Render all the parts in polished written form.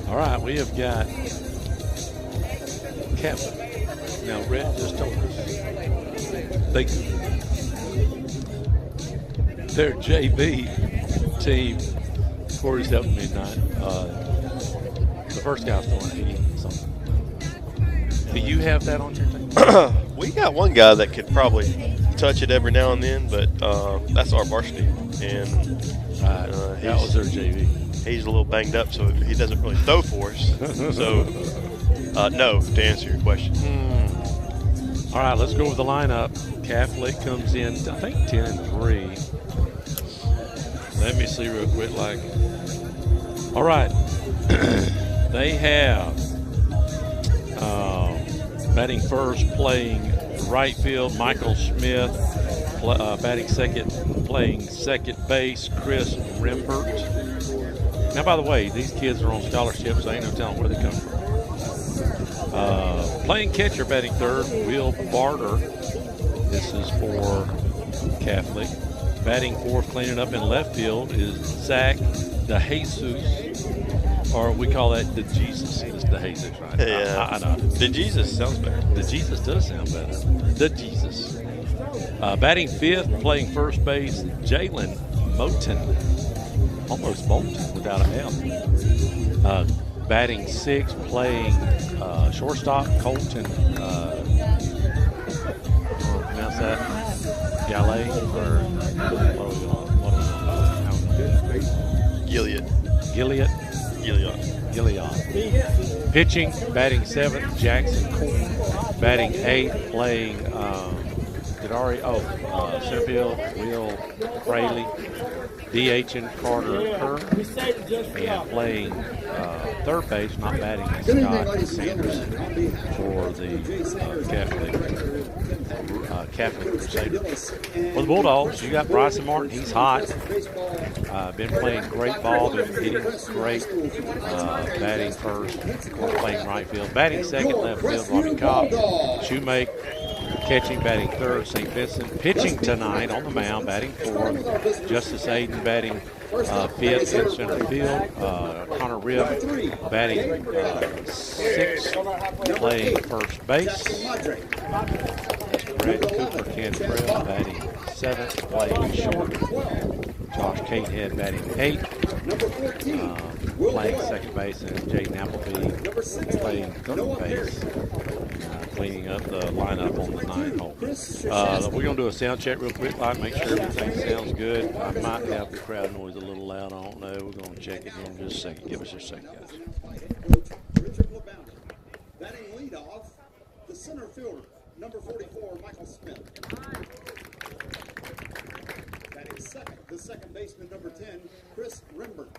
All right, we have got Captain. Now, Red just told us their JV team, Corey's helping me tonight. The first guy throwing 80 something. Do you have that on your team? We got one guy that could probably touch it every now and then, but that's our varsity. And that was their JV. He's a little banged up, so he doesn't really throw for us. So, no, to answer your question. All right, let's go with the lineup. Catholic comes in, I think 10-3. Let me see real quick. All right, they have batting first, playing right field, Michael Smith. Batting second, playing second base, Chris Rimbert. Now, by the way, these kids are on scholarships, so ain't no telling where they come from. Playing catcher, batting third, Will Barter. This is for Catholic. Batting fourth, cleaning up in left field is Zach DeJesus, or we call that DeJesus. It's DeJesus, right? Yeah, I know. DeJesus sounds better. DeJesus does sound better. DeJesus. Batting fifth, playing first base, Jalen Moten. Almost Bolton without a L. Batting sixth, playing shortstop, Colton. Pronounce that? Gallet or Gilead. Gilead. Pitching, batting seventh, Jackson Cool. Batting eighth, playing center field, Will Fraley. DHing Carter Kerr. And playing third base, not batting, Scott Sanderson for the Catholic Crusaders. For the Bulldogs, you got Bryson Martin. He's hot. Been playing great ball. Been hitting great. Batting first, playing right field. Batting second, left field, Robbie Cobb. Shoemaker. Catching, batting third, St. Vincent. Pitching tonight on the mound, batting fourth. Justice Aiden batting fifth in center field. Connor Riff batting sixth, playing first base. Brad Cooper Cantrell batting seventh, playing short. Josh Catehead batting eighth, playing second base, and Jaden Appleby playing third base. Cleaning up the lineup on the 9 hole. We're going to do a sound check real quick, make sure everything sounds good. I might have the crowd noise a little loud. I don't know. We're going to check it in just a second. Give us a second, guys. Batting leadoff, the center fielder, number 44, Michael Smith. Batting second, the second baseman, number 10, Chris Rimbert.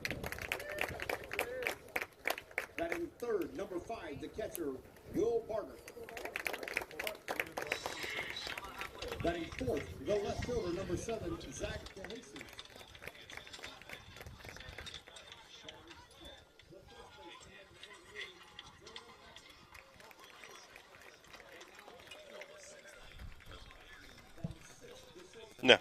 Batting third, number 5, the catcher, Will Barter. Batting fourth, the left fielder, number 7, Zach DeJesus. No.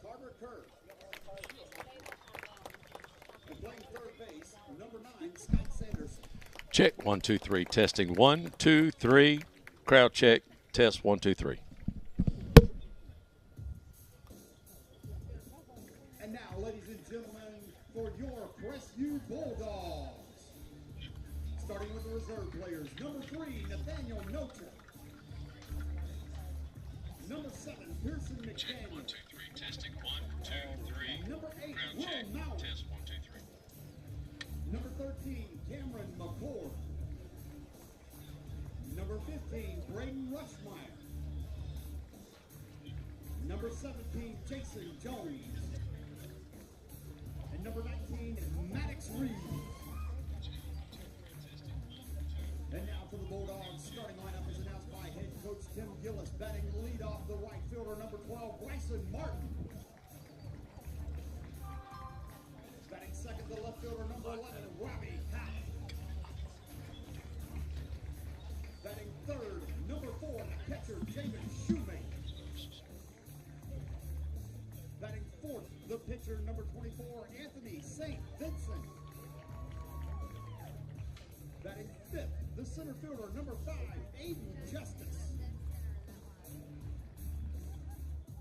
Carter Kerr. And playing third base, number 9, Scott Sanderson. Check 1, 2, 3. Testing 1, 2, 3. Crowd check. Test 1, 2, 3. And now, ladies and gentlemen, for your Crestview Bulldogs. Starting with the reserve players, number 3, Nathaniel Nocha. Number 7, Pearson McDaniel. 1, 2, 3. Testing 1, 2, 3. Number 8, Crowd Will check. Mount. Test 1, 2, 3. Number 13, Cameron McCord. Number 15, Braden Rushmeyer. Number 17, Jason Jones. And number 19, Maddox Reed. Now for the Bulldogs, starting lineup is announced by head coach Tim Gillis. Batting lead off the right fielder, number 12, Bryson Martin. Batting second, the left fielder, number 11, Robbie Howe. Batting third, number 4, the catcher, David Shoemate. Batting fourth, the pitcher, number 24, Anthony St. Vincent. Batting fifth, the center fielder, number 5, Aiden Justice.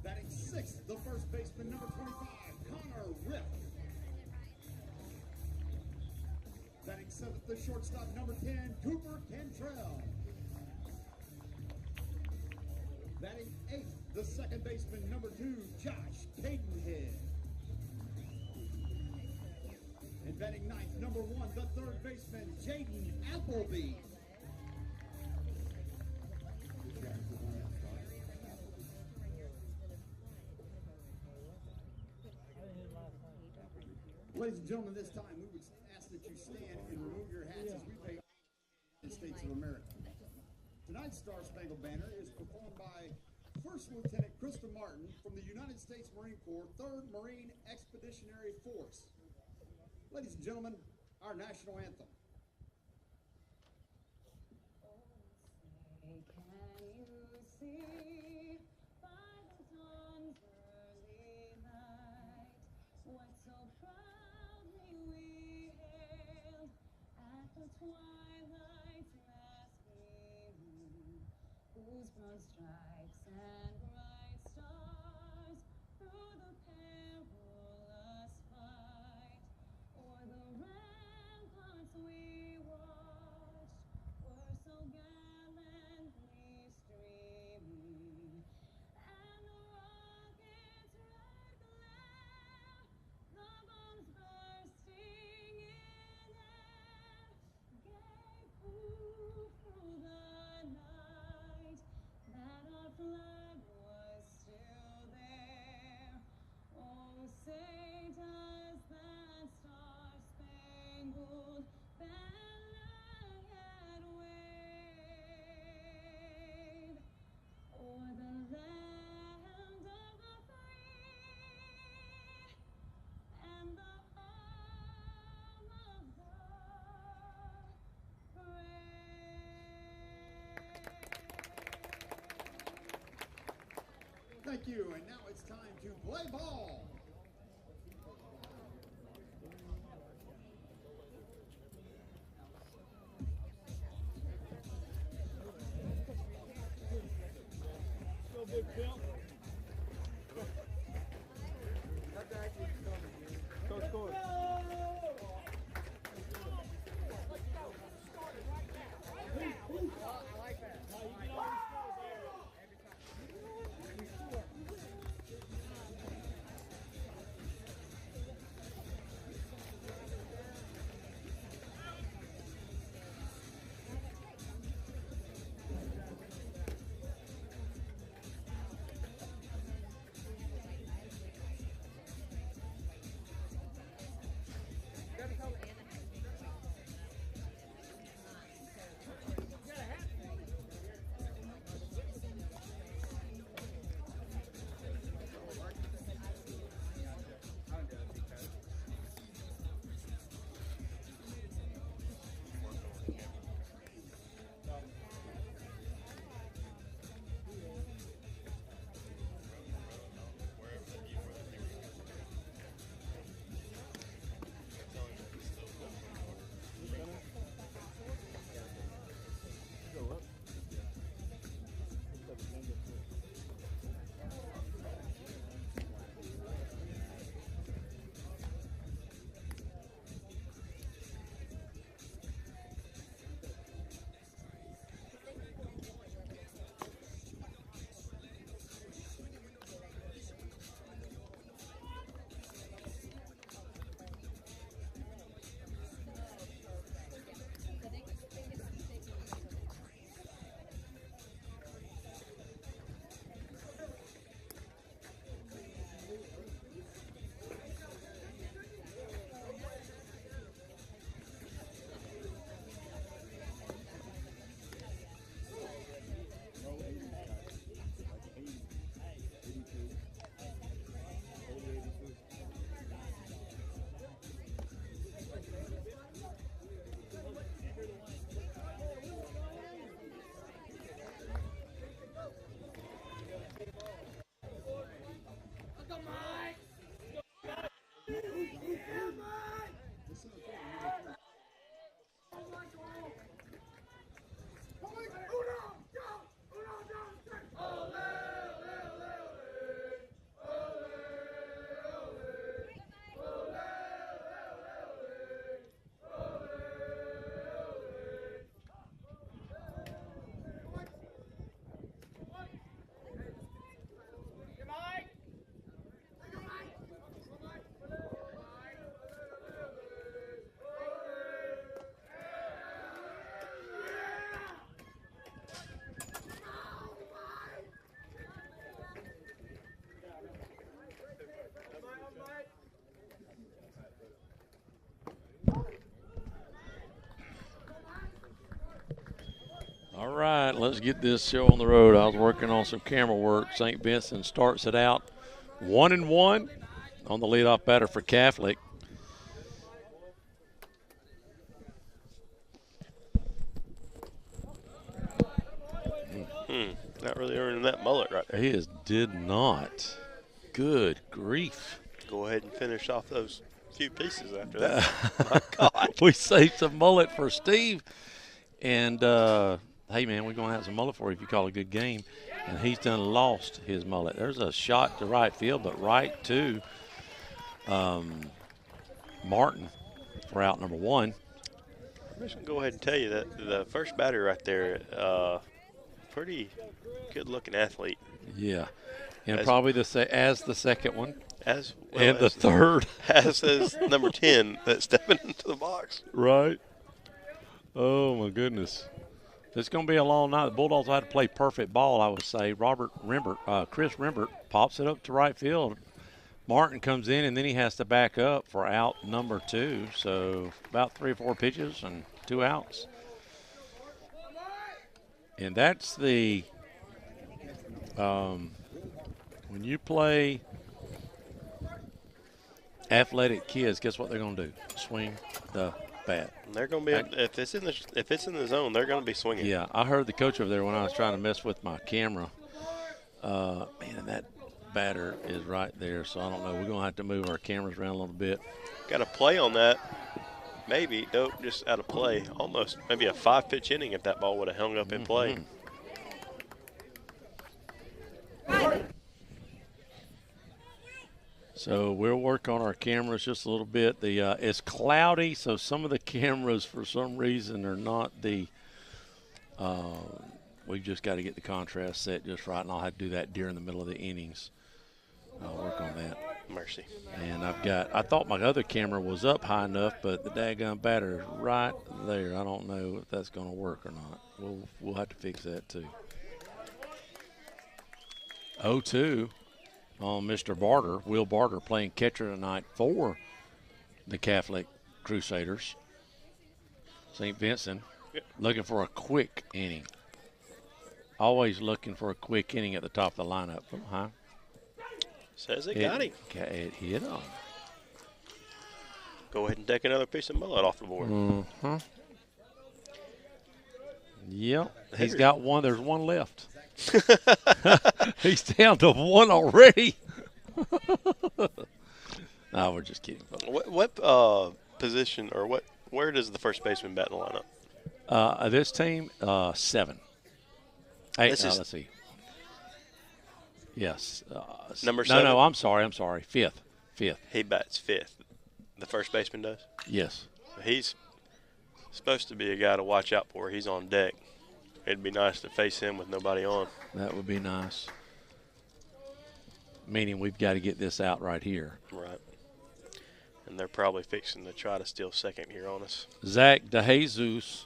Batting sixth, the first baseman, number 25, Connor Ripp. Batting seventh, the shortstop, number 10, Cooper Cantrell. Batting eighth, the second baseman, number 2, Josh Cadenhead. And batting ninth, number 1, the third baseman, Jaden Appleby. Ladies and gentlemen, this time we would ask that you stand and remove your hats as we pay the States of America. Tonight's Star Spangled Banner is performed by First Lieutenant Krista Martin from the United States Marine Corps, 3rd Marine Expeditionary Force. Ladies and gentlemen, our national anthem. Oh, say, can you see by the dawn's early light what so proudly we hailed at the twilight's last gleaming, whose broad stripes and bright stars through the perilous fight o'er the ramparts we watched were so gallantly streaming, and the rocket's red glare, the bombs bursting in air, gave proof through the night that our flag was still there. Oh, say does that star-spangled banner yet wave o'er the land of the free and the home of the brave? Thank you, and now it's time to play ball. Go big Bill. Go score. I like that. Now you get all the scores there. right, let's get this show on the road. I was working on some camera work. St. Vincent starts it out 1-1 on the leadoff batter for Catholic. Not really earning that mullet right there. Did not. Good grief. Go ahead and finish off those few pieces after that. My God. We saved some mullet for Steve. And, hey, man, we're going to have some mullet for you if you call a good game. And he's done lost his mullet. There's a shot to right field, but right to Martin for out number 1. I'm just going to go ahead and tell you that the first batter right there, pretty good-looking athlete. Yeah. And probably as the second one. As well and the third. As is number 10 that's stepping into the box. Right. Oh, my goodness. It's going to be a long night. The Bulldogs had to play perfect ball, I would say. Chris Rembert pops it up to right field. Martin comes in, and then he has to back up for out number 2. So about 3 or 4 pitches and 2 outs. And that's the when you play athletic kids, guess what they're going to do? Swing the bat. They're going to be if it's in the zone, they're going to be swinging. Yeah, I heard the coach over there when I was trying to mess with my camera. Man, that batter is right there, so I don't know. We're going to have to move our cameras around a little bit. Got to play on that. Maybe, nope, just out of play. Almost maybe a 5-pitch inning if that ball would have hung up in play. So we'll work on our cameras just a little bit. It's cloudy, so some of the cameras for some reason are not the we've just got to get the contrast set just right, and I'll have to do that during the middle of the innings. I'll work on that. Mercy. And I thought my other camera was up high enough, but the daggone batter is right there. I don't know if that's going to work or not. We'll have to fix that too. 0-2 on Mr. Barter, Will Barter, playing catcher tonight for the Catholic Crusaders. St. Vincent looking for a quick inning. Always looking for a quick inning at the top of the lineup. Huh? Says it got him. It hit him. Go ahead and take another piece of mullet off the board. Mm-hmm. Yep. He's got one. There's one left. He's down to 1 already. No, we're just kidding. What position or where does the first baseman bat in the lineup? This team, 7. Hey, let's see. Yes. Number 7? No, I'm sorry. 5th. He bats 5th. The first baseman does? Yes. He's supposed to be a guy to watch out for. He's on deck. It'd be nice to face him with nobody on. That would be nice. Meaning we've got to get this out right here. Right. And they're probably fixing to try to steal second here on us. Zach DeJesus.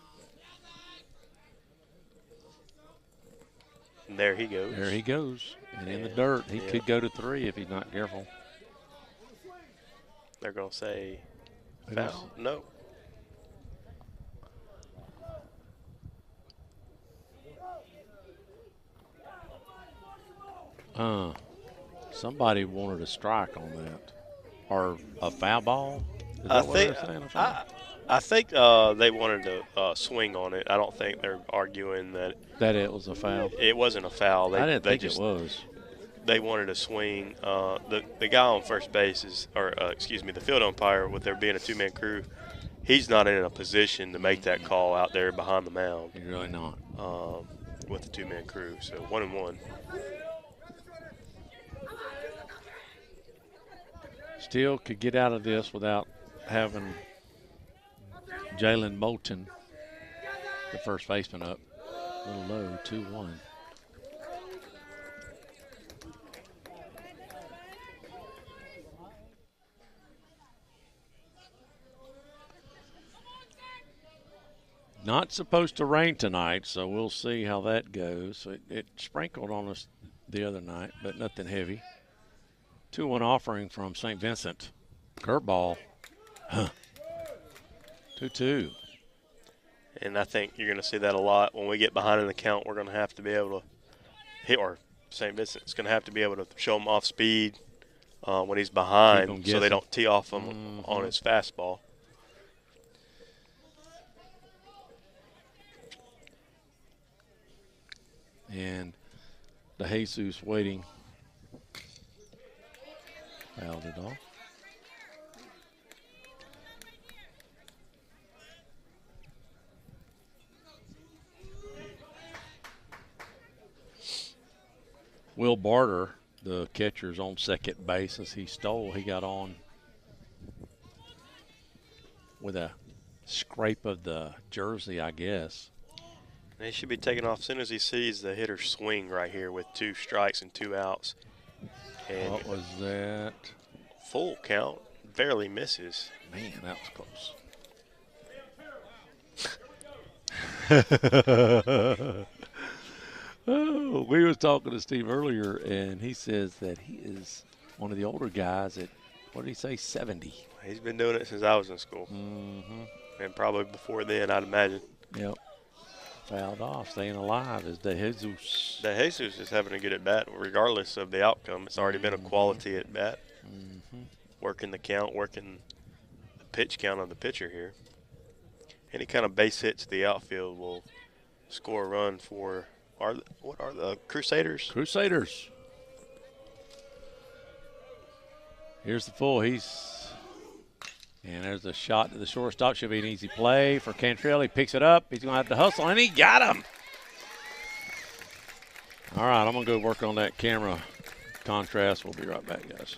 And there he goes. There he goes. And in the dirt. He could go to 3 if he's not careful. They're going to say foul. No. Somebody wanted a strike on that. Or a foul ball? Is that what they're saying? I think they wanted to swing on it. I don't think they're arguing that it was a foul. It wasn't a foul. I didn't think it was. They wanted to swing. The guy on first base the field umpire, with there being a 2-man crew, he's not in a position to make that call out there behind the mound. He's really not. With the 2-man crew. So 1-1. Still could get out of this without having Jalen Moulton, the first baseman, up. A little low, 2-1. Not supposed to rain tonight, so we'll see how that goes. It sprinkled on us the other night, but nothing heavy. 2-1 offering from St. Vincent. Curveball. 2-2. And I think you're going to see that a lot. When we get behind in the count, we're going to have to be able to hit, or St. Vincent's going to have to be able to show him off speed when he's behind so they don't tee off him on his fastball. And the Jesus waiting. Fouled it off. Will Barter, the catcher's on second base as he stole. He got on with a scrape of the jersey, I guess. And he should be taking off as soon as he sees the hitter swing right here with 2 strikes and 2 outs. And What was that? full count, barely misses. Man, that was close. Oh, we was talking to Steve earlier, and he says that he is one of the older guys at, what did he say, 70? He's been doing it since I was in school. And probably before then, I'd imagine. Yep. Fouled off, staying alive is De Jesus. De Jesus is having a good at bat, regardless of the outcome. It's already been a quality at bat. Working the count, working the pitch count of the pitcher here. Any kind of base hit to the outfield will score a run for what are the Crusaders? Crusaders. Here's the full. And there's a shot to the shortstop. Should be an easy play for Cantrell. He picks it up. He's going to have to hustle, and he got him. All right, I'm going to go work on that camera contrast. We'll be right back, guys.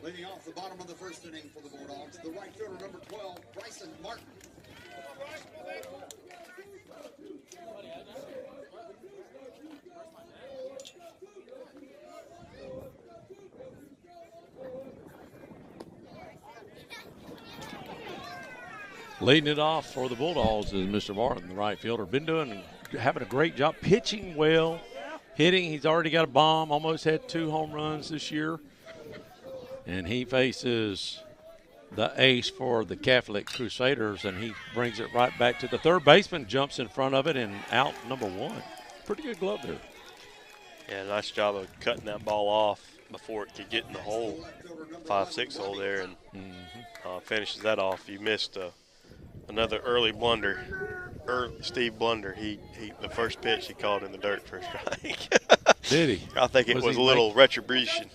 Leading off the bottom of the first inning for the Bulldogs, the right fielder, number 12, Bryson Martin. Leading it off for the Bulldogs is Mr. Martin, the right fielder. Having a great job, pitching well, hitting. He's already got a bomb, almost had 2 home runs this year. And he faces the ace for the Catholic Crusaders, and he brings it right back to the third baseman, jumps in front of it, and out number 1. Pretty good glove there. Yeah, nice job of cutting that ball off before it could get in the hole, 5-6 hole there, and finishes that off. You missed another early blunder. Steve Blunder, the first pitch he called in the dirt for a strike. Did he? I think it was a little retribution.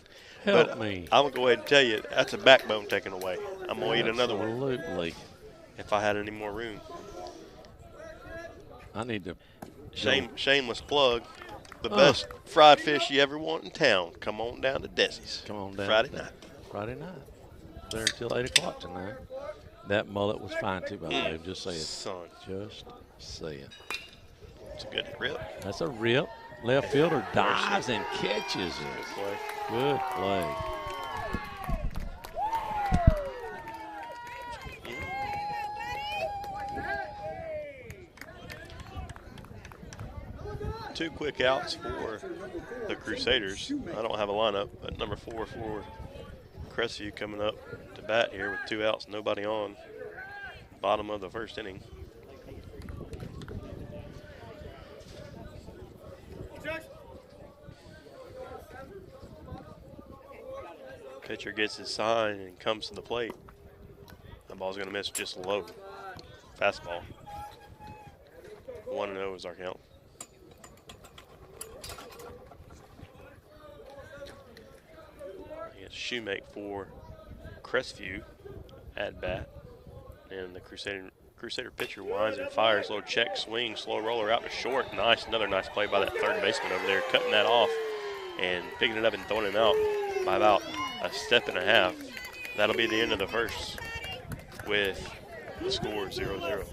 Help But me. I'm going to go ahead and tell you, that's a backbone taken away. I'm going to eat another one Absolutely. if I had any more room. I need to. Shameless plug. The best fried fish you ever want in town. Come on down to Desi's. Come on down. Friday night. Friday night. There until 8 o'clock tonight. That mullet was fine too, by the way. Just saying. Son. Just saying. It's a good rip. That's a rip. Left fielder dives and catches it. Good play. Good play. Two quick outs for the Crusaders. I don't have a lineup, but number 4 for Crestview coming up to bat here with 2 outs, nobody on. Bottom of the first inning. Pitcher gets his sign and comes to the plate. The ball's going to miss just low. Fastball. 1-0 is our count. Shoemake for Crestview at bat, and the Crusader pitcher winds and fires. Little check swing, slow roller out to short. Nice, another nice play by that third baseman over there, cutting that off and picking it up and throwing it out by about a step and a half. That'll be the end of the first with the score 0-0.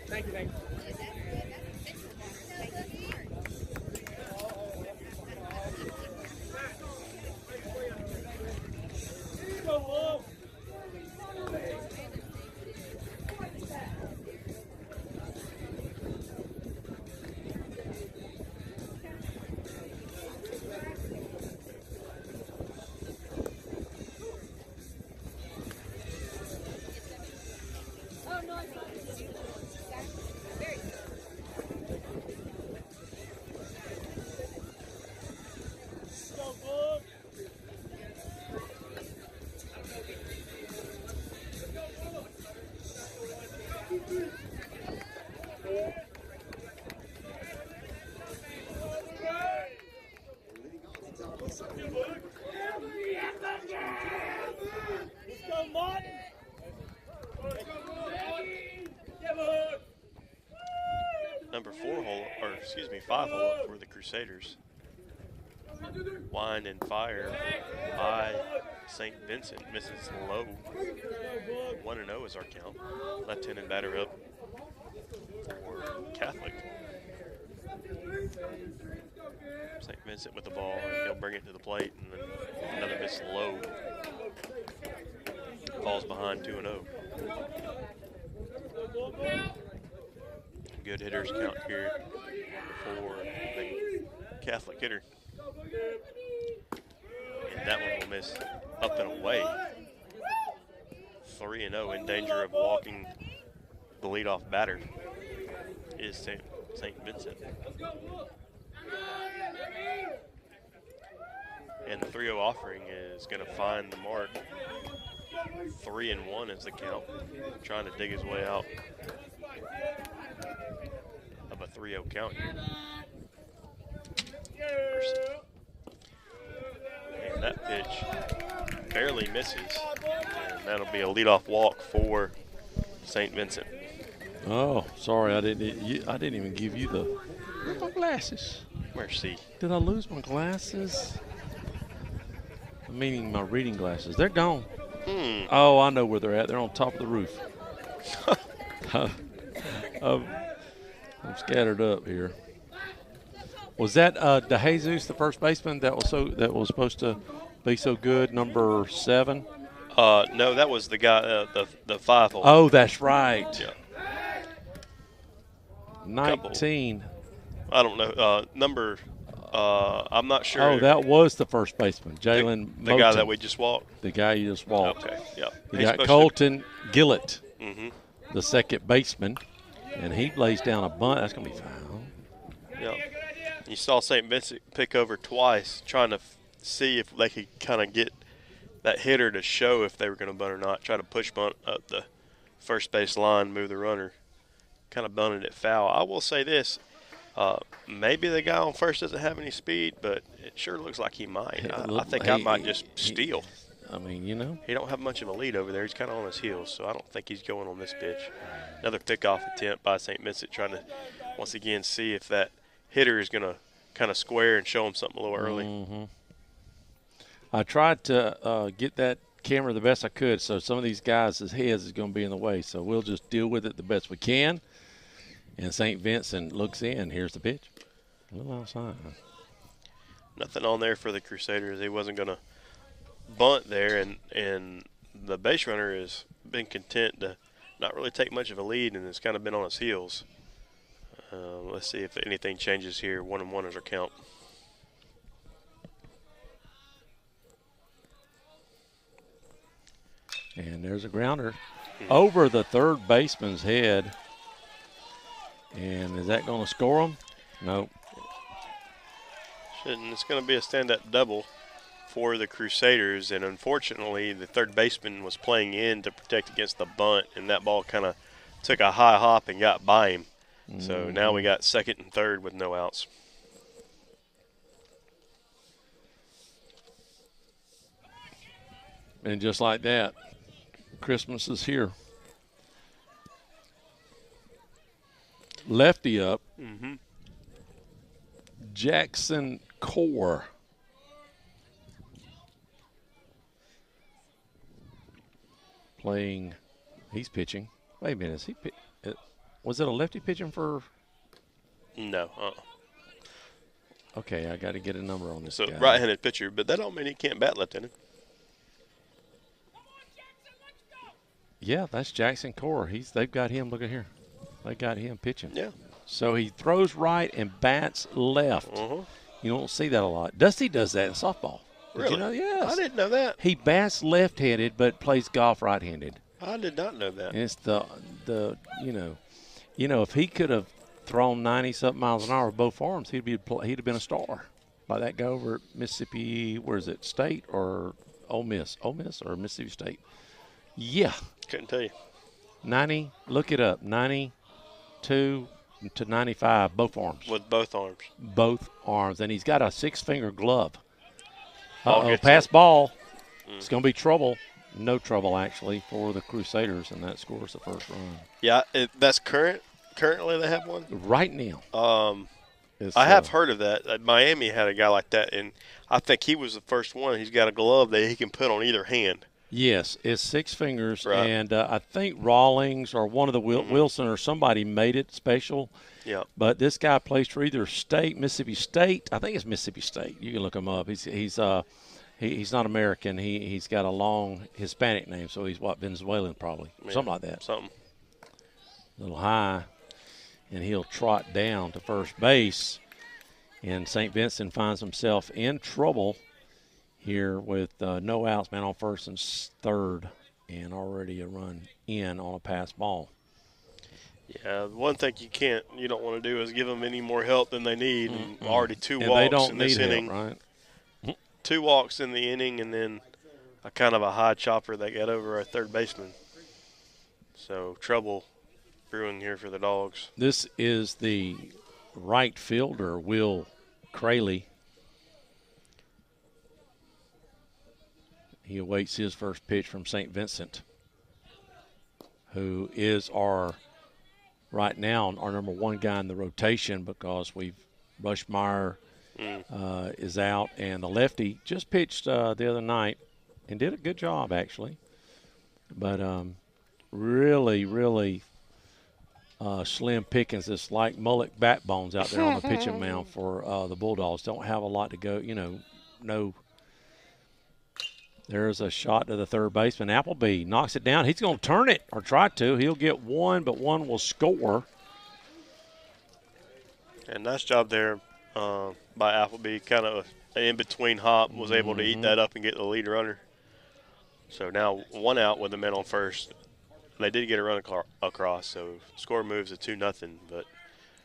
Thank you, thank you. Number 5 hole for the Crusaders. Wind and fire by St. Vincent, misses low. 1-0 is our count. Left-handed batter up for Catholic. St. Vincent with the ball, and he'll bring it to the plate, and then another miss low. Falls behind 2-0. Good hitters count here for the Catholic hitter. And that one will miss up and away. 3-0, in danger of walking the leadoff batter is St. Vincent. And the 3-0 offering is going to find the mark. 3-1 is the count. Trying to dig his way out of a 3-0 count here. And that pitch barely misses. And that'll be a leadoff walk for St. Vincent. Oh, sorry, I didn't even give you the. Where's my glasses? Mercy. Did I lose my glasses? Meaning my reading glasses. They're gone. Oh, I know where they're at. They're on top of the roof. I'm scattered up here. Was that DeJesus, the first baseman, that was supposed to be so good, number 7? No, that was the guy, the 5-hole. Oh, that's right. Yeah. 19. I don't know. Number, I'm not sure. Oh, that was the first baseman, Jalen the guy that we just walked? The guy you just walked. Okay, yeah. You got Colton Gillett, Mm-hmm. the second baseman, and he lays down a bunt. That's going to be foul. Yeah. You saw St. Vincent pick over twice, trying to see if they could kind of get that hitter to show if they were going to bunt or not. Try to push bunt up the first base line, move the runner. Kind of bunted it foul. I will say this. Maybe the guy on first doesn't have any speed, but it sure looks like he might. I think I might just steal. I mean, you know. He don't have much of a lead over there. He's kind of on his heels, so I don't think he's going on this pitch. Another pickoff attempt by St. Vincent, trying to, once again, see if that hitter is going to kind of square and show him something a little early. Mm-hmm. I tried to get that camera the best I could, so some of these guys' heads is going to be in the way, so we'll just deal with it the best we can. And St. Vincent looks in. Here's the pitch. A little outside. Nothing on there for the Crusaders. He wasn't going to bunt there, and the base runner has been content to not really take much of a lead and has kind of been on his heels. Let's see if anything changes here. 1-1 is our count. And there's a grounder over the third baseman's head. And is that going to score him? Nope. Shouldn't. It's going to be a stand-up double for the Crusaders, and unfortunately the third baseman was playing in to protect against the bunt, and that ball kind of took a high hop and got by him. So now we got second and third with no outs. And just like that, Christmas is here. Lefty up. Mm-hmm. Jackson Core. Playing. He's pitching. Wait a minute. Is he? Was it a lefty pitching for? No. Okay, I got to get a number on this So guy. right-handed pitcher, but that don't mean he can't bat left-handed. Yeah, that's Jackson Core. They've got him. Look at here. They got him pitching. Yeah. So he throws right and bats left. Uh-huh. You don't see that a lot. Dusty does that in softball. Did Really? you know? Yes. I didn't know that. He bats left-handed but plays golf right-handed. I did not know that. And it's the if he could have thrown 90-something miles an hour with both arms, he'd have been a star. Like that guy over at Mississippi, where is it, State or Ole Miss? Ole Miss or Mississippi State? Yeah. Couldn't tell you. 90, look it up, 92 to 95, both arms. With both arms. Both arms. And he's got a 6-finger glove. Ball Uh-oh, gets pass it. ball. It's going to be trouble. No trouble, actually, for the Crusaders, and that scores the first run. Yeah, that's currently they have one? Right now. I have heard of that. Miami had a guy like that, and I think he was the first one. He's got a glove that he can put on either hand. Yes, it's 6 fingers, Right. and I think Rawlings or one of the Wilson or somebody made it special. Yeah. But this guy plays for either state, Mississippi State. I think it's Mississippi State. You can look him up. He's not American. He's got a long Hispanic name, so he's Venezuelan probably, something like that. Something. A little high, and he'll trot down to first base. And St. Vincent finds himself in trouble here with no outs, man on first and third, and already a run in on a pass ball. Yeah, one thing you don't want to do is give them any more help than they need. And already two And walks they don't in need this help, inning. right? 2 walks in the inning, and then a kind of a high chopper that got over our third baseman. So trouble brewing here for the Dogs. This is the right fielder, Will Crayley. He awaits his first pitch from St. Vincent, who is right now our number one guy in the rotation because Bushmeyer is out, and the lefty just pitched the other night and did a good job actually. But really slim pickings. It's like mullet backbones out there on the pitching mound for the Bulldogs. Don't have a lot to go, no. There's a shot to the third baseman. Appleby knocks it down. He's going to turn it or try to. He'll get one, but one will score. And nice job there by Appleby. Kind of in between hop, was able to eat that up and get the lead runner. So now 1 out with the men on first. They did get a run across, so score moves to 2-0, but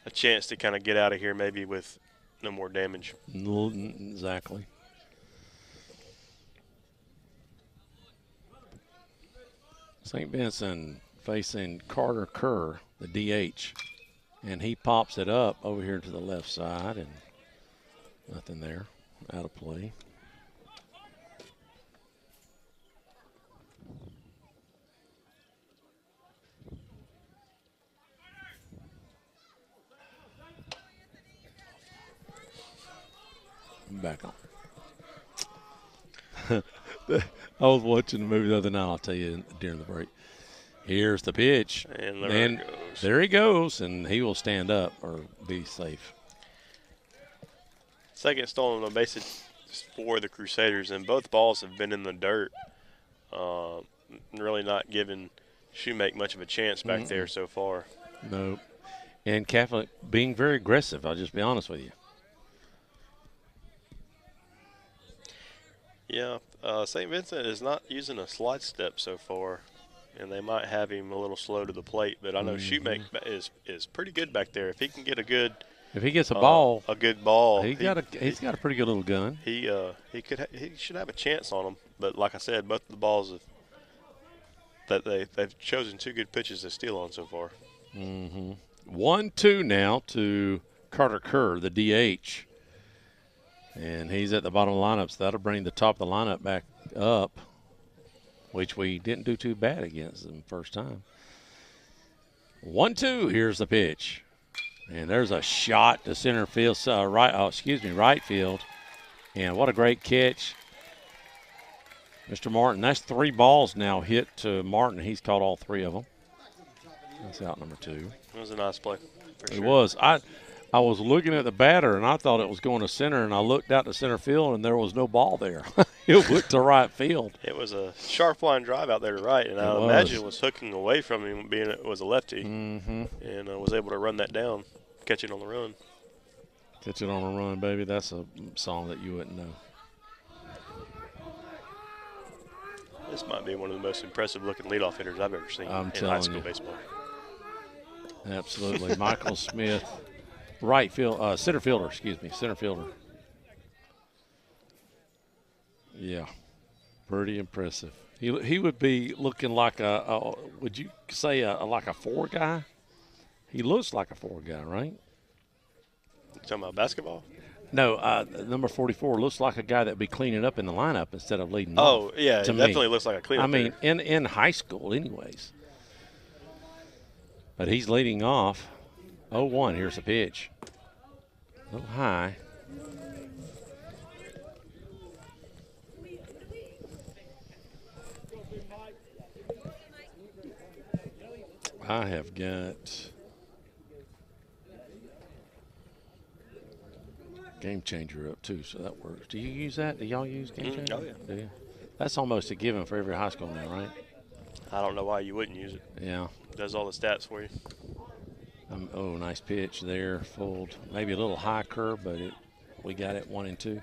a chance to kind of get out of here maybe with no more damage. Exactly. St. Vincent facing Carter Kerr, the DH, and he pops it up over here to the left side, and nothing there, out of play. Back on. I was watching the movie the other night, I'll tell you, during the break. Here's the pitch. And there he goes, and he will stand up or be safe. Second stolen bases for the Crusaders, and both balls have been in the dirt. Really not giving Shoemake much of a chance back there so far. No. And Catholic being very aggressive, I'll just be honest with you. Yeah, St. Vincent is not using a slide step so far, and they might have him a little slow to the plate. But I know Shoemake is pretty good back there. If he can get if he gets a ball, a good ball, he's got a pretty good little gun. He should have a chance on him. But like I said, both of the balls they've chosen 2 good pitches to steal on so far. 1-2 now to Carter Kerr, the DH. And he's at the bottom of the lineup, so that'll bring the top of the lineup back up, which we didn't do too bad against them first time. 1-2, here's the pitch. And there's a shot to center field, right field. And what a great catch. Mr. Martin, that's 3 balls now hit to Martin. He's caught all 3 of them. That's out number 2. It was a nice play, for sure. It was. I was looking at the batter, and I thought it was going to center, and I looked out to center field, and there was no ball there. It went to right field. It was a sharp line drive out there to right, and I imagine it was hooking away from him, being it was a lefty, and was able to run that down, catch it on the run. Catch it on the run, baby. That's a song that you wouldn't know. This might be one of the most impressive-looking leadoff hitters I've ever seen in high school baseball. Absolutely. Michael Smith. Right field, center fielder. Yeah, pretty impressive. He would be looking like would you say like a 4 guy? He looks like a 4 guy, right? You talking about basketball? No, number 44 looks like a guy that would be cleaning up in the lineup instead of leading off. Oh, yeah, it definitely looks like a cleanup. I mean, in high school anyways. But he's leading off. 0-1, here's the pitch. A little high. I have got Game Changer up too, so that works. Do you use that? Do y'all use Game Changer? Oh, yeah. Do you? That's almost a given for every high school now, right? I don't know why you wouldn't use it. Yeah. It does all the stats for you. Nice pitch there, fooled. Maybe a little high curve, but we got it 1 and 2.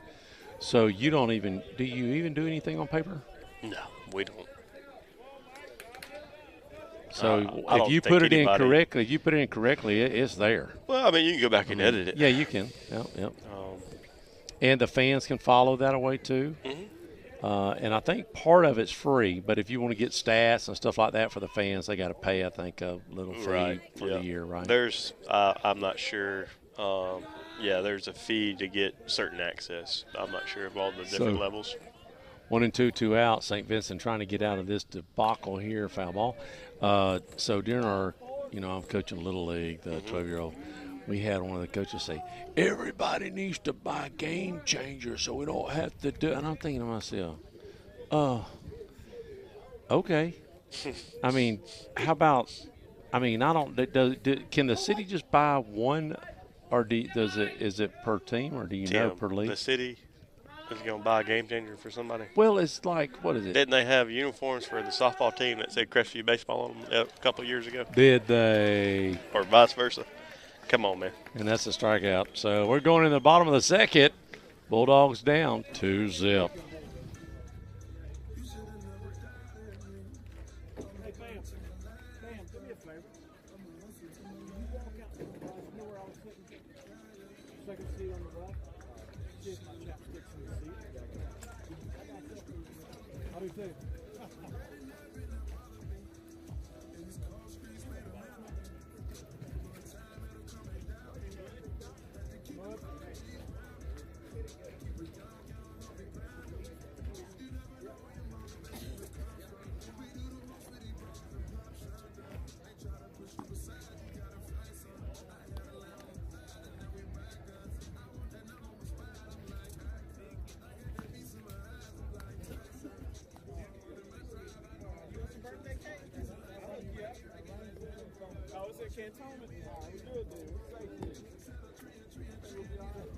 So you don't even – do you even do anything on paper? No, we don't. So if you put it in correctly, it's there. Well, I mean, you can go back and edit it. Yeah, you can. Yep. And the fans can follow that away too. And I think part of it's free, but if you want to get stats and stuff like that for the fans, they got to pay, I think, a little fee for the year, right? There's, I'm not sure Yeah, there's a fee to get certain access. I'm not sure of all the different levels. 1 and 2, 2 out. St. Vincent trying to get out of this debacle here, foul ball. So during our, I'm coaching Little League, the 12-year-old. We had one of the coaches say, everybody needs to buy Game Changer so we don't have to do it. And I'm thinking to myself, okay. I mean, how about, I don't, can the city just buy one, or is it per team, or do you know per league? The city is going to buy a Game Changer for somebody. Well, it's like, what is it? Didn't they have uniforms for the softball team that said Crestview baseball on them a couple of years ago? Did they? Or vice versa? Come on, man. And that's a strikeout. So we're going in the bottom of the second. Bulldogs down 2-0. Hey, Bam. Bam, do me a favor. You walk out to the bus. You know where I was sitting? Second seat on the left. See if my chapstick's in the seat. I got that. I do too. Oh, it's at Cantonment? Oh, it was good, dude. It was safe, dude. You'll be all right.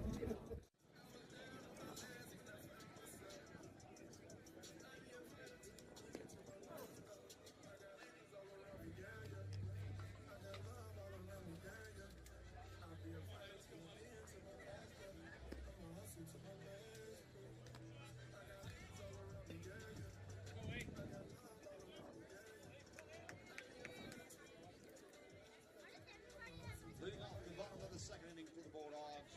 Leading off in the bottom of the second inning for the Bulldogs,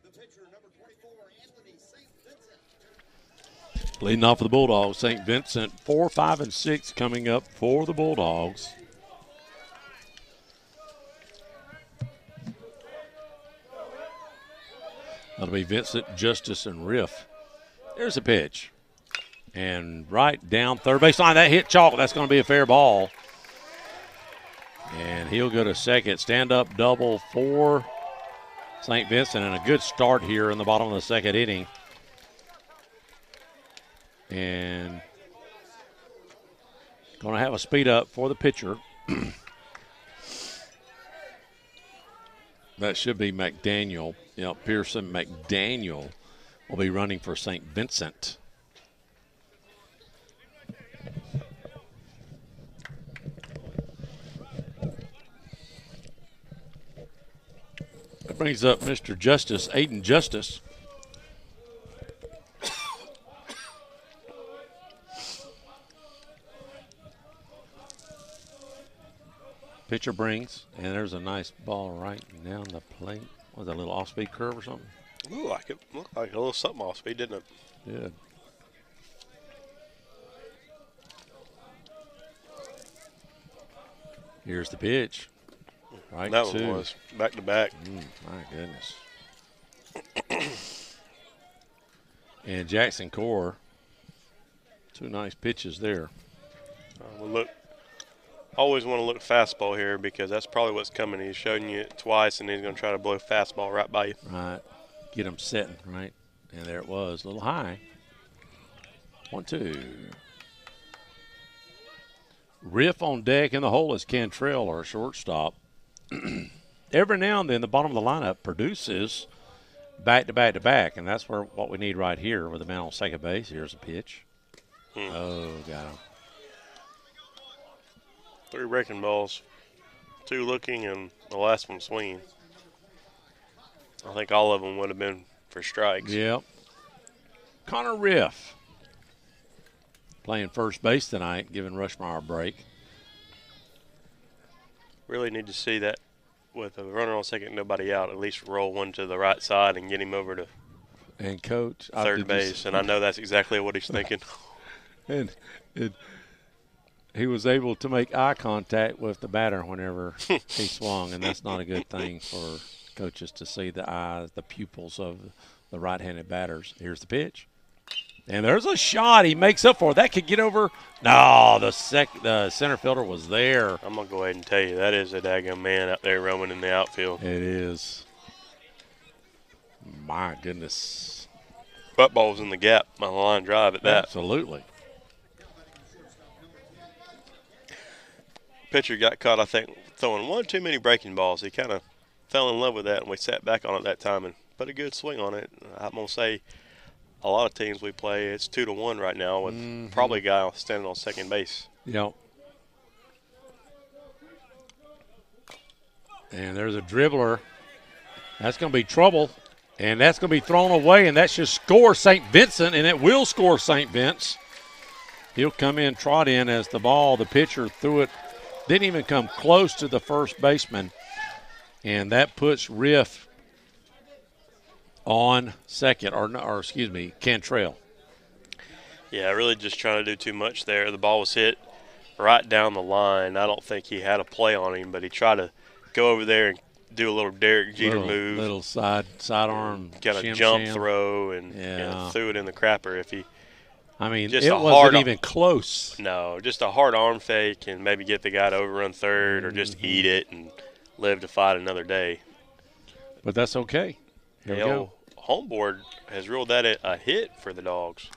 the pitcher, number 24, Anthony St. Vincent. Leading off for the Bulldogs, St. Vincent, 4, 5, and 6 coming up for the Bulldogs. That'll be Vincent, Justice, and Riff. There's a pitch. And right down third base line, that hit chalk. That's going to be a fair ball. And he'll go to second. Stand-up double for St. Vincent, and a good start here in the bottom of the second inning. And going to have a speed up for the pitcher. That should be McDaniel. Pearson McDaniel will be running for St. Vincent. That brings up Mr. Justice, Aiden Justice. Pitcher brings, and there's a nice ball right down the plate. Was that a little off-speed curve or something? Looked like a little something off speed, didn't it? Good. Here's the pitch. Right That to. one was back to back. My goodness. And Jackson Core, 2 nice pitches there. Always want to look fastball here because that's probably what's coming. He's showing you it twice, and he's going to try to blow fastball right by you. Right. Get him setting, right? And there it was, a little high. 1-2. Riff on deck in the hole is Cantrell, our shortstop. Every now and then the bottom of the lineup produces back to back to back, and that's what we need right here with the man on second base. Here's a pitch. Oh, got him. 3 wrecking balls, 2 looking, and the last one swinging. I think all of them would have been for strikes. Yep. Connor Riff playing first base tonight, giving Rushmire a break. Really need to see that with a runner on second, nobody out, at least roll one to the right side and get him over to and coach third base. And I know that's exactly what he's thinking. and he was able to make eye contact with the batter whenever he swung, and that's not a good thing for coaches to see the eyes, the pupils of the right-handed batters. Here's the pitch. And there's a shot he makes up for. That could get over. No, the center fielder was there. I'm going to go ahead and tell you, that is a daggum man out there roaming in the outfield. It is. My goodness. Butt ball's in the gap, my line drive at that. Absolutely. Pitcher got caught, I think, throwing one too many breaking balls. He kind of fell in love with that, and we sat back on it that time and put a good swing on it. I'm going to say a lot of teams we play, it's 2-1 right now with probably a guy standing on second base. Yep. And there's a dribbler. That's going to be trouble. And that's going to be thrown away, and that should score St. Vincent, and it will score St. Vince. He'll come in, trot in as the pitcher threw it, didn't even come close to the first baseman. And that puts Riff on second, or excuse me, Cantrell. Yeah, really just trying to do too much there. The ball was hit right down the line. I don't think he had a play on him, but he tried to go over there and do a little Derek Jeter move. Little sidearm. Kind of jump throw and threw it in the crapper. If he, I mean, just it wasn't even close. No, just a hard arm fake and maybe get the guy to overrun third or just eat it and live to fight another day. But that's okay. Here we go. Home board has ruled that a hit for the Dogs.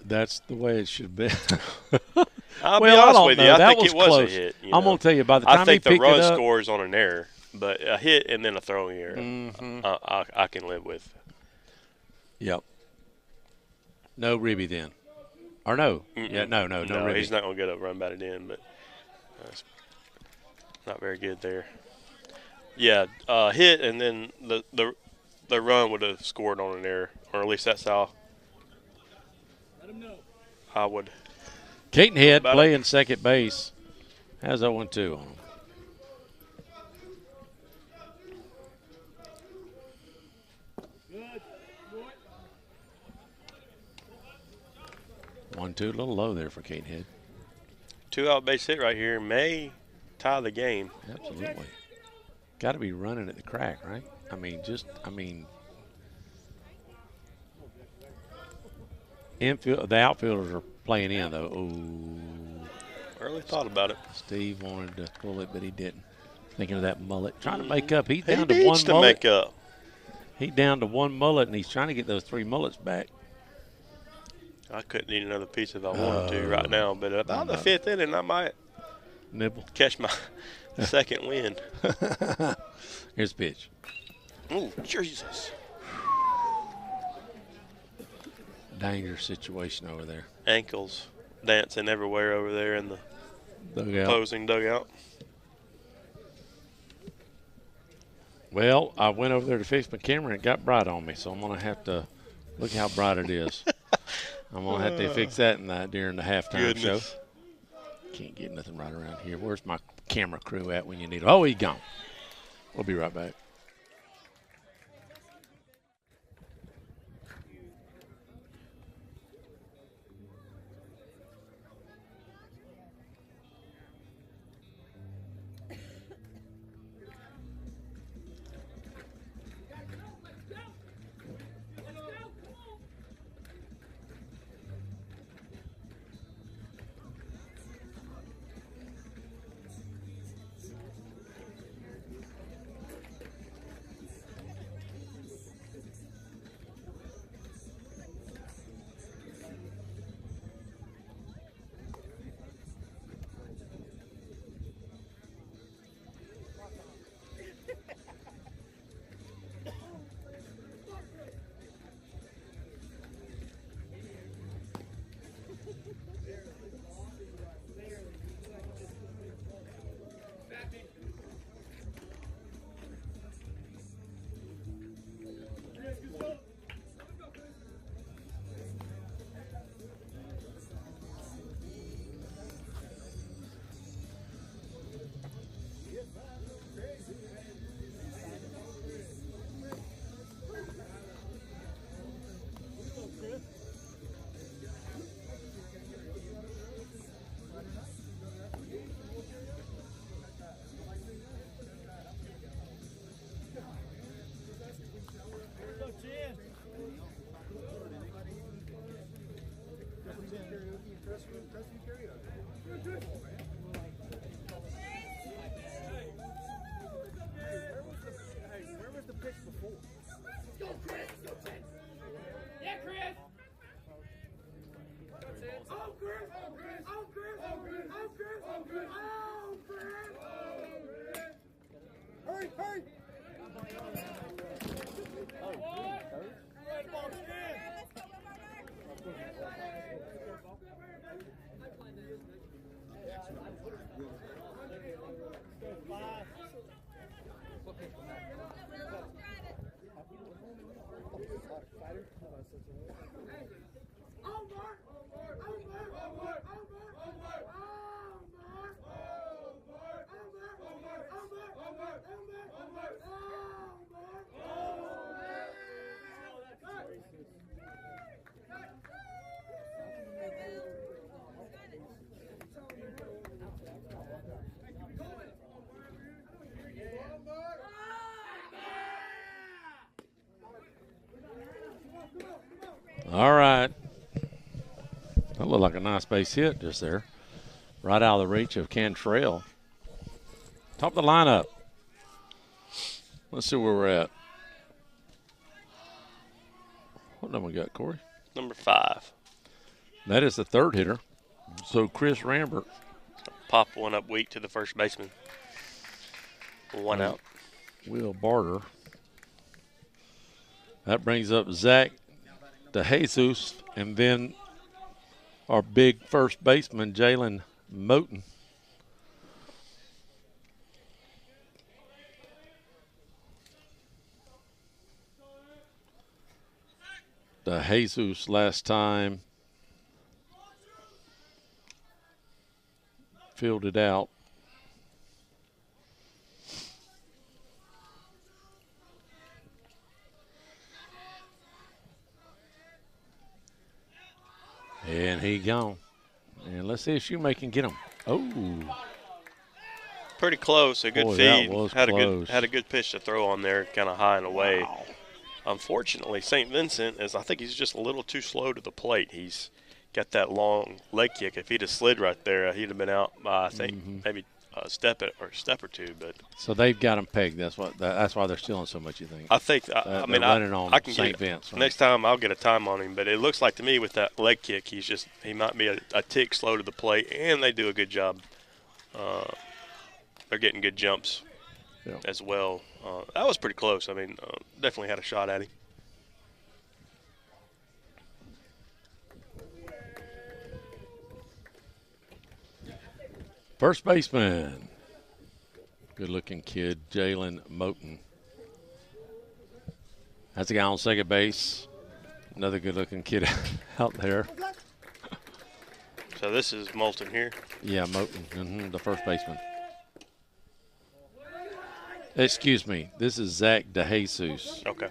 That's the way it should be. I'll be honest with you. I think it was a hit. I'm going to tell you, by the time I think he the picked it run up, scores on an error, but a hit and then a throwing error, I can live with. Yep. No Ribby then. Or no. Yeah, no Ribby. He's not going to get a run batted in, but that's not very good there. Yeah, hit and then the run would have scored on an error, or at least that's how I would. Catonhead playing second base has 0-2 on him. Good. 1-2, a little low there for Catonhead. 2-out base hit right here may tie the game. Absolutely. Got to be running at the crack, right? The outfielders are playing in, though. Ooh. Early thought about it. Steve wanted to pull it, but he didn't. Thinking of that mullet. Trying to make up. He's down to one mullet. Make up. He's down to one mullet, and he's trying to get those 3 mullets back. I couldn't eat another piece if I wanted to right now, but about the 5th inning, I might nibble. Catch my second win. Here's the pitch. Oh, Jesus. Dangerous situation over there. Ankles dancing everywhere over there in the opposing dugout. Well, I went over there to fix my camera and it got bright on me, so I'm going to have to look how bright it is. I'm going to have to fix that during the halftime show. Can't get nothing right around here. Where's my camera crew at when you need them? Oh, he's gone. We'll be right back. All right. That looked like a nice base hit just there. Right out of the reach of Cantrell. Top of the lineup. Let's see where we're at. What number we got, Corey? Number 5. That is the third hitter. So Chris Rambert. Pop one up weak to the first baseman. 1 out. Will Barter. That brings up Zach DeJesus, and then our big first baseman, Jalen Moten. DeJesus last time fielded out. And he gone. And let's see if Shoemake can get him. Oh. Pretty close. A good Boy, feed. that was had close. a good pitch to throw on there, kind of high and away. Wow. Unfortunately, St. Vincent I think he's just a little too slow to the plate. He's got that long leg kick. If he'd have slid right there, he'd have been out by I think maybe a step or two. But So they've got him pegged. That's why they're stealing so much. You think? I think They're I mean running on I can St. get Vince. Right? next time I'll get a time on him. But it looks like to me with that leg kick, he might be a tick slow to the plate, and they do a good job. They're getting good jumps as well. That was pretty close. I mean, definitely had a shot at him. First baseman. Good-looking kid, Jalen Moten. That's a guy on second base. Another good-looking kid out there. So this is Moulton here. Yeah, Moten, the first baseman. Excuse me. This is Zach DeJesus, Okay.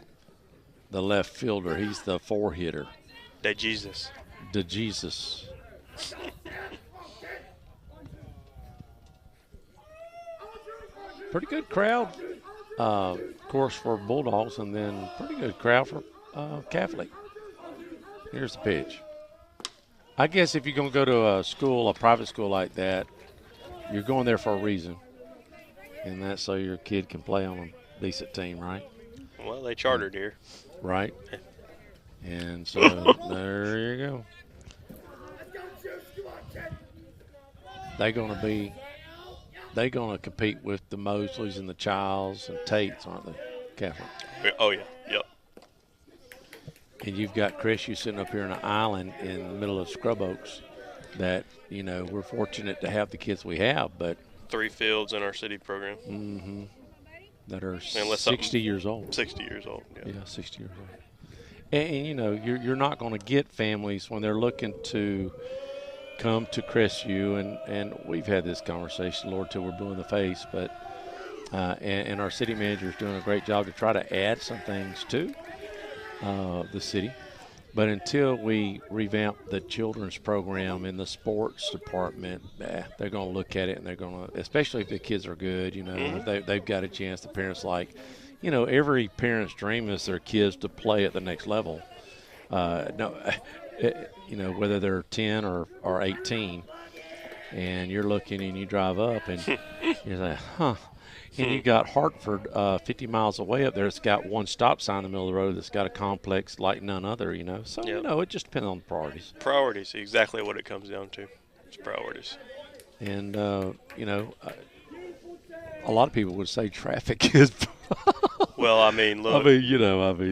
the left fielder. He's the 4-hitter. DeJesus. DeJesus. Pretty good crowd, of course, for Bulldogs, and then pretty good crowd for Catholic. Here's the pitch. I guess if you're going to go to a private school like that, you're going there for a reason, and that's so your kid can play on a decent team, right? Well, they chartered here. Right. And so there you go. They're going to compete with the Mosleys and the Childs and Tates, aren't they, Catholic? Oh, yeah. Yep. And you've got Crestview sitting up here on an island in the middle of Scrub Oaks that, we're fortunate to have the kids we have, but 3 fields in our city program. that are Unless 60 years old. 60 years old. Yeah. Yeah, 60 years old. And you're not going to get families when they're looking to come to Crestview, and we've had this conversation, Lord, till we're blue in the face, but and our city manager is doing a great job to try to add some things to the city. But until we revamp the children's program in the sports department, they're going to look at it and they're going to, especially if the kids are good, if they've got a chance. The parents every parent's dream is their kids to play at the next level. Whether they're 10 or 18, and you're looking and you drive up and you're like, and you got Hartford 50 miles away up there. It's got one stop sign in the middle of the road that's got a complex like none other, So, it just depends on the priorities. Priorities, exactly what it comes down to. It's priorities. And, a a lot of people would say traffic is. Well, I mean, look.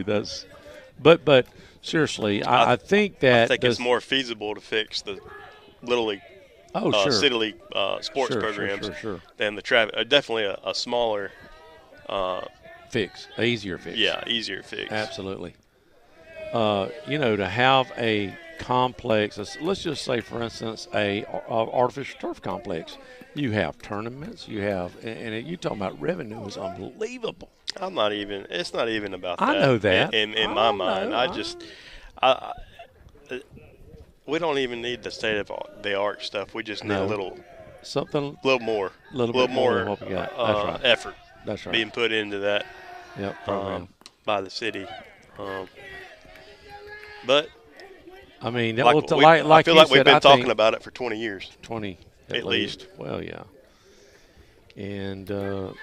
That's. But seriously, I think that I think it's more feasible to fix the Little League, sure, City League sports programs sure. than the traffic. Definitely a smaller. Fix, easier fix. Yeah, easier fix. Absolutely. To have a complex, let's just say, for instance, a artificial turf complex. You have tournaments. You have, and you talking about revenue is unbelievable. It's not even about that. I know that. In my mind, we don't even need the state of the art stuff. We just need a little more than what we got. That's right. Effort. That's right. Being put into that. Yep. Program. By the city. But I mean, I feel like we've been talking about it for 20 years. 20 at least. Well, yeah. And the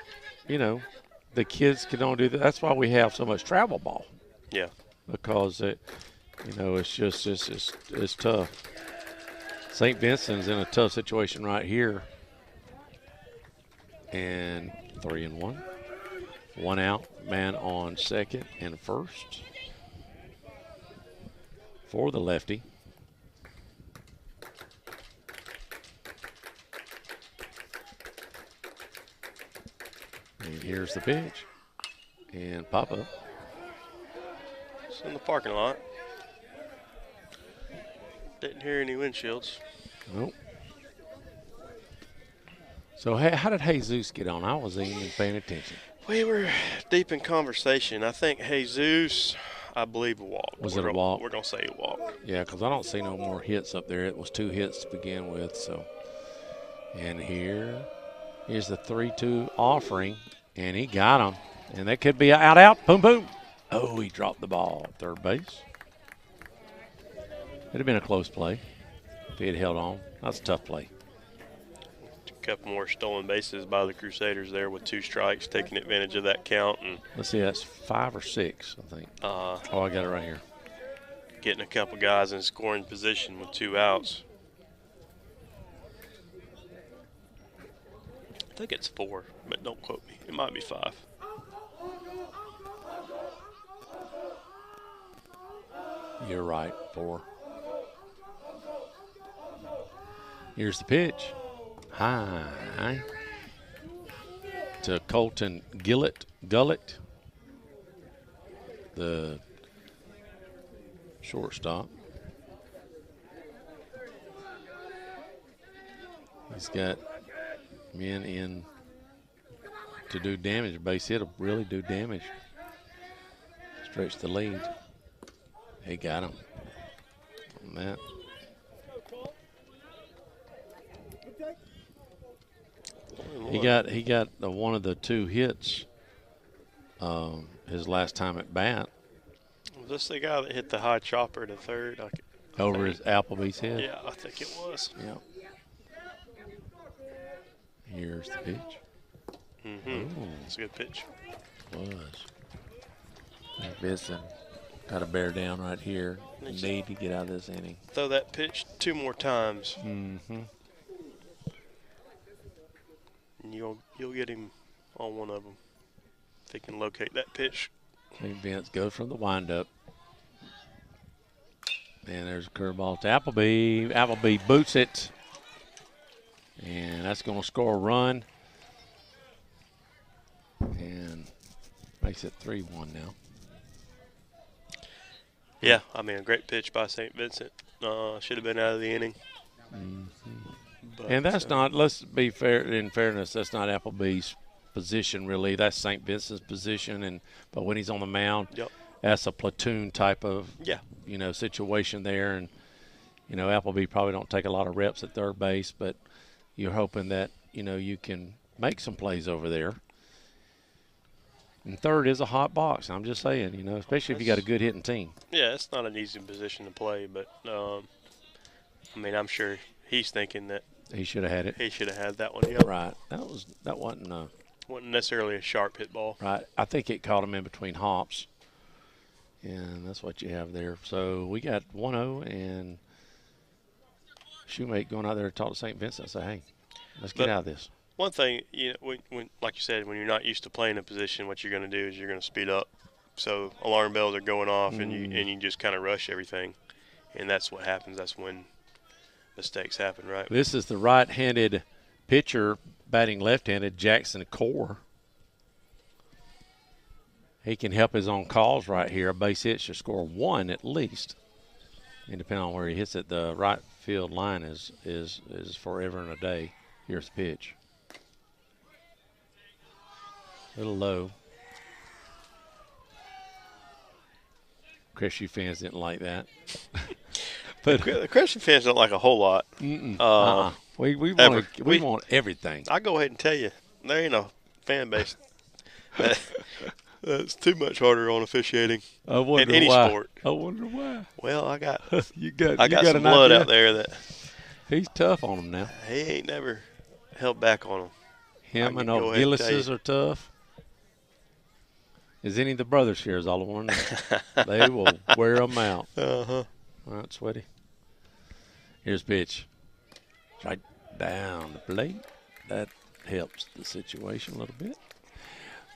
kids can only do that. That's why we have so much travel ball. Yeah. Because it's just it's tough. St. Vincent's in a tough situation right here. And 3-1. 1 out, man on second and first for the lefty. And here's the pitch. And Papa. It's in the parking lot. Didn't hear any windshields. Nope. So how did Jesus get on? I wasn't even paying attention. We were deep in conversation. I think Jesus, I believe, walked. Was it a walk? We're going to say a walk. Yeah, because I don't see no more hits up there. It was 2 hits to begin with. So, and here's the 3-2 offering, and he got him. And that could be out. Boom, boom. Oh, he dropped the ball at third base. It'd have been a close play if he had held on. That's a tough play. A couple more stolen bases by the Crusaders there with 2 strikes, taking advantage of that count. And let's see, that's 5 or 6, I think. I got it right here. Getting a couple guys in scoring position with 2 outs. I think it's 4, but don't quote me. It might be 5. You're right, 4. Here's the pitch. High to Colton Gullett, the shortstop. He's got men in to do damage. Base hit will really do damage. Stretch the lead. He got him on that. He got one of the 2 hits his last time at bat. Was this the guy that hit the high chopper to third? Over his Applebee's head? Yeah, I think it was. Yep. Here's the pitch. It's a good pitch. Was. Vincent got to bear down right here. Need to get out of this inning. Throw that pitch 2 more times. Mm-hmm. And you'll get him on one of them if he can locate that pitch. St. Vince goes from the windup. And there's a curveball to Appleby. Appleby boots it. And that's going to score a run. And makes it 3-1 now. Yeah, I mean, a great pitch by St. Vincent. Should have been out of the inning. But, and that's not, let's be fair, in fairness, that's not Appleby's position really. That's St. Vincent's position. But when he's on the mound, that's a platoon type of situation there. And, Appleby probably don't take a lot of reps at third base, but you're hoping that, you can make some plays over there. And third is a hot box. I'm just saying, especially if you got a good hitting team. Yeah, it's not an easy position to play, but, I'm sure he's thinking that he should have had it. He should have had that one. Yep. Right. That wasn't necessarily a sharp hit ball. Right. I think it caught him in between hops. And that's what you have there. So we got 1-0 and Shoemate going out there to talk to St. Vincent and say, hey, let's get out of this. One thing, when like you said, when you're not used to playing a position, what you're going to do is you're going to speed up. So alarm bells are going off, and you just kind of rush everything, and that's what happens. That's when mistakes happen, right? This is the right-handed pitcher batting left-handed, Jackson Core. He can help his own cause right here. A base hit should score 1 at least. And depending on where he hits it, the right field line is forever and a day. Here's the pitch. A little low. Crestview fans didn't like that. But the Crestview fans don't like a whole lot. We want everything. I'll go ahead and tell you, there ain't a fan base that's too much harder on officiating in any sport. I wonder why. Well, I got you got some blood out there that he's tough on him now. he ain't never held back on him. Him and Gillis's are tough. Is any of the brothers here? Is all I want to know. They will wear them out. Uh-huh. All right, Sweaty. Here's pitch. Right down the plate. That helps the situation a little bit.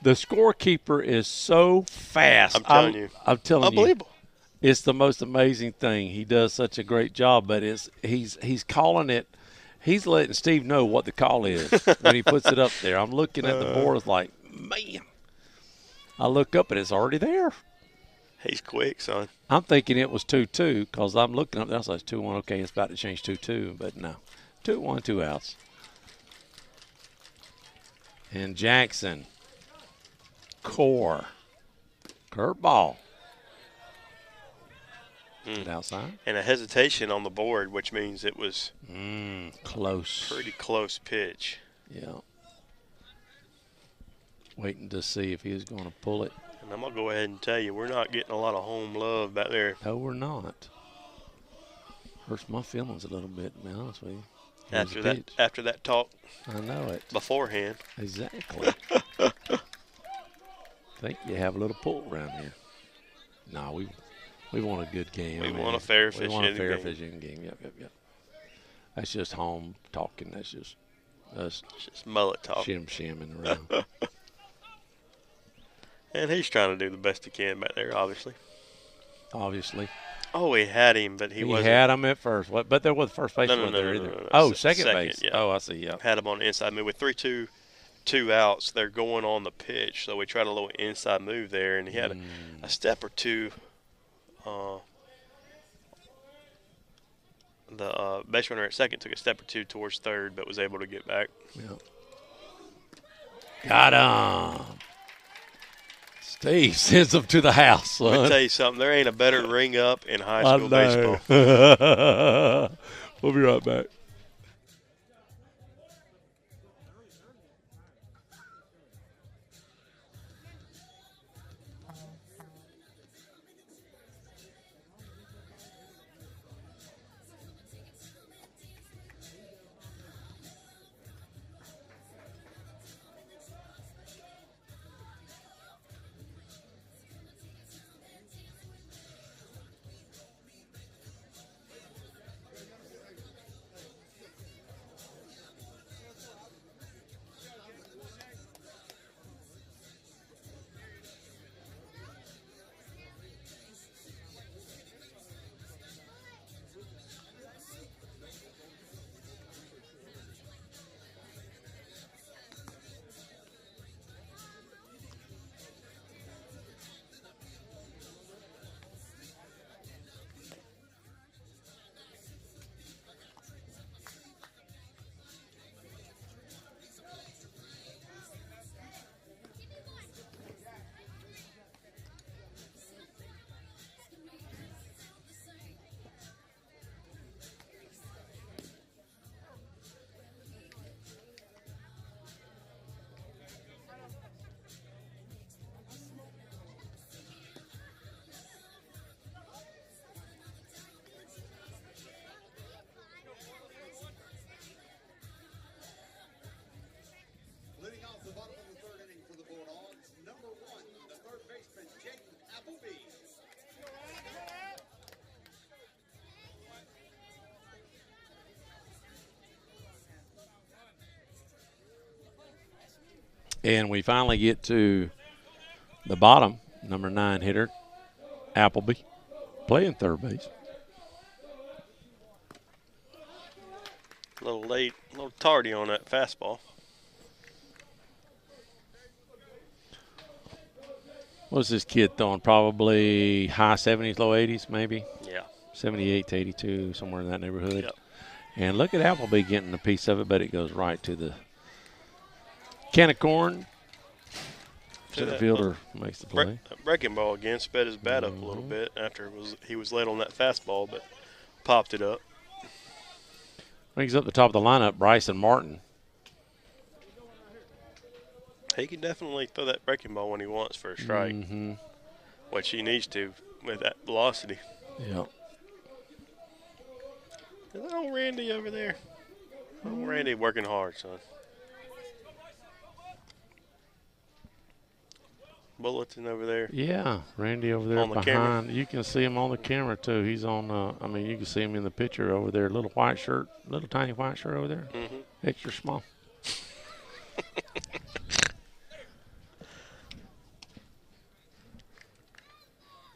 The scorekeeper is so fast. I'm telling you. Unbelievable. It's the most amazing thing. He does such a great job, but he's calling it. He's letting Steve know what the call is when he puts it up there. I'm looking at the board like, man. I look up and it's already there. He's quick, son. I'm thinking it was 2-2 because I'm looking up there. I was like, 2-1. Okay, it's about to change 2-2, but no. 2-1, 2 outs. And Jackson. Core. Curveball. Outside. And a hesitation on the board, which means it was close. Pretty close pitch. Yeah. Waiting to see if he was going to pull it. And I'm going to go ahead and tell you, we're not getting a lot of home love back there. No, we're not. Hurts my feelings a little bit, to be honest with you. After that talk. I know it. Beforehand. Exactly. Think you have a little pull around here. No, we want a good game. We want a fair fishing game. We want a fair fishing game. Yep. That's just home talking. That's just us. It's just mullet talk. Shimming around. And he's trying to do the best he can back there, obviously. Oh, he had him, but he wasn't. He had him at first. But there was first base wasn't there either. No. Oh, second base. Yeah. Oh, I see, yeah. Had him on the inside move with 3-2, 2 outs. They're going on the pitch, so we tried a little inside move there, and he had a step or two. The base runner at second took a step or two towards third, but was able to get back. Yeah. Got him. Steve sends him to the house, son. Let me tell you something. There ain't a better ring up in high school baseball. We'll be right back. And we finally get to the bottom, number 9 hitter, Appleby, playing third base. A little late, a little tardy on that fastball. What's this kid throwing? Probably high 70s, low 80s, maybe? Yeah. 78 to 82, somewhere in that neighborhood. Yep. And look at Appleby getting a piece of it, but it goes right to the can of corn. Center fielder makes the play. Breaking ball again, sped his bat up a little bit after he was late on that fastball, but popped it up. Brings up the top of the lineup, Bryson Martin. He can definitely throw that breaking ball when he wants for a strike, which he needs to with that velocity. Yep. Is that old Randy over there? Old Randy working hard, son. Bulletin over there. Yeah, Randy over there On the behind. camera. You can see him on the camera, too. He's on, you can see him in the picture over there. Little white shirt, little tiny white shirt over there. Extra small.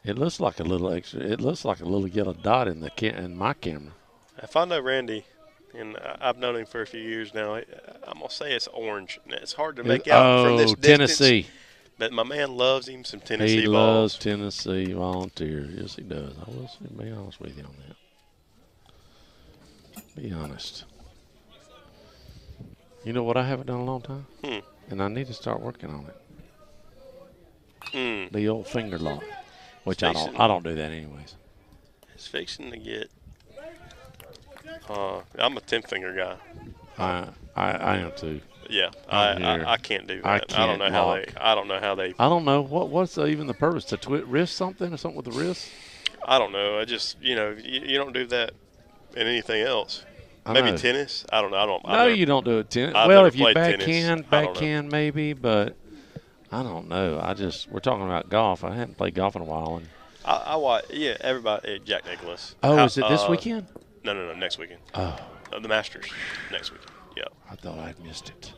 It looks like a little extra. It looks like a little yellow dot in my camera. If I know Randy, and I've known him for a few years now, I'm going to say it's orange. It's hard to make out from this distance. Tennessee. But my man loves him some Tennessee He balls. loves Tennessee Volunteers. Yes, he does. I will be honest with you on that. Be honest. You know what I haven't done in a long time? And I need to start working on it. The old finger lock, which I don't do that anyways. It's fixing to get. I'm a 10-finger guy. I am too. Yeah, I can't do that. I don't know how they. I don't know what's even the purpose to wrist something or something with the wrist. I don't know. I just you don't do that in anything else. Maybe tennis. I don't know. No, you don't do it tennis. Well, if you backhand maybe, but I don't know. We're talking about golf. I hadn't played golf in a while. And I watch. Yeah, everybody. Jack Nicklaus. Oh, is it this weekend? No, next weekend. Oh, the Masters next weekend. Yeah. I thought I'd missed it.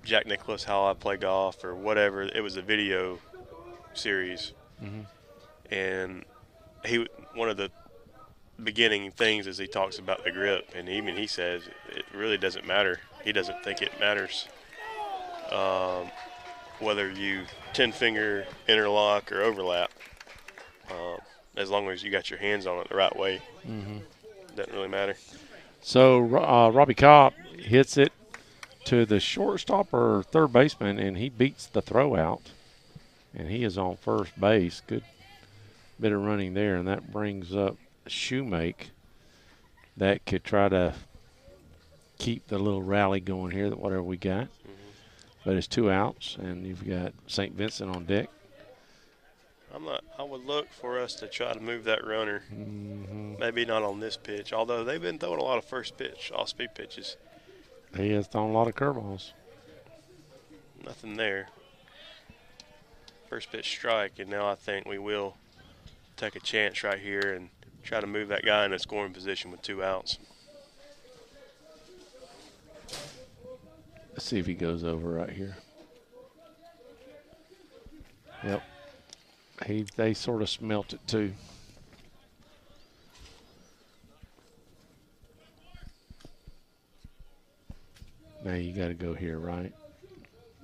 Jack Nicklaus, How I Play Golf, or whatever. It was a video series, and one of the beginning things is he talks about the grip, and even he says it really doesn't matter. He doesn't think it matters whether you 10-finger interlock or overlap, as long as you got your hands on it the right way. Doesn't really matter. So Robbie Kopp hits it to the shortstop or third baseman, and he beats the throw out, and he is on first base. Good bit of running there, and that brings up Shoemake. That could try to keep the little rally going here, whatever we got. But it's 2 outs, and you've got St. Vincent on deck. I would look for us to try to move that runner. Maybe not on this pitch, although they've been throwing a lot of first pitch, off-speed pitches. He has thrown a lot of curveballs. Nothing there. First pitch strike, and now I think we will take a chance right here and try to move that guy in a scoring position with 2 outs. Let's see if he goes over right here. Yep. They sort of smelt it too. Now you got to go here, right?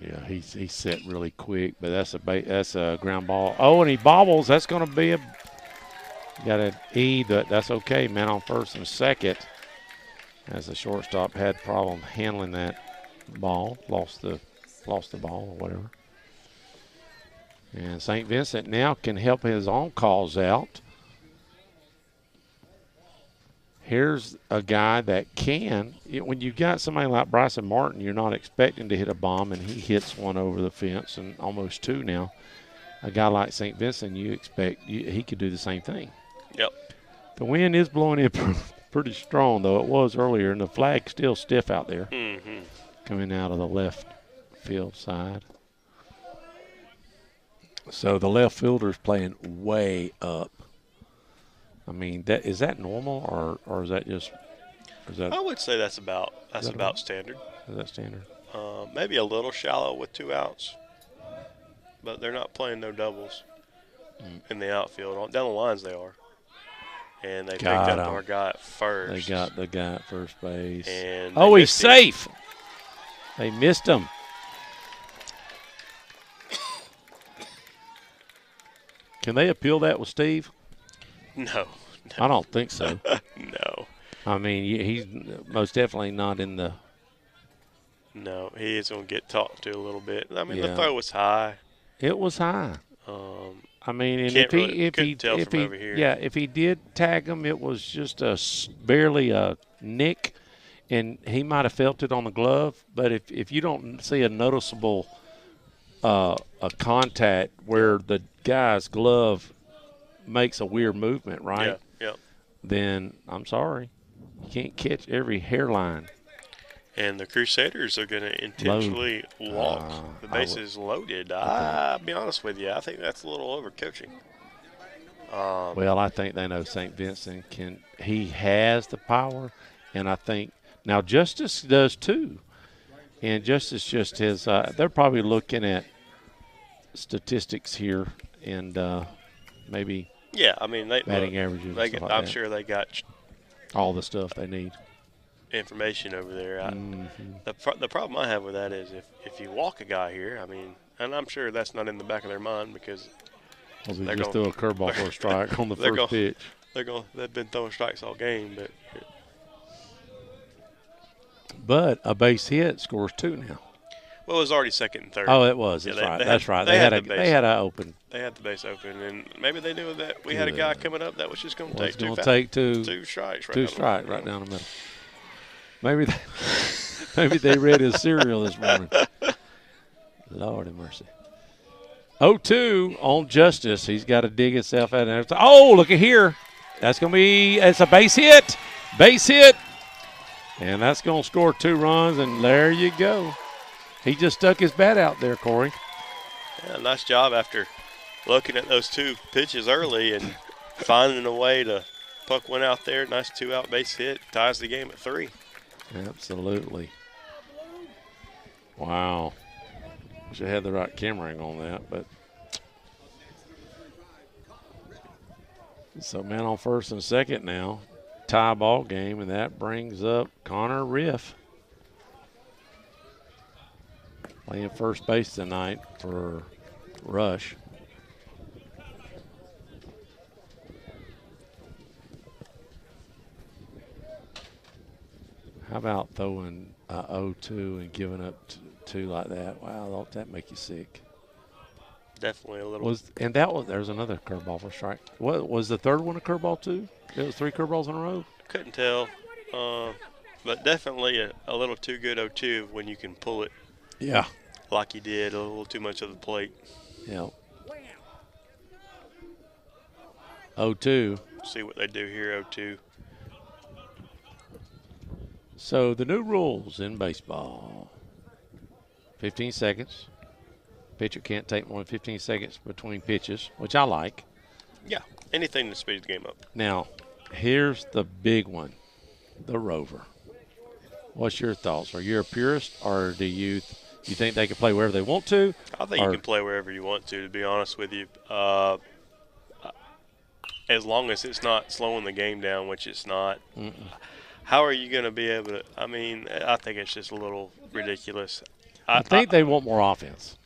Yeah, he's set really quick, but that's a ground ball. Oh, and he bobbles. That's going to be got an E, but that's okay. Man on first and second, as the shortstop had problem handling that ball, lost the ball or whatever. And St. Vincent now can help his own calls out. Here's a guy that can. When you've got somebody like Bryson Martin, you're not expecting to hit a bomb, and he hits one over the fence, and almost 2 now. A guy like St. Vincent, you expect he could do the same thing. Yep. The wind is blowing in pretty strong, though. It was earlier, and the flag's still stiff out there. Coming out of the left field side. So the left fielder's playing way up. I mean, is that normal, or is that just? I would say that's about standard. Is that standard? Maybe a little shallow with 2 outs, but they're not playing no doubles in the outfield. Down the lines they are. And they picked Got up 'em. our guy at first. They got the guy at first base. And oh, they he's missed him. safe. They missed him. Can they appeal that with Steve? No. I don't think so. No. I mean, he's most definitely not in the. No, he is going to get talked to a little bit. I mean, Yeah. the throw was high. It was high. I mean, and Can't really- couldn't tell from over here. yeah, if he did tag him, it was just barely a nick, and he might have felt it on the glove. But if you don't see a noticeable a contact where the guy's glove makes a weird movement, right? Yeah. Then I'm sorry, you can't catch every hairline. And the Crusaders are going to intentionally walk the bases loaded. I'll be honest with you. I think that's a little overcoaching. Well, I think they know St. Vincent can. He has the power, and I think now Justice does too. And Justice just has. They're probably looking at statistics here and maybe Yeah, I mean, batting averages. And stuff like I'm that. sure they got all the stuff they need. information over there. Mm-hmm. The problem I have with that is if you walk a guy here, I mean, and I'm sure that's not in the back of their mind because Well, they they're just gonna- threw a curveball for a strike on the they're first pitch. they've been throwing strikes all game, But a base hit scores 2 now. well, it was already second and third. Oh, it was. Yeah, That's they- right. they That's had- right. they They had had the a base. they had a open. They had the base open, and maybe they knew that we had a Good. guy coming up that was just going to Well, take it's going to two take two strikes. Right two down the strikes middle. right down the middle. Maybe they read his cereal this morning. Lord have mercy. 0-2 on Justice. He's got to dig himself out there. Oh, look at here. That's going to be – it's a base hit. Base hit. And that's going to score 2 runs, and there you go. He just stuck his bat out there, Corey. Yeah, nice job after looking at those 2 pitches early and finding a way to puck one out there. Nice 2-out base hit. Ties the game at 3. Absolutely. Wow. Wish I had the right camera angle on that, but. So man on first and second now. Tie ball game, and that brings up Connor Riff. Playing first base tonight for Rush. How about throwing 0-2 and giving up 2 like that? Wow, don't that make you sick? Definitely a little. There's another curveball for strike. What was the third one a curveball too? It was 3 curveballs in a row. Couldn't tell. But definitely a little too good 0-2 when you can pull it Yeah. like you did, a little too much of the plate. Yeah. 0-2. See what they do here, 0-2. So the new rules in baseball: 15 seconds. Pitcher can't take more than 15 seconds between pitches, which I like. Yeah, anything to speed the game up. Now, here's the big one: the rover. What's your thoughts? Are you a purist, or do you think they can play wherever they want to? I think you can play wherever you want to be honest with you. As long as it's not slowing the game down, which it's not. How are you going to be able to? I mean, I think it's just a little ridiculous. I think they want more offense,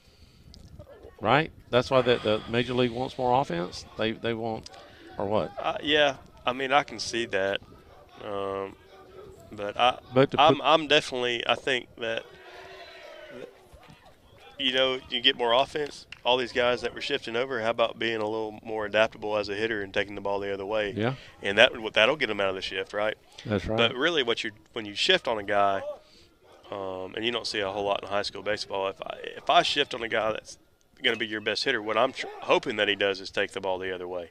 right? That's why the Major League wants more offense. They want, or what? Yeah, I mean, I can see that. But I'm definitely. I think that you get more offense. All these guys that were shifting over, how about being a little more adaptable as a hitter and taking the ball the other way? Yeah. And that'll get them out of the shift, right? That's right. But really, when you shift on a guy, and you don't see a whole lot in high school baseball, if I shift on a guy that's going to be your best hitter, what I'm hoping that he does is take the ball the other way,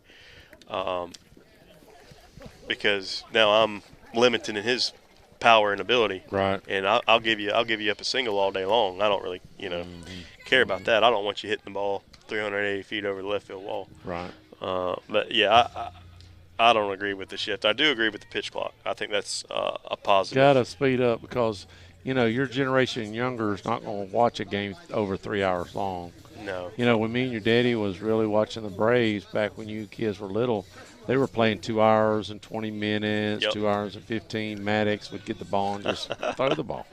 because now I'm limiting his power and ability. Right. And I'll give you up a single all day long. I don't really care about that. I don't want you hitting the ball 380 feet over the left field wall. Right. But yeah, I don't agree with the shift. I do agree with the pitch clock. I think that's a positive. Got to speed up, because you know, your generation younger is not going to watch a game over 3 hours long. No. You know, when me and your daddy was really watching the Braves back when you kids were little, they were playing 2 hours and 20 minutes, Yep. 2 hours and 15. Maddox would get the ball and just throw the ball.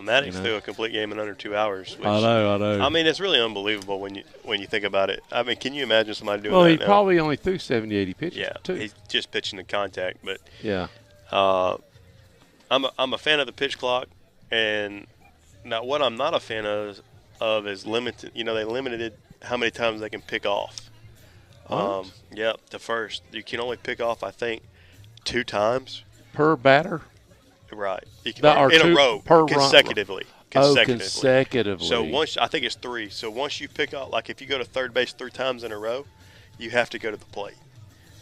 Maddox You know? threw a complete game in under 2 hours. Which, I know. I mean, it's really unbelievable when you think about it. I mean, can you imagine somebody doing Well, that he now? probably only threw 70, 80 pitches, Yeah, too. he's just pitching the contact. But Yeah. I'm a fan of the pitch clock, and now what I'm not a fan of is limited. You know, they limited how many times they can pick off. What? Yep, the first you can only pick off, I think, 2 times. Per batter? Right, you can, That are in a 2 row per run. consecutively. Oh, consecutively. So once I think it's 3. So once you pick up, like if you go to third base 3 times in a row, you have to go to the plate.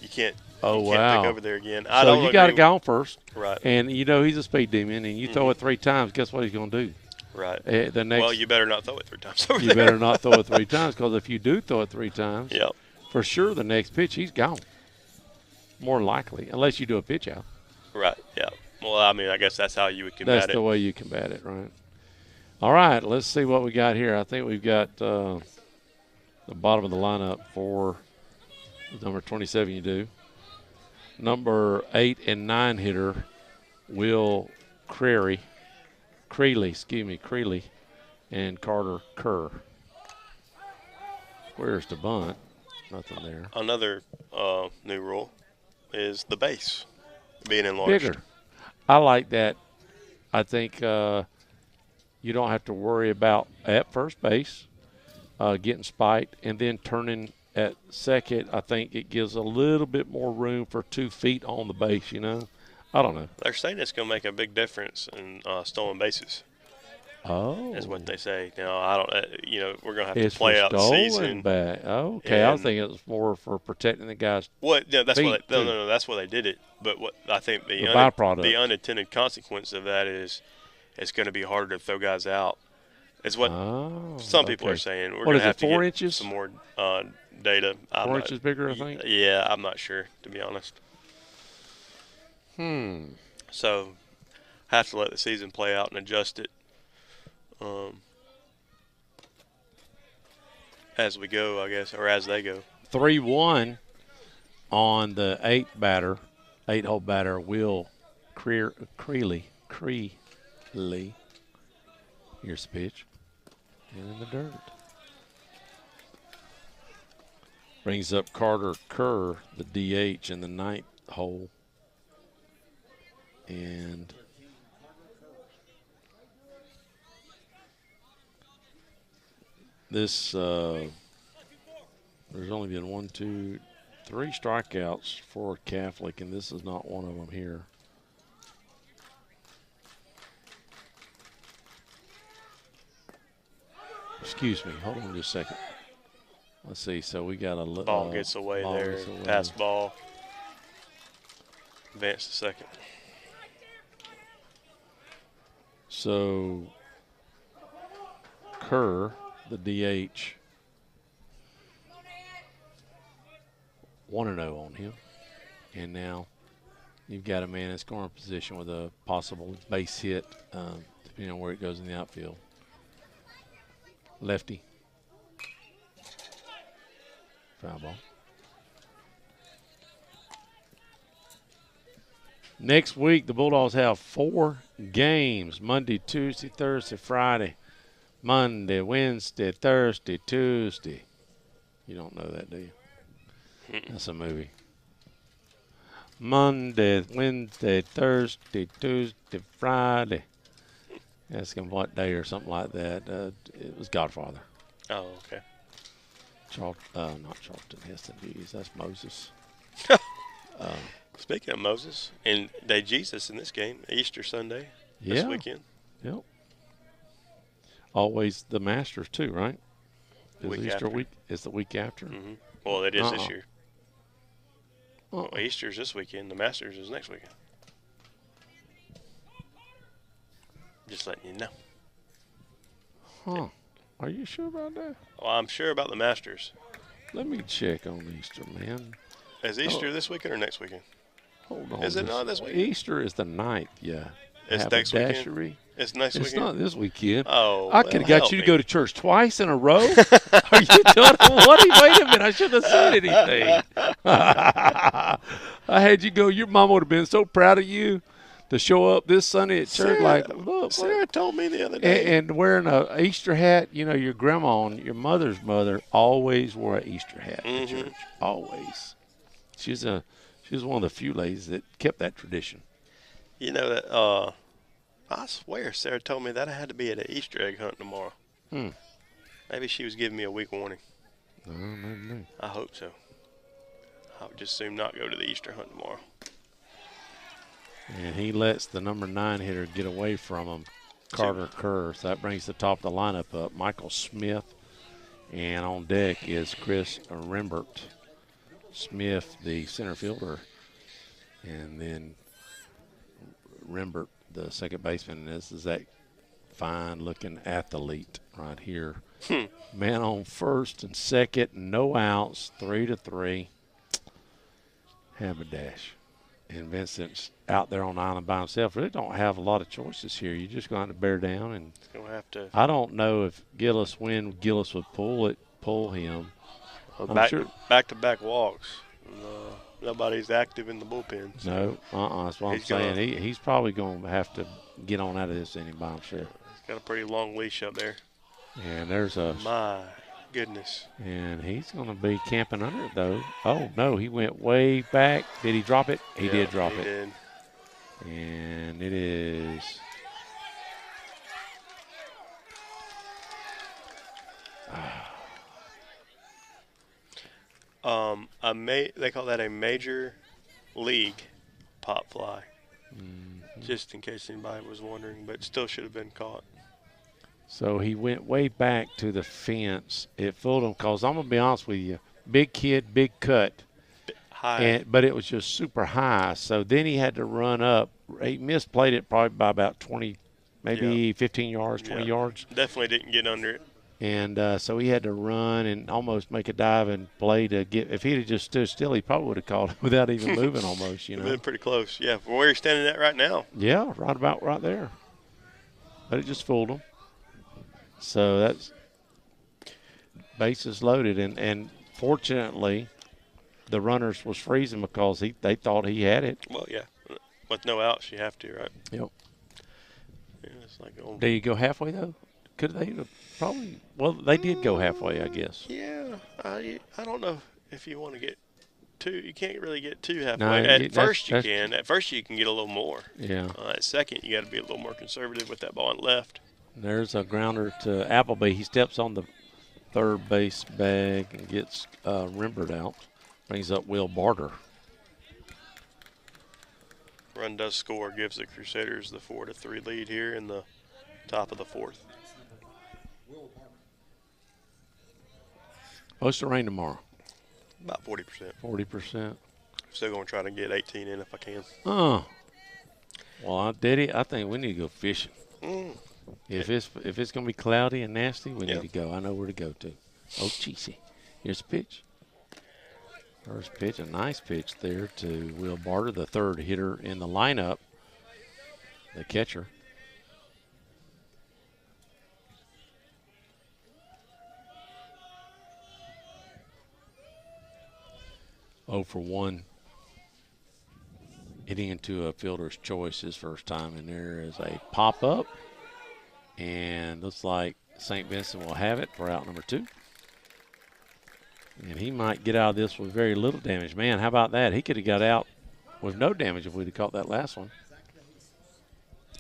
You can't. Oh, you can't wow. pick over there again. So you got to agree go on first. Right. And, you know, he's a speed demon, and you throw it 3 times, guess what he's going to do? Right. The next, Well, you better not throw it 3 times over you there. better not throw it 3 times, because if you do throw it 3 times, Yep. for sure the next pitch he's gone. More likely, unless you do a pitch out. Right. Yeah. Well, I mean, I guess that's how you would combat That's it. the way you combat it, right? All right, let's see what we got here. I think we've got the bottom of the lineup for number 27 you do. Number 8 and 9 hitter, Will Creeley, and Carter Kerr. Where's the bunt? Nothing there. Another new rule is the base being enlarged. Bigger. I like that. I think you don't have to worry about at first base getting spiked and then turning at second. I think it gives a little bit more room for 2 feet on the base, you know. I don't know. They're saying it's going to make a big difference in stolen bases. Oh. Is what they say. Now, I don't. You know, we're going to have It's to play for out the stolen season. back. Oh, okay, I was And- thinking it was more for protecting the guys. What? No, that's feet, what. No, too. no, no. That's why they did it. But what I think The byproduct. the unintended consequence of that is it's going to be harder to throw guys out. Is what Oh, some people okay. are saying. We're What going is to have it, to 4 get inches? some more data. 4 inches bigger, I think? Yeah, I'm not sure, to be honest. So, have to let the season play out and adjust it as we go, I guess, or as they go. 3-1 on the 8-hole batter, Will Creeley. Here's the pitch. And in the dirt. Brings up Carter Kerr, the DH, in the 9th hole. And this, there's only been 1, 2, 3 strikeouts for Catholic, and this is not one of them here. Excuse me. Hold on just a second. Let's see. So we got a Ball gets away ball there. gets away. Pass ball. Advance to second. So Kerr, the DH, 1-0 on him. And now you've got a man in scoring position with a possible base hit, depending on where it goes in the outfield. Lefty. Foul ball. Next week, the Bulldogs have 4 games: Monday, Tuesday, Thursday, Friday. Monday, Wednesday, Thursday, Tuesday. You don't know that, do you? That's a movie. Monday, Wednesday, Thursday, Tuesday, Friday. Ask him what day or something like that. It was Godfather. Oh, okay. Not Charlton Heston. Jeez, that's Moses. Speaking of Moses, and they Jesus in this game, Easter Sunday, this Yeah. weekend. Yep. Always the Masters too, right? Is Week Easter after. week? Is the week after? Well, it is this Uh-uh. year. Well, Easter's this weekend. The Masters is next weekend. Just letting you know. Huh. Are you sure about that? Well, I'm sure about the Masters. Let me check on Easter, man. Is Easter this weekend or next weekend? Hold on. Is it just- not this week? Easter is the 9th, yeah. It's next weekend? Haberdashery. It's next It's weekend. not this weekend. Oh, I could have got you to me. go to church twice in a row. Are you done? What? Wait a minute. I shouldn't have said anything. I had you go. Your mom would have been so proud of you to show up this Sunday at church. Like, look, Sarah told me the other day. and wearing a Easter hat. You know, your grandma and your mother's mother always wore an Easter hat at church. Always. She was one of the few ladies that kept that tradition. You know that I swear Sarah told me that I had to be at an Easter egg hunt tomorrow. Maybe she was giving me a week warning. No. I hope so. I would just soon not go to the Easter hunt tomorrow. And he lets the number 9 hitter get away from him, Carter Kerr. So that brings the top of the lineup up. Michael Smith. And on deck is Chris Rembert. Smith, the center fielder. And then Rembert, the second baseman. And this is that fine-looking athlete right here. Man on first and second, no outs, 3-3. Haberdash. And Vincent's out there on the island by himself. Really don't have a lot of choices here. You're just going to bear down. And Gonna have to. I don't know if Gillis would pull him. Well, back-to-back walks. Nobody's active in the bullpen. So No, that's what I'm saying. He's probably going to have to get on out of this inning by himself. He's got a pretty long leash up there. And there's a. My goodness. And he's going to be camping under it, though. Oh, no, he went way back. Did he drop it? He did drop it. Did. And it is. They call that a major league pop fly. Just in case anybody was wondering, but still should have been caught. So he went way back to the fence. It fooled him because I'm going to be honest with you. Big kid, big cut. High. But it was just super high. So then he had to run up. He misplayed it probably by about 20, maybe 15 yards, 20 yards. Definitely didn't get under it. And so he had to run and almost make a dive and play to get. If he'd have just stood still, he probably would have caught it without even moving almost, you know. Been pretty close. Yeah, from where you're standing at right now. Yeah, right there. But it just fooled him. So that's bases loaded. And fortunately, the runners was freezing because they thought he had it. Well, yeah. With no outs, you have to, right? Yep. Yeah, it's like, oh. Did he go halfway, though? Could they have probably – well, they did go halfway, I guess. Yeah. I don't know if you want to get too – you can't really get too halfway. No, At first you can. At first you can get a little more. Yeah. At second, you got to be a little more conservative with that ball on left. There's a grounder to Appleby. He steps on the third base bag and gets Rembert out. Brings up Will Barter. Run does score, gives the Crusaders the 4-3 lead here in the top of the fourth. Supposed to rain tomorrow. About 40%. 40%. Still going to try to get 18 in if I can. Oh. Well, I think we need to go fishing. If it's going to be cloudy and nasty, we need to go. I know where to go to. Oh, cheesy. Here's a pitch. First pitch, a nice pitch there to Will Barter, the third hitter in the lineup, the catcher. Oh for 1. Hitting into a fielder's choice his first time, and there is a pop-up. And looks like St. Vincent will have it for out number 2. And he might get out of this with very little damage. Man, how about that? He could have got out with no damage if we'd have caught that last one.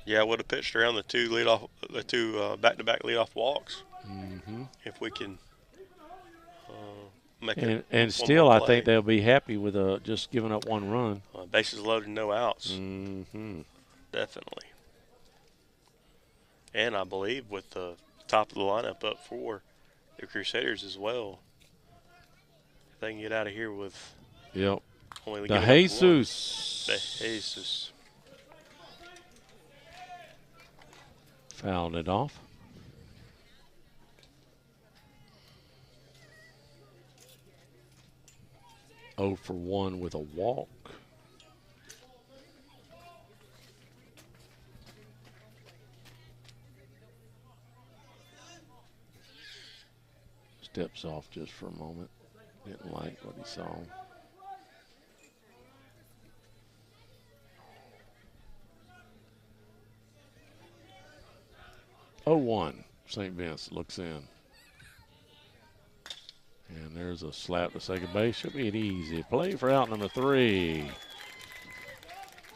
Yeah, I would have pitched around the two back-to-back leadoff walks. If we can make it. And still, I think they'll be happy with just giving up 1 run. Bases loaded, no outs. Definitely. And I believe with the top of the lineup up for the Crusaders as well. If they can get out of here with only the Jesus. The Jesus. Fouled it off. Oh for 1 with a walk. steps off just for a moment. Didn't like what he saw. Oh, 1. St. Vince looks in. And there's a slap to second base. Should be an easy play for out number 3.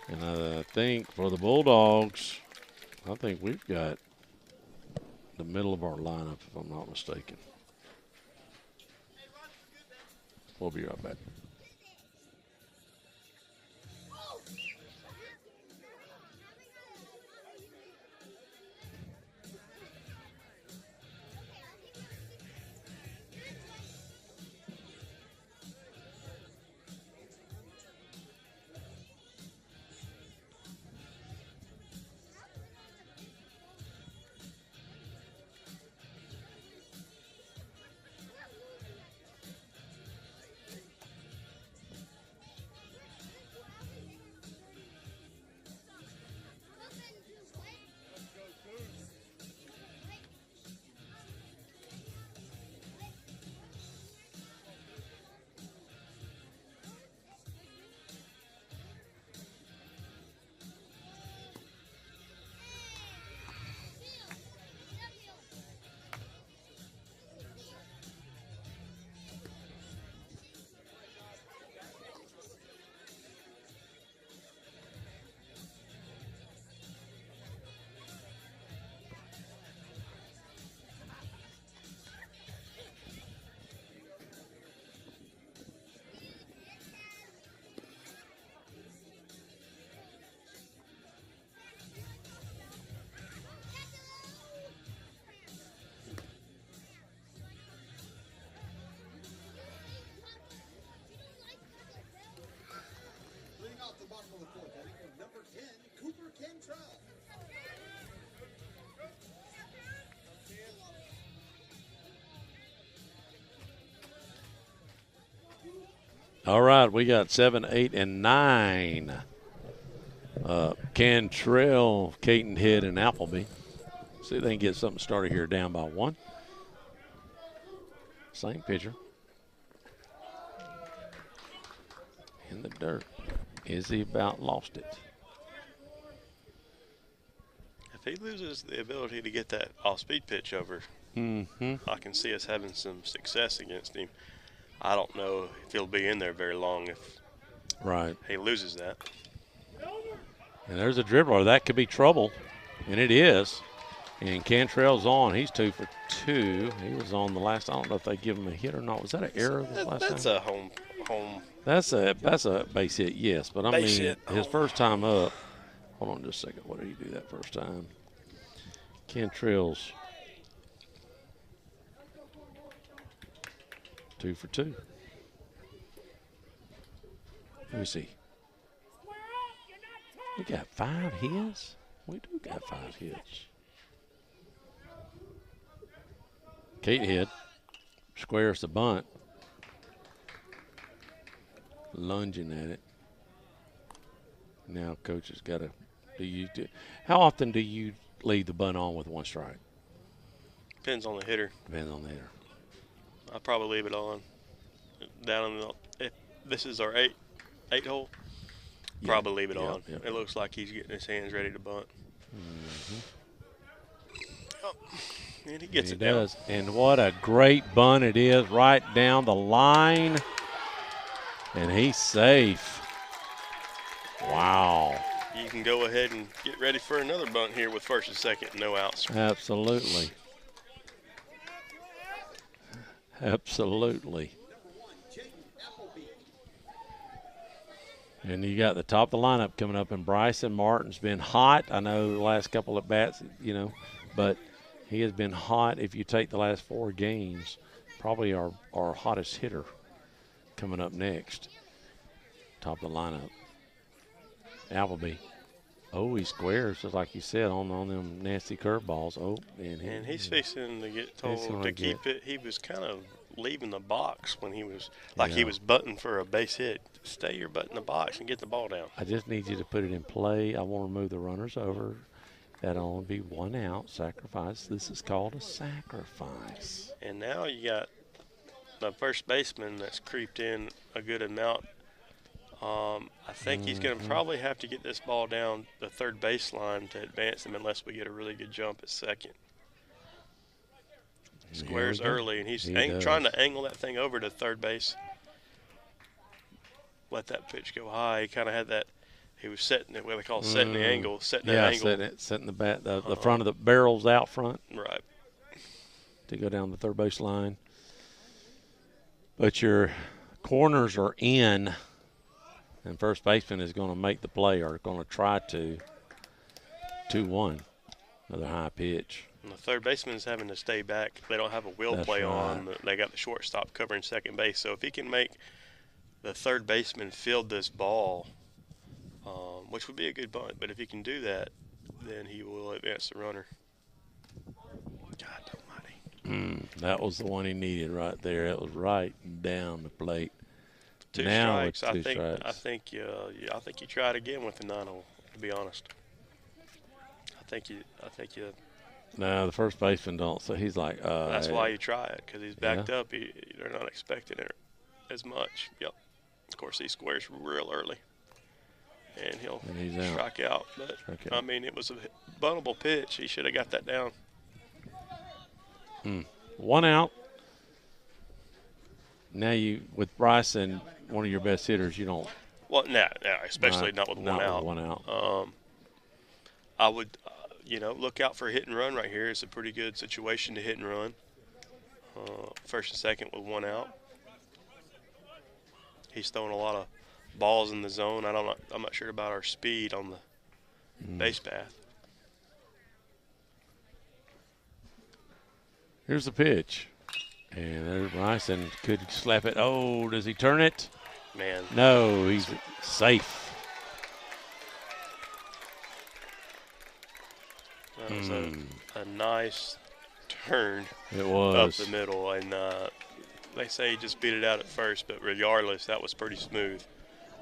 And I think for the Bulldogs, I think we've got the middle of our lineup, if I'm not mistaken. We'll be right back. Leading off the bottom of the fourth inning with number 10, Cooper Cantrell. All right, we got 7, 8, and 9. Cantrell, Catonhead, and Appleby. See if they can get something started here down by 1. Same pitcher. In the dirt. Izzy about lost it. If he loses the ability to get that off-speed pitch over, I can see us having some success against him. I don't know if he'll be in there very long if he loses that. And there's a dribbler. That could be trouble, and it is. And Cantrell's on. He's 2 for 2. He was on the last. I don't know if they give him a hit or not. Was that an error this last time? That's a home. That's a base hit, yes. But I Base mean, hit. his first time up. Hold on just a second. What did he do that first time? Cantrell's 2 for 2. Let me see. We got 5 hits? We do got 5 hits. Catonhead squares the bunt. Lunging at it. Now coach has got to how often do you leave the bunt on with 1 strike? Depends on the hitter. Depends on the hitter. I'll probably leave it on. Down in the, if this is our 8 hole, probably leave it on. Yep. It looks like he's getting his hands ready to bunt. Oh, and he gets it down. And what a great bunt it is, right down the line. And he's safe. Wow. You can go ahead and get ready for another bunt here with first and second, no outs. Absolutely. Absolutely. And you got the top of the lineup coming up, and Bryson Martin's been hot. I know the last couple of bats, but he has been hot. If you take the last 4 games, probably our hottest hitter coming up next. Top of the lineup. Appleby. Oh, he squares, just like you said, on them nasty curveballs. Oh, and he's fixing to get told to keep it. He was kind of leaving the box when he was he was butting for a base hit. Stay your butt in the box and get the ball down. I just need you to put it in play. I want to move the runners over. That'll only be 1 out. Sacrifice. This is called a sacrifice. And now you got the first baseman that's creeped in a good amount. I think he's going to probably have to get this ball down the third baseline to advance him unless we get a really good jump at second. Squares early, and he's trying to angle that thing over to third base. Let that pitch go high. He kind of had that. He was setting it, what they call setting the angle, setting that angle. Yeah, setting the bat, the front of the barrels out front. Right. To go down the third base line. But your corners are in, and first baseman is going to make the play or going to try to. 2-1. Another high pitch. And the third baseman is having to stay back. They don't have a wheel play on. They got the shortstop covering second base. So if he can make the third baseman field this ball, which would be a good bunt, but if he can do that, then he will advance the runner. God almighty. That was the one he needed right there. It was right down the plate. Two strikes. I think you try it again with the 9-0. To be honest, I think you. No, the first baseman don't. So he's like, that's why you try it, because he's backed up. They're not expecting it as much. Yep. Of course, he squares real early, and he'll strike out. But I mean, it was a buntable pitch. He should have got that down. 1 out. Now you, with Bryson, one of your best hitters, you don't. Well, especially not with one out. With 1 out. I would, look out for a hit and run right here. It's a pretty good situation to hit and run. First and second with 1 out. He's throwing a lot of balls in the zone. I'm not sure about our speed on the base path. Here's the pitch. And there's Bryson. Could slap it. Oh, does he turn it? Man. No, he's safe. That was a nice turn. It was. Up the middle. And they say he just beat it out at first, but regardless, that was pretty smooth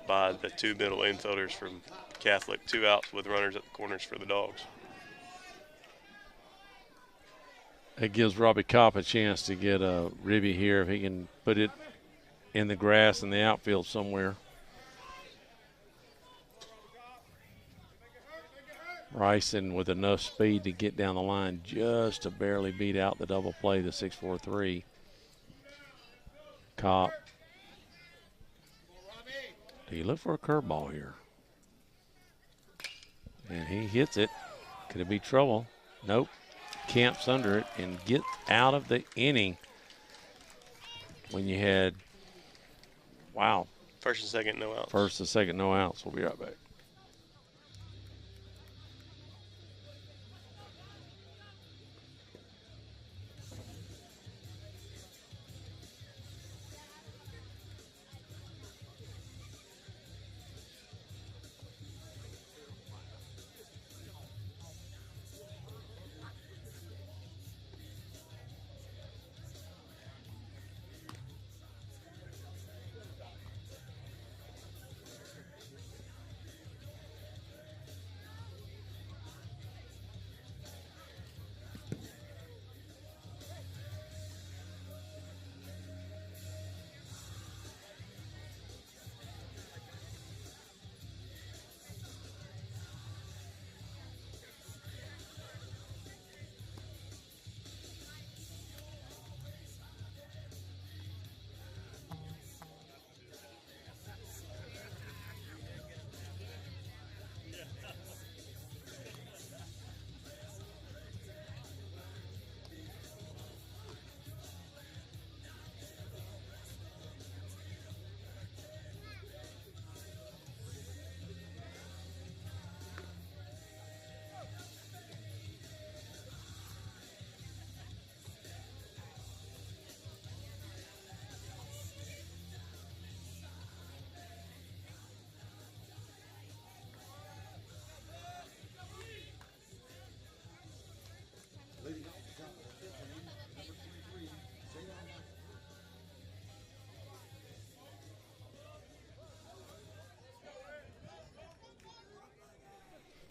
by the 2 middle infielders from Catholic. 2 outs with runners at the corners for the Dogs. It gives Robbie Kopp a chance to get a ribby here if he can put it in the grass in the outfield somewhere. Bryson with enough speed to get down the line just to barely beat out the double play, the 6-4-3. Kopp. Do you look for a curveball here? And he hits it. Could it be trouble? Nope. Camps under it and get out of the inning when you had, wow. First and second, no outs. First and second, no outs. We'll be right back.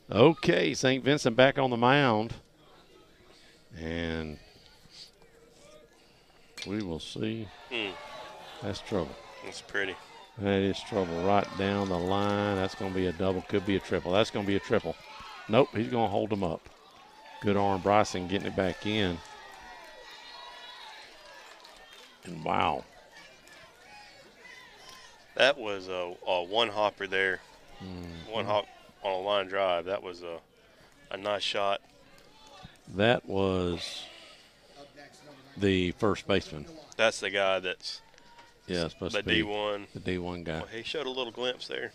Okay, St. Vincent back on the mound. And We will see. Mm, That's trouble. that's pretty. That is trouble right down the line. That's going to be a double. Could be a triple. That's going to be a triple. Nope, he's going to hold them up. Good arm, Bryson getting it back in. And wow. That was a one hopper there. One hop on a line drive. That was a nice shot. That was the first baseman. That's the guy that's Yeah, supposed the to be D1. the D1 guy. Well, he showed a little glimpse there.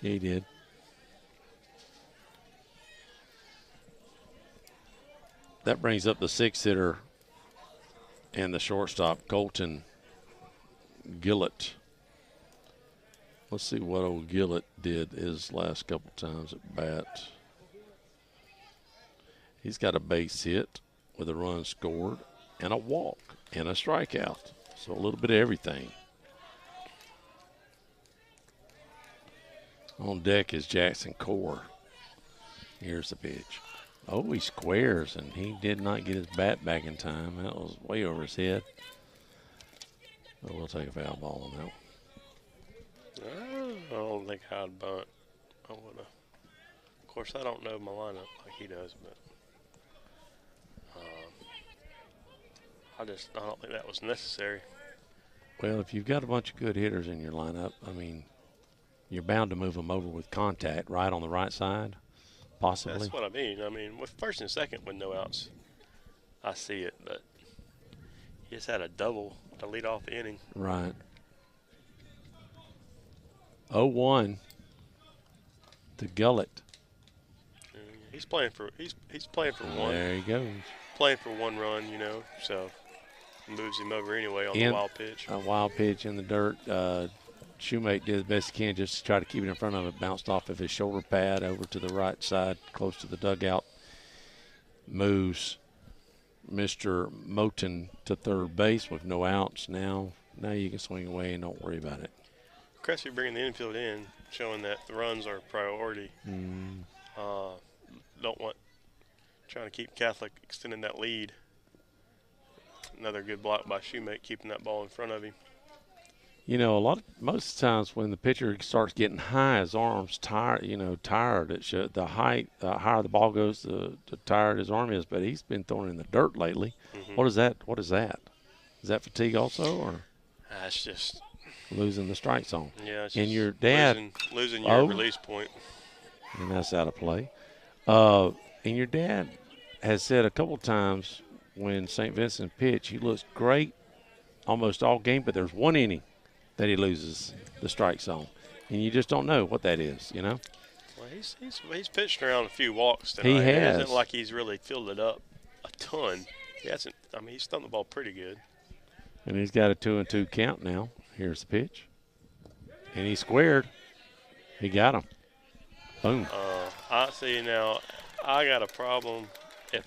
Yeah, he did. That brings up the sixth hitter and the shortstop, Colton Gillett. Let's see what old Gillett did his last couple times at bat. He's got a base hit with a run scored and a walk and a strikeout. So a little bit of everything. On deck is Jackson Core. Here's the pitch. Oh, he squares, and he did not get his bat back in time. That was way over his head. But we'll take a foul ball on that one. I don't think I'd bunt. I would have. Of course, I don't know my lineup like he does, but I don't think that was necessary. Well, if you've got a bunch of good hitters in your lineup, I mean, you're bound to move them over with contact right on the right side, possibly. That's what I mean. I mean, with first and second with no outs, I see it, but he just had a double to lead off the inning. Right. 0-1 to Gullett. He's playing for one. There he goes. Playing for one run, you know, so moves him over anyway on the wild pitch. A wild pitch in the dirt. Shoemate did the best he can just to try to keep it in front of it. Bounced off of his shoulder pad over to the right side, close to the dugout. Moves Mr. Moten to third base with no outs. Now you can swing away and don't worry about it. Crestview bringing the infield in, showing that the runs are a priority. Trying to keep Catholic extending that lead. Another good block by Shoemate, keeping that ball in front of him. You know, most times when the pitcher starts getting high, his arm's tired. The higher the ball goes, the tired his arm is. But he's been thrown in the dirt lately. Mm-hmm. What is that? Is that fatigue also, or That's just losing the strike zone? Yeah. It's And just your dad losing your release point. And that's out of play. And your dad has said a couple times when St. Vincent pitched, he looks great almost all game, but there's one inning that he loses the strike zone. And you just don't know what that is, you know? Well, he's pitched around a few walks tonight. He has. It isn't like he's really filled it up a ton. He hasn't. I mean, he's thrown the ball pretty good. And he's got a 2-2 count now. Here's the pitch. And he squared. He got him. Boom. I see now. I got a problem and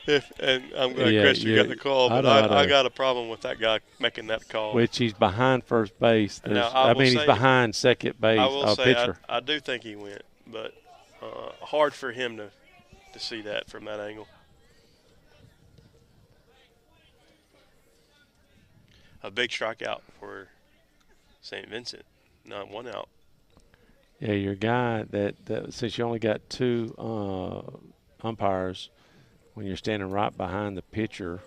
I'm glad Chris, you got the call, but I got a problem with that guy making that call. Which he's behind first base. Now, he's behind second base. I will say pitcher. I do think he went, but hard for him to see that from that angle. A big strikeout for St. Vincent, not one out. Yeah, your guy that since you only got two umpires, when you're standing right behind the pitcher,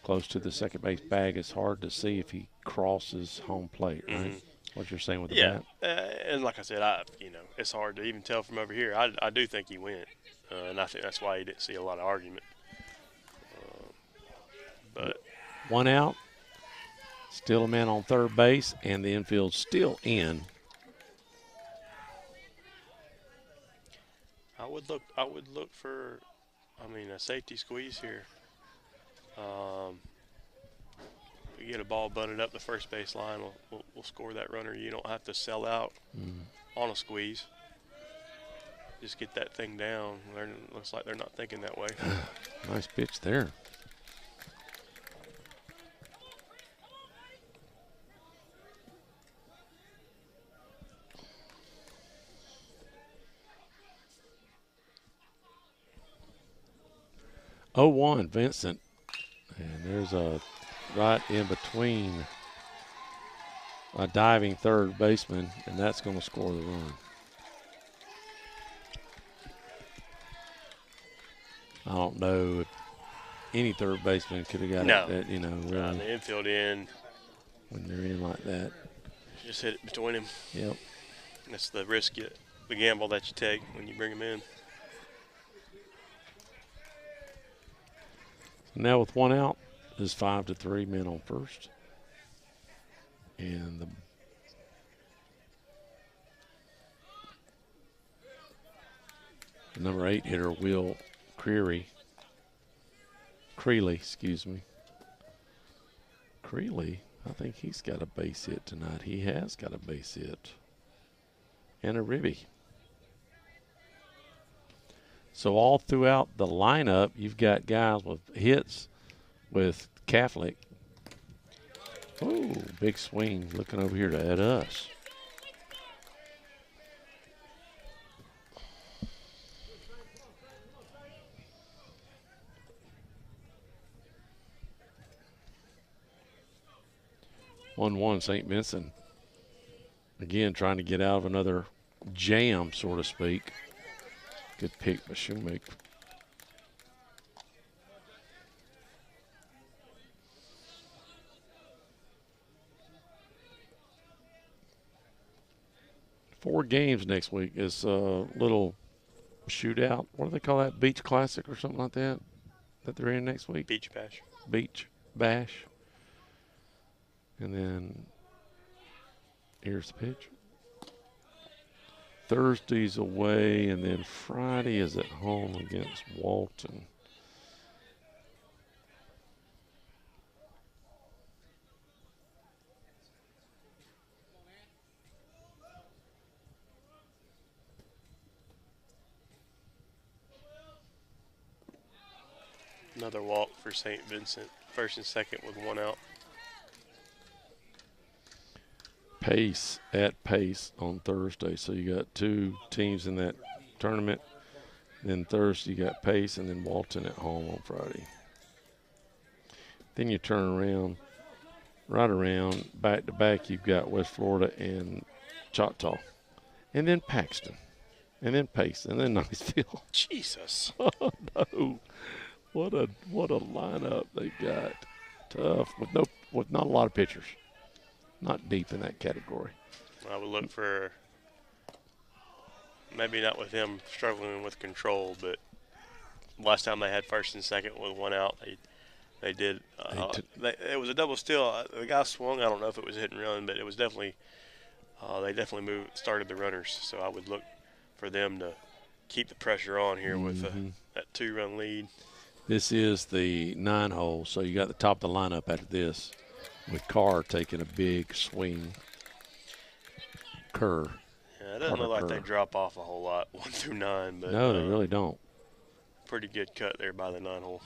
close to the second base bag, it's hard to see if he crosses home plate, right? Mm-hmm. What you're saying with the bat? Yeah, and like I said, it's hard to even tell from over here. I do think he went, and I think that's why you didn't see a lot of argument. But one out, still a man on third base, and the infield still in. I would look for, a safety squeeze here. If we get a ball bunted up the first base line, we'll score that runner. You don't have to sell out on a squeeze. Just get that thing down. Looks like they're not thinking that way. Nice pitch there. Oh, 1 Vincent, and there's a right in between a diving third baseman, and that's going to score the run. I don't know if any third baseman could have got No. it. That, you know, really, The infield in. when they're in like that. Just hit it between him. Yep. That's the risk, the gamble that you take when you bring him in. Now with one out, is 5-3 men on first. And the number 8 hitter, Will Creeley, I think he's got a base hit tonight. He has got a base hit. And a ribby. So all throughout the lineup, you've got guys with hits with Catholic. Oh, big swing looking over here at us. (1-1) St. Vincent. Again, trying to get out of another jam, so to speak. Good pick by Shoemaker. Four games next week. Is a little shootout. What do they call that? Beach Classic or something like that? That they're in next week? Beach Bash. Beach Bash. And then here's the pitch. Thursday's away, and then Friday is at home against Walton. Another walk for St. Vincent. First and second with one out. Pace at Pace on Thursday. So you got two teams in that tournament. Then Thursday you got Pace, and then Walton at home on Friday. Then you turn around, right around, back to back, you've got West Florida and Choctaw. And then Paxton. And then Pace. And then Niceville. Jesus. Oh, no. What a lineup they got. Tough with not a lot of pitchers. Not deep in that category. I would look for maybe not with him struggling with control, but last time they had first and second with one out, they did. It was a double steal. The guy swung. I don't know if it was a hit and run, but it was definitely. They definitely started the runners. So I would look for them to keep the pressure on here with that 2-run lead. This is the 9-hole, so you got the top of the lineup after this, with Carr taking a big swing. Kerr. Yeah, it doesn't look like they drop off a whole lot, 1 through 9. But no, they really don't. Pretty good cut there by the 9-hole.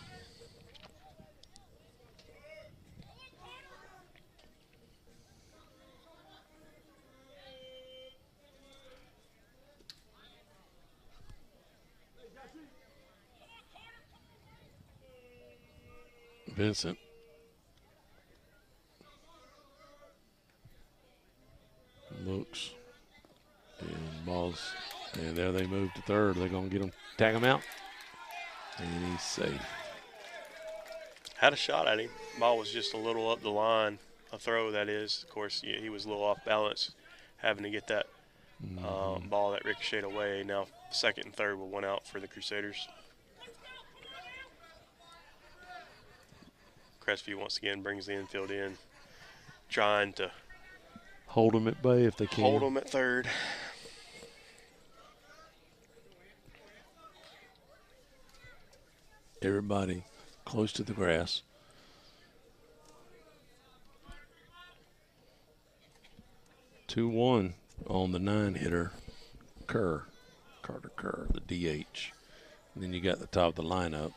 Vincent. Looks. And balls. And there they move to third. They're going to get him, tag him out. And he's safe. Had a shot at him. Ball was just a little up the line. A throw, that is. Of course, he was a little off balance, having to get that ball that ricocheted away. Now second and third with one out for the Crusaders. Crestview once again brings the infield in, trying to hold them at bay if they can. Hold them at third. Everybody close to the grass. (2-1) on the 9-hitter, Carter Kerr, the DH. And then you got the top of the lineup,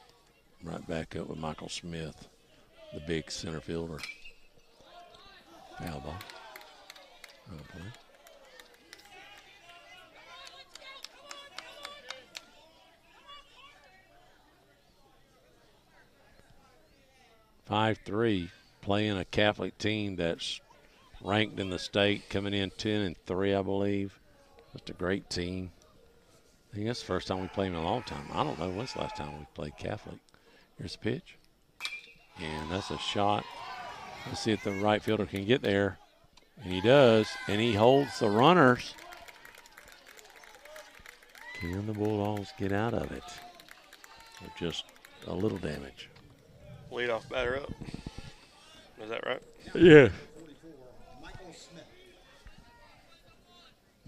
right back up with Michael Smith, the big center fielder. Foul ball. Oh, boy. (5-3) playing a Catholic team that's ranked in the state, coming in 10-3, I believe. Just a great team. I think that's the first time we played in a long time. I don't know when's the last time we played Catholic. Here's the pitch. And that's a shot. Let's see if the right fielder can get there. And he does. And he holds the runners. Can the Bulldogs get out of it? Or just a little damage? Leadoff batter up. Is that right? Yeah.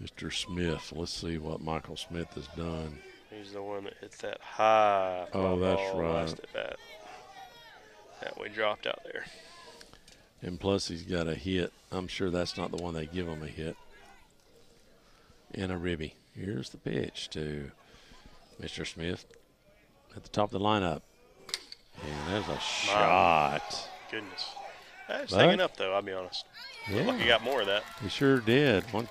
Mr. Smith. Let's see what Michael Smith has done. He's the one that hits that high fly Oh, that's ball right. last at bat. That we dropped out there. And plus he's got a hit. I'm sure that's not the one they give him a hit. And a ribby. Here's the pitch to Mr. Smith at the top of the lineup. And there's a shot. Goodness. That's hanging up, though, I'll be honest. Yeah. Look, you got more of that. He sure did. And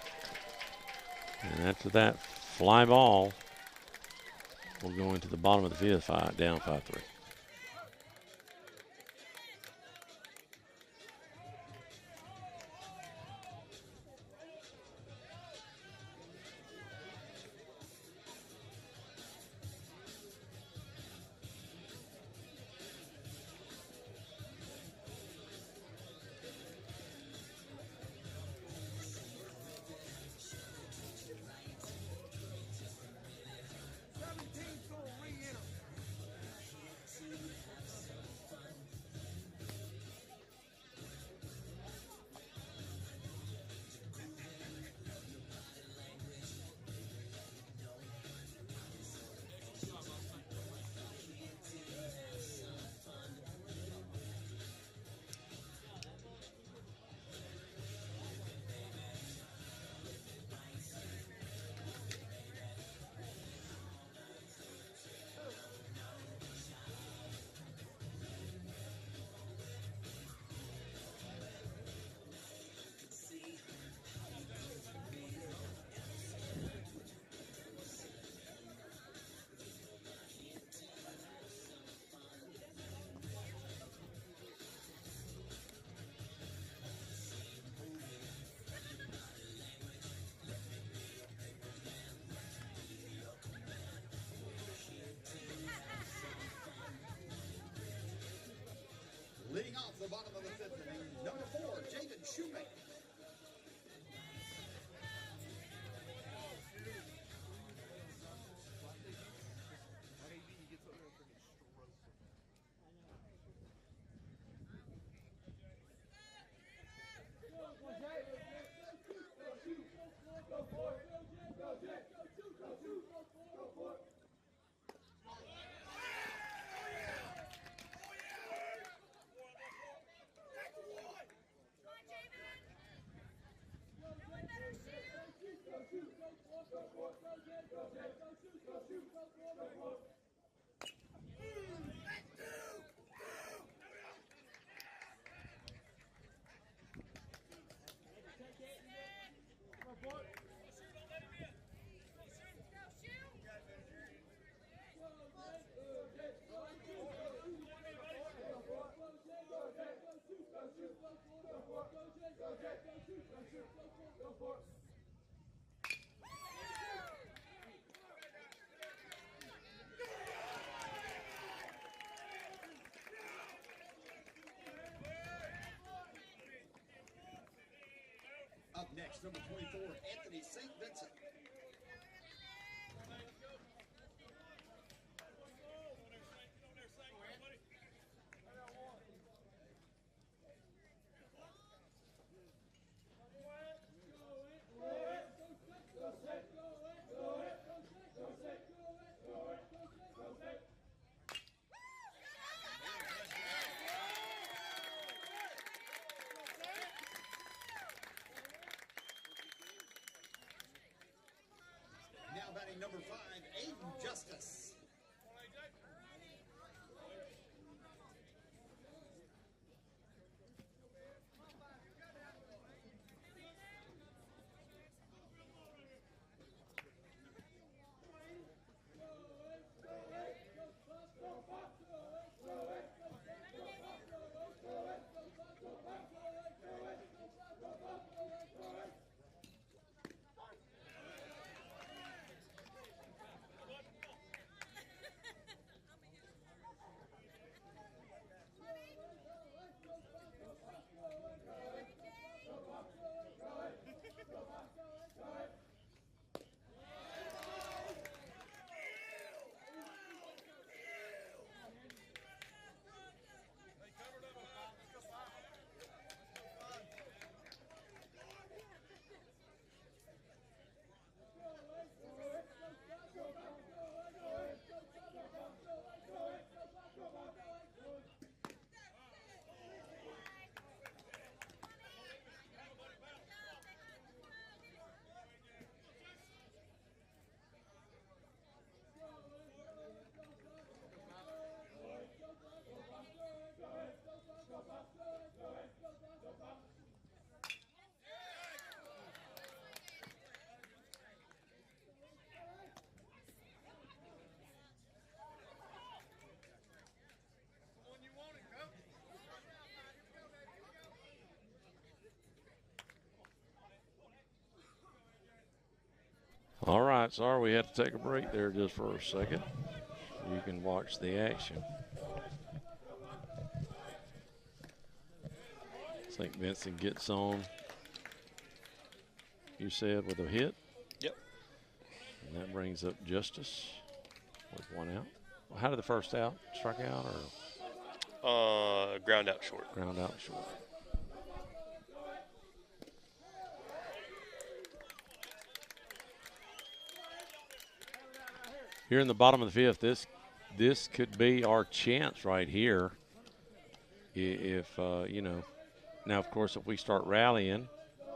after that fly ball, we'll go into the bottom of the fifth, down 5-3. Leading off the bottom of the fifth inning, number 4, Jaden Shoemaker. Up next, number 24, Anthony St. Vincent. right, sorry we had to take a break there just for a second. You can watch the action. St. Vincent gets on, you said, with a hit. Yep. And that brings up Justice with one out. Well, how did the first out? Struck out or Ground out short. ground out short? Here in the bottom of the fifth, this could be our chance right here. If you know, now of course if we start rallying,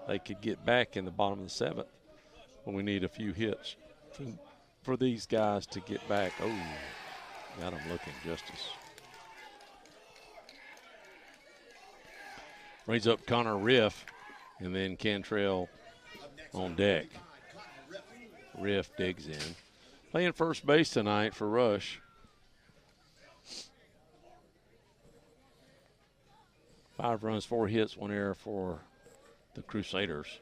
they could get back in the bottom of the seventh. But we need a few hits for these guys to get back. Oh, got him looking, Justice. Brings up Connor Riff, and then Cantrell on deck. Riff digs in. Playing first base tonight for Rush. 5 runs, 4 hits, 1 error for the Crusaders.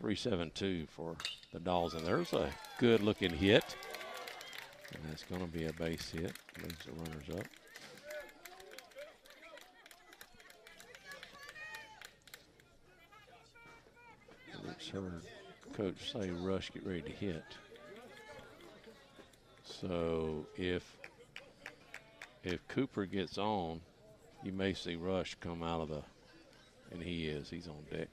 3-7-2 for the Dolls. And there's a good-looking hit. And that's going to be a base hit. Moves the runners up. Looks her coach say, Rush, get ready to hit. So if Cooper gets on, you may see Rush come out of the, and he's on deck.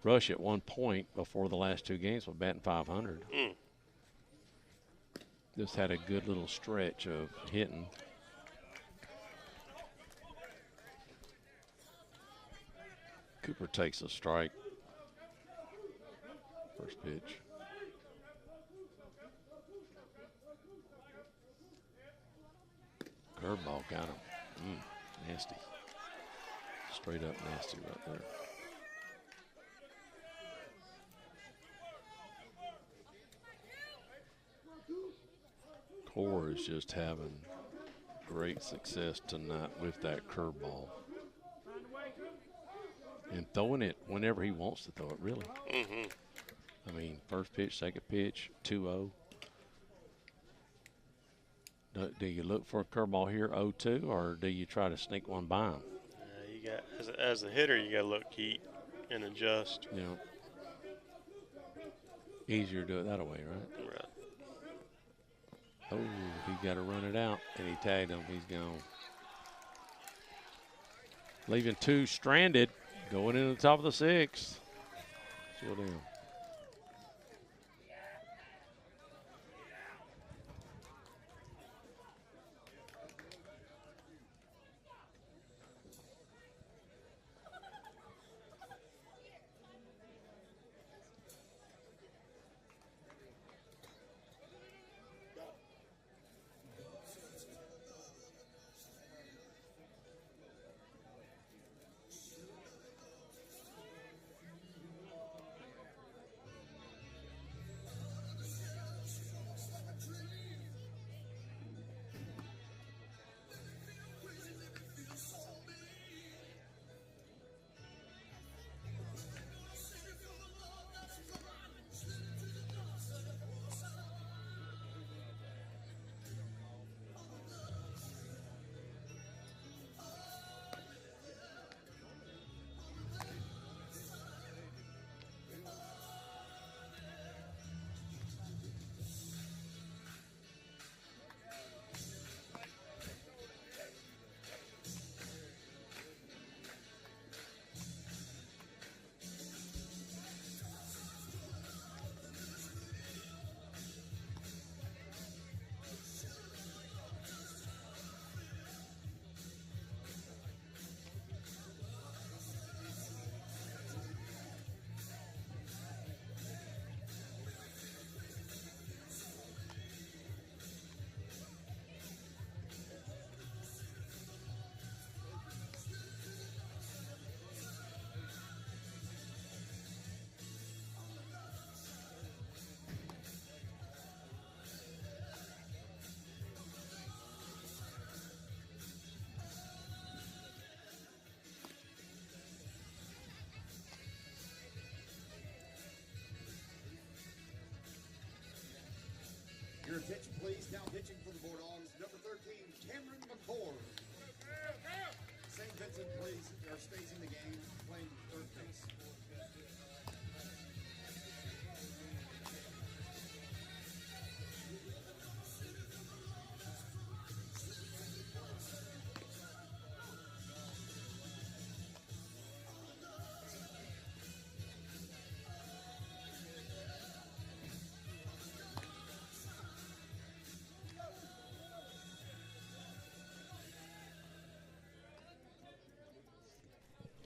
Rush at one point before the last 2 games was batting .500. Just had a good little stretch of hitting. Cooper takes a strike. First pitch. Curveball got him. Nasty. Straight up nasty right there. Core is just having great success tonight with that curveball. And throwing it whenever he wants to throw it, really. I mean, first pitch, second pitch, 2-0. Do you look for a curveball here, 0-2, or do you try to sneak one by him? You got as a hitter, you got to look, heat, and adjust. You know, easier to do it that way, right? Right. Oh, he got to run it out, and he tagged him. He's gone. Leaving 2 stranded, going into the top of the 6th. Slow down. Now pitching for the Bulldogs, number 13, Cameron McCord. St. Vincent stays in the game, playing third base.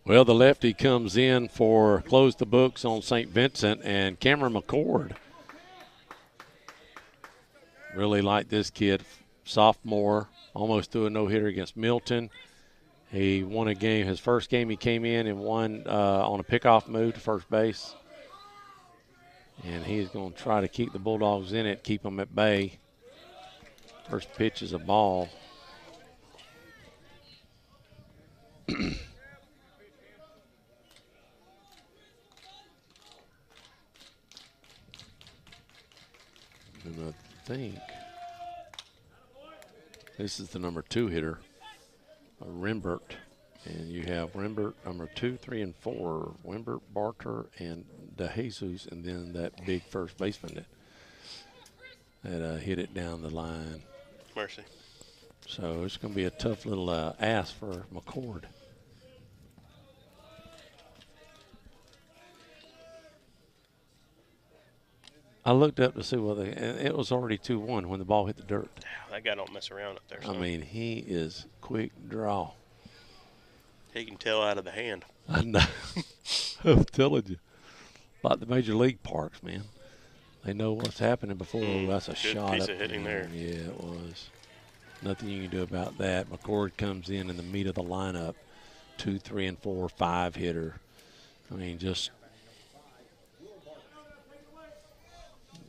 Well, the lefty comes in for close the books on St. Vincent, and Cameron McCord. Really like this kid, sophomore, almost threw a no-hitter against Milton. He won a game. His first game he came in and won on a pickoff move to first base. And he's going to try to keep the Bulldogs in it, keep them at bay. First pitch is a ball. And I think this is the number 2 hitter, Rimbert. And you have Rimbert, number 2, 3, and 4, Wimbert, Barter, and DeJesus, and then that big first baseman that hit it down the line. Mercy. So it's going to be a tough little ass for McCord. I looked up to see whether it was already 2-1 when the ball hit the dirt. That guy don't mess around up there. I mean, he is quick draw. He can tell out of the hand. I know. I'm telling you. Like the major league parks, man. They know what's happening before. That's a good shot piece up of hitting there. Yeah, it was. Nothing you can do about that. McCord comes in the meat of the lineup. 2, 3, and 4, 5 hitter. I mean, just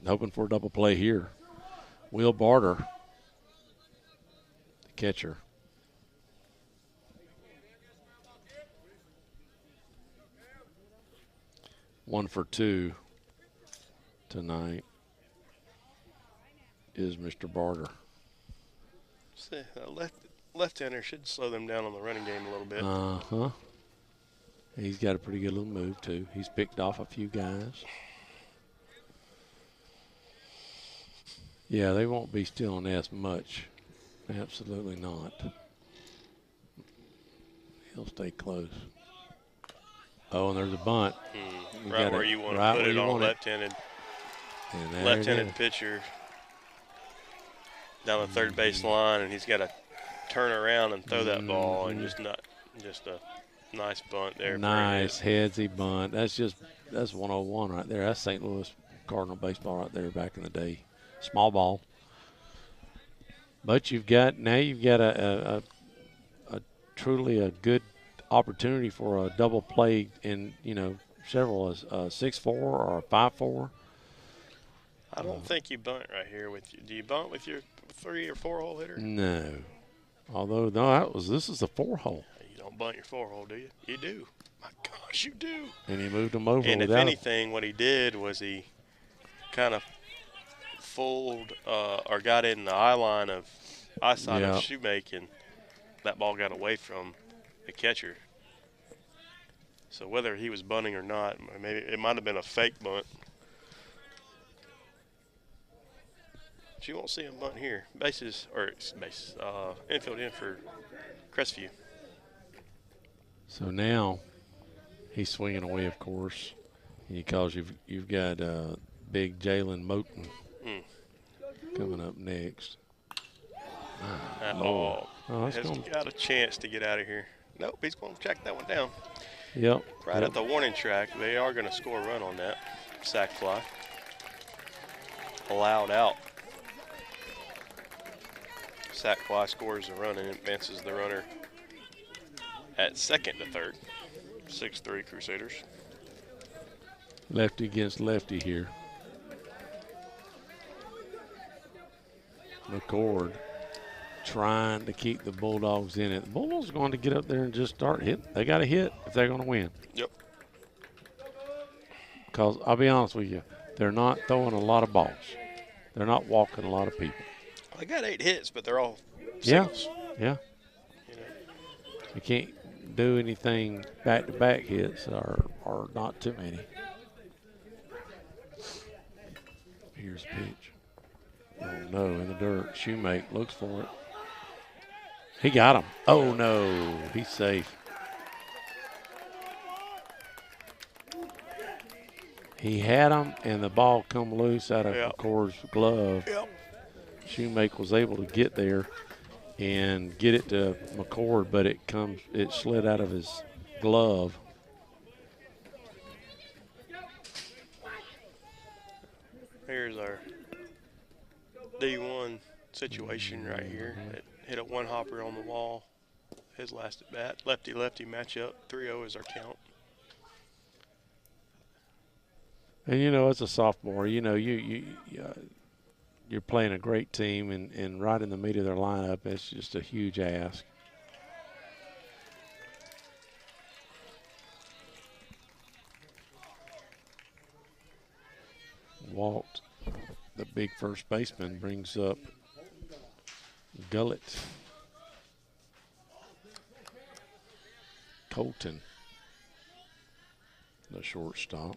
hoping for a double play here. Will Barter, the catcher. One for 2 tonight is Mr. Barter. See, left-hander should slow them down on the running game a little bit. Uh-huh. He's got a pretty good little move, too. He's picked off a few guys. Yeah, they won't be stealing as much. Absolutely not. He'll stay close. Oh, and there's a bunt. Right where you want to put it on a left-handed pitcher down the third base line, and he's got to turn around and throw that ball, and just a nice bunt there. Nice headsy bunt. That's 101 right there. That's St. Louis Cardinal baseball right there back in the day. Small ball. But you've got a truly a good opportunity for a double play in, several 6-4 or 5-4. I don't think you bunt right here do you bunt with your 3 or 4 hole hitter? No. Although this is a 4-hole. You don't bunt your 4-hole, do you? You do. My gosh, you do. And he moved him over. And if anything, what he did was he kind of fooled or got in the eyesight of Shoemaking. That ball got away from the catcher. So whether he was bunting or not, maybe it might have been a fake bunt. But you won't see him bunt here. Infield in for Crestview. So now he's swinging away, of course, because you've got big Jalen Moten coming up next. That ball has gonna... got a chance to get out of here. Nope, he's going to track that one down. Yep. Right at the warning track. They are going to score a run on that sac fly. Allowed out. Sac fly scores a run and advances the runner at second to third. 6-3 Crusaders. Lefty against lefty here. McCord trying to keep the Bulldogs in it. The Bulldogs are going to get up there and just start hitting. They got to hit if they're going to win. Yep. Because I'll be honest with you, they're not throwing a lot of balls. They're not walking a lot of people. I got 8 hits, but they're all Yeah, singles. yeah. You know. You can't do anything back-to-back hits or not too many. Here's a pitch. Oh, no, in the dirt. Shoemake looks for it. He got him. Oh, no, he's safe. He had him, and the ball come loose out of McCord's glove. Yep. Shoemake was able to get there and get it to McCord, but it slid out of his glove. Here's our D1 situation right here. It hit a one hopper on the wall. His last at bat. Lefty-lefty matchup. 3-0 is our count. And it's a sophomore. You're playing a great team, and right in the meat of their lineup, it's just a huge ask. Walt, the big first baseman, brings up Gullett. Colton, the shortstop.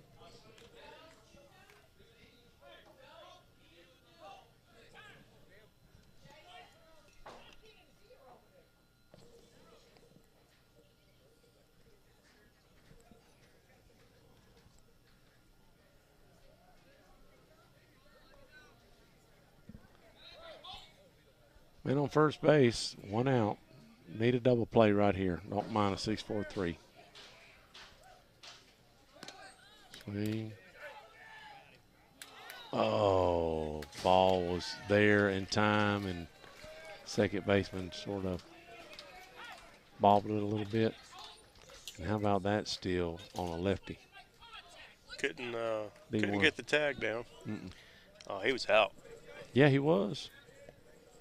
Man on first base, 1 out. Need a double play right here. Don't mind a 6-4-3. Swing. Oh, ball was there in time, and second baseman sort of bobbled it a little bit. And how about that steal on a lefty? Couldn't get the tag down. Oh, he was out. Yeah, he was.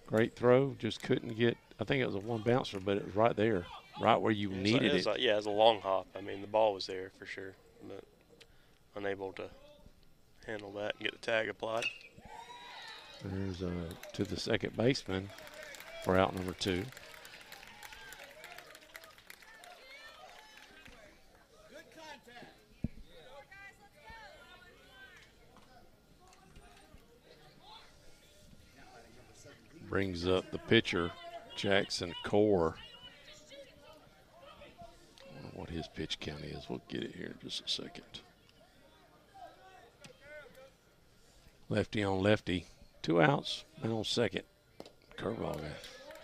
Great throw, just couldn't get. I think it was a one bouncer, but it was right there, right where you needed it. Yeah, it was a long hop. I mean, the ball was there for sure, but unable to handle that and get the tag applied. There's to the second baseman for out number 2. Brings up the pitcher, Jackson Core. I don't know what his pitch count is. We'll get it here in just a second. Lefty on lefty. 2 outs, man on second. Curveball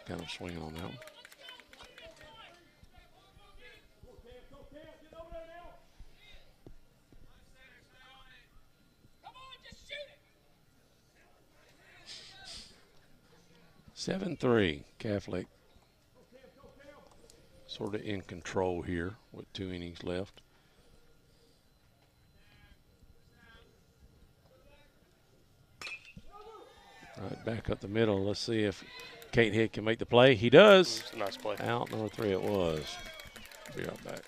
got him swinging on that one. Seven 7-3, Catholic sort of in control here with 2 innings left. Right back up the middle. Let's see if Kate Hick can make the play. He does. It's a nice play. Out number 3 it was. Be right back.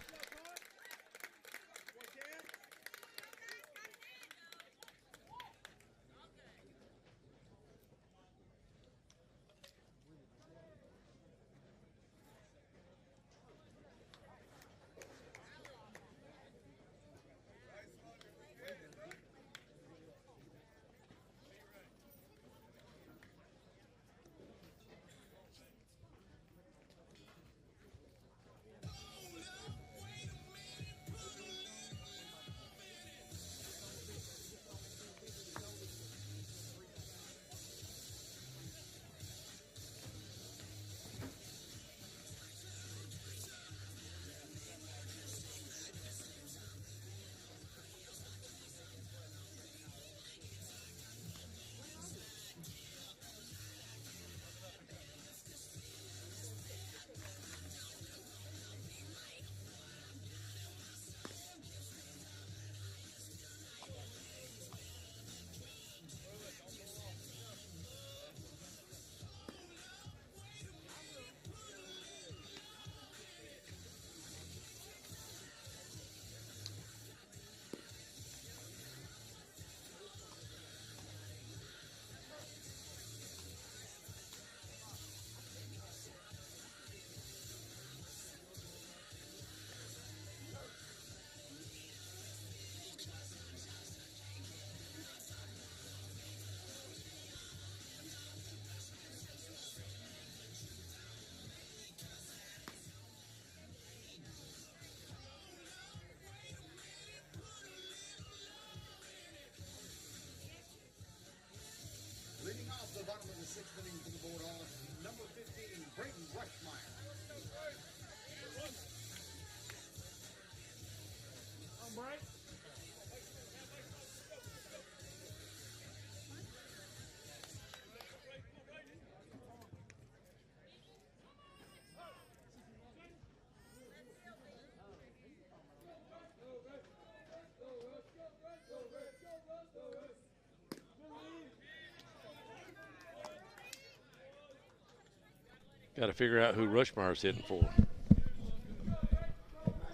Got to figure out who Rushmire's hitting for.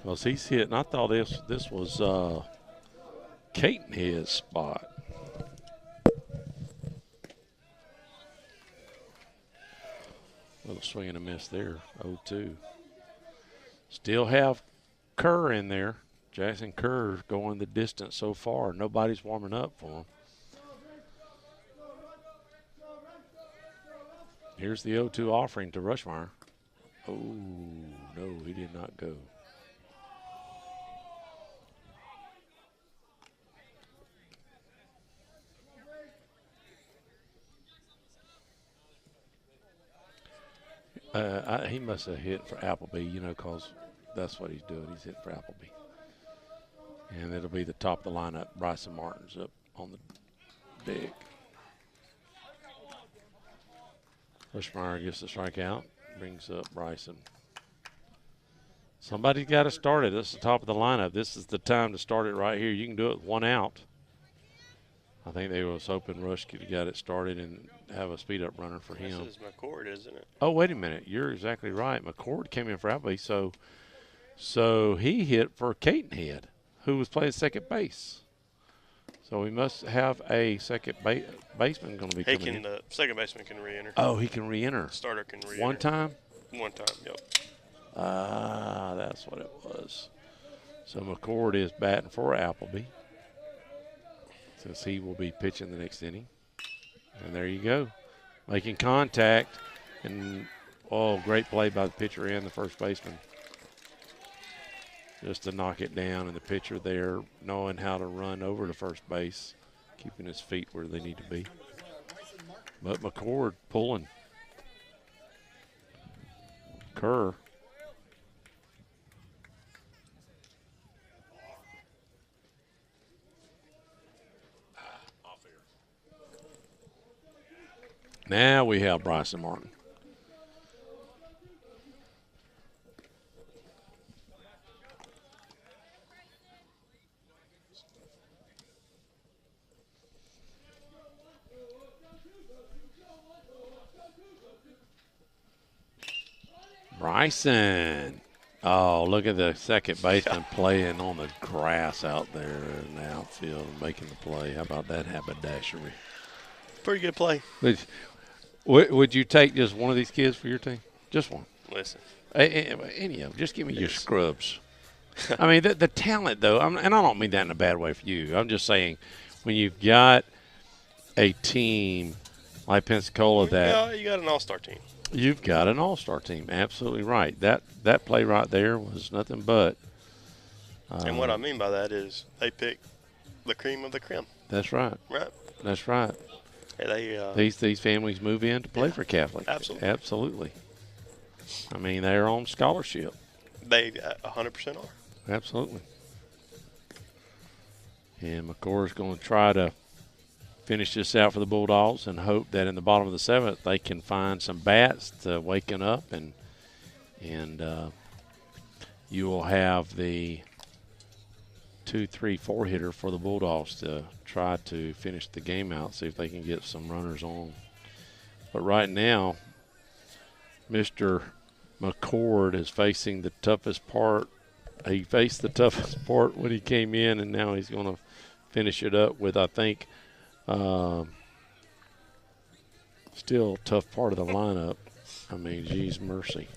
Because he's hitting, I thought this was Catonhead's spot. Little swing and a miss there, 0-2. Still have Kerr in there. Jackson Kerr going the distance so far. Nobody's warming up for him. Here's the 0-2 offering to Rushmire. Oh, no, he did not go. He must have hit for Appleby, because that's what he's doing. He's hitting for Appleby. And it'll be the top of the lineup. Bryson Martin's up on the deck. Rushmire gets the strikeout, brings up Bryson. Somebody's got to start it. This is the top of the lineup. This is the time to start it right here. You can do it with 1 out. I think they was hoping Rush could have got it started and have a speed-up runner for him. This is McCord, isn't it? Oh, wait a minute. You're exactly right. McCord came in for Appleby, so he hit for Catonhead, who was playing second base. So we must have a second baseman going to be coming in. The second baseman can re-enter. Oh, he can re-enter. Starter can re-enter. One time? One time, yep. That's what it was. So McCord is batting for Appleby, since he will be pitching the next inning. And there you go. Making contact. And, great play by the pitcher and the first baseman. Just to knock it down, and the pitcher there knowing how to run over to first base, keeping his feet where they need to be. But McCord pulling. Kerr. Now we have Bryson Martin. Bryson. Oh, look at the second baseman playing on the grass out there in the outfield and making the play. How about that haberdashery? Pretty good play. Would you take just one of these kids for your team? Just one. Listen. Any of them. Just give me your scrubs. I mean, the talent, though, and I don't mean that in a bad way for you. I'm just saying when you've got a team like Pensacola that – you got an all-star team. You've got an all-star team. Absolutely right. That play right there was nothing but. And what I mean by that is they pick the cream of the creme. That's right. Right. That's right. And these families move in to play for Catholic. Absolutely. Absolutely. I mean, they're on scholarship. They 100% are. Absolutely. And McCord's going to try to finish this out for the Bulldogs and hope that in the bottom of the seventh they can find some bats to waken up, and you will have the 2, 3, 4 hitter for the Bulldogs to try to finish the game out, see if they can get some runners on. But right now, Mr. McCord is facing the toughest part. He faced the toughest part when he came in, and now he's going to finish it up with, I think, still a tough part of the lineup. I mean, geez mercy.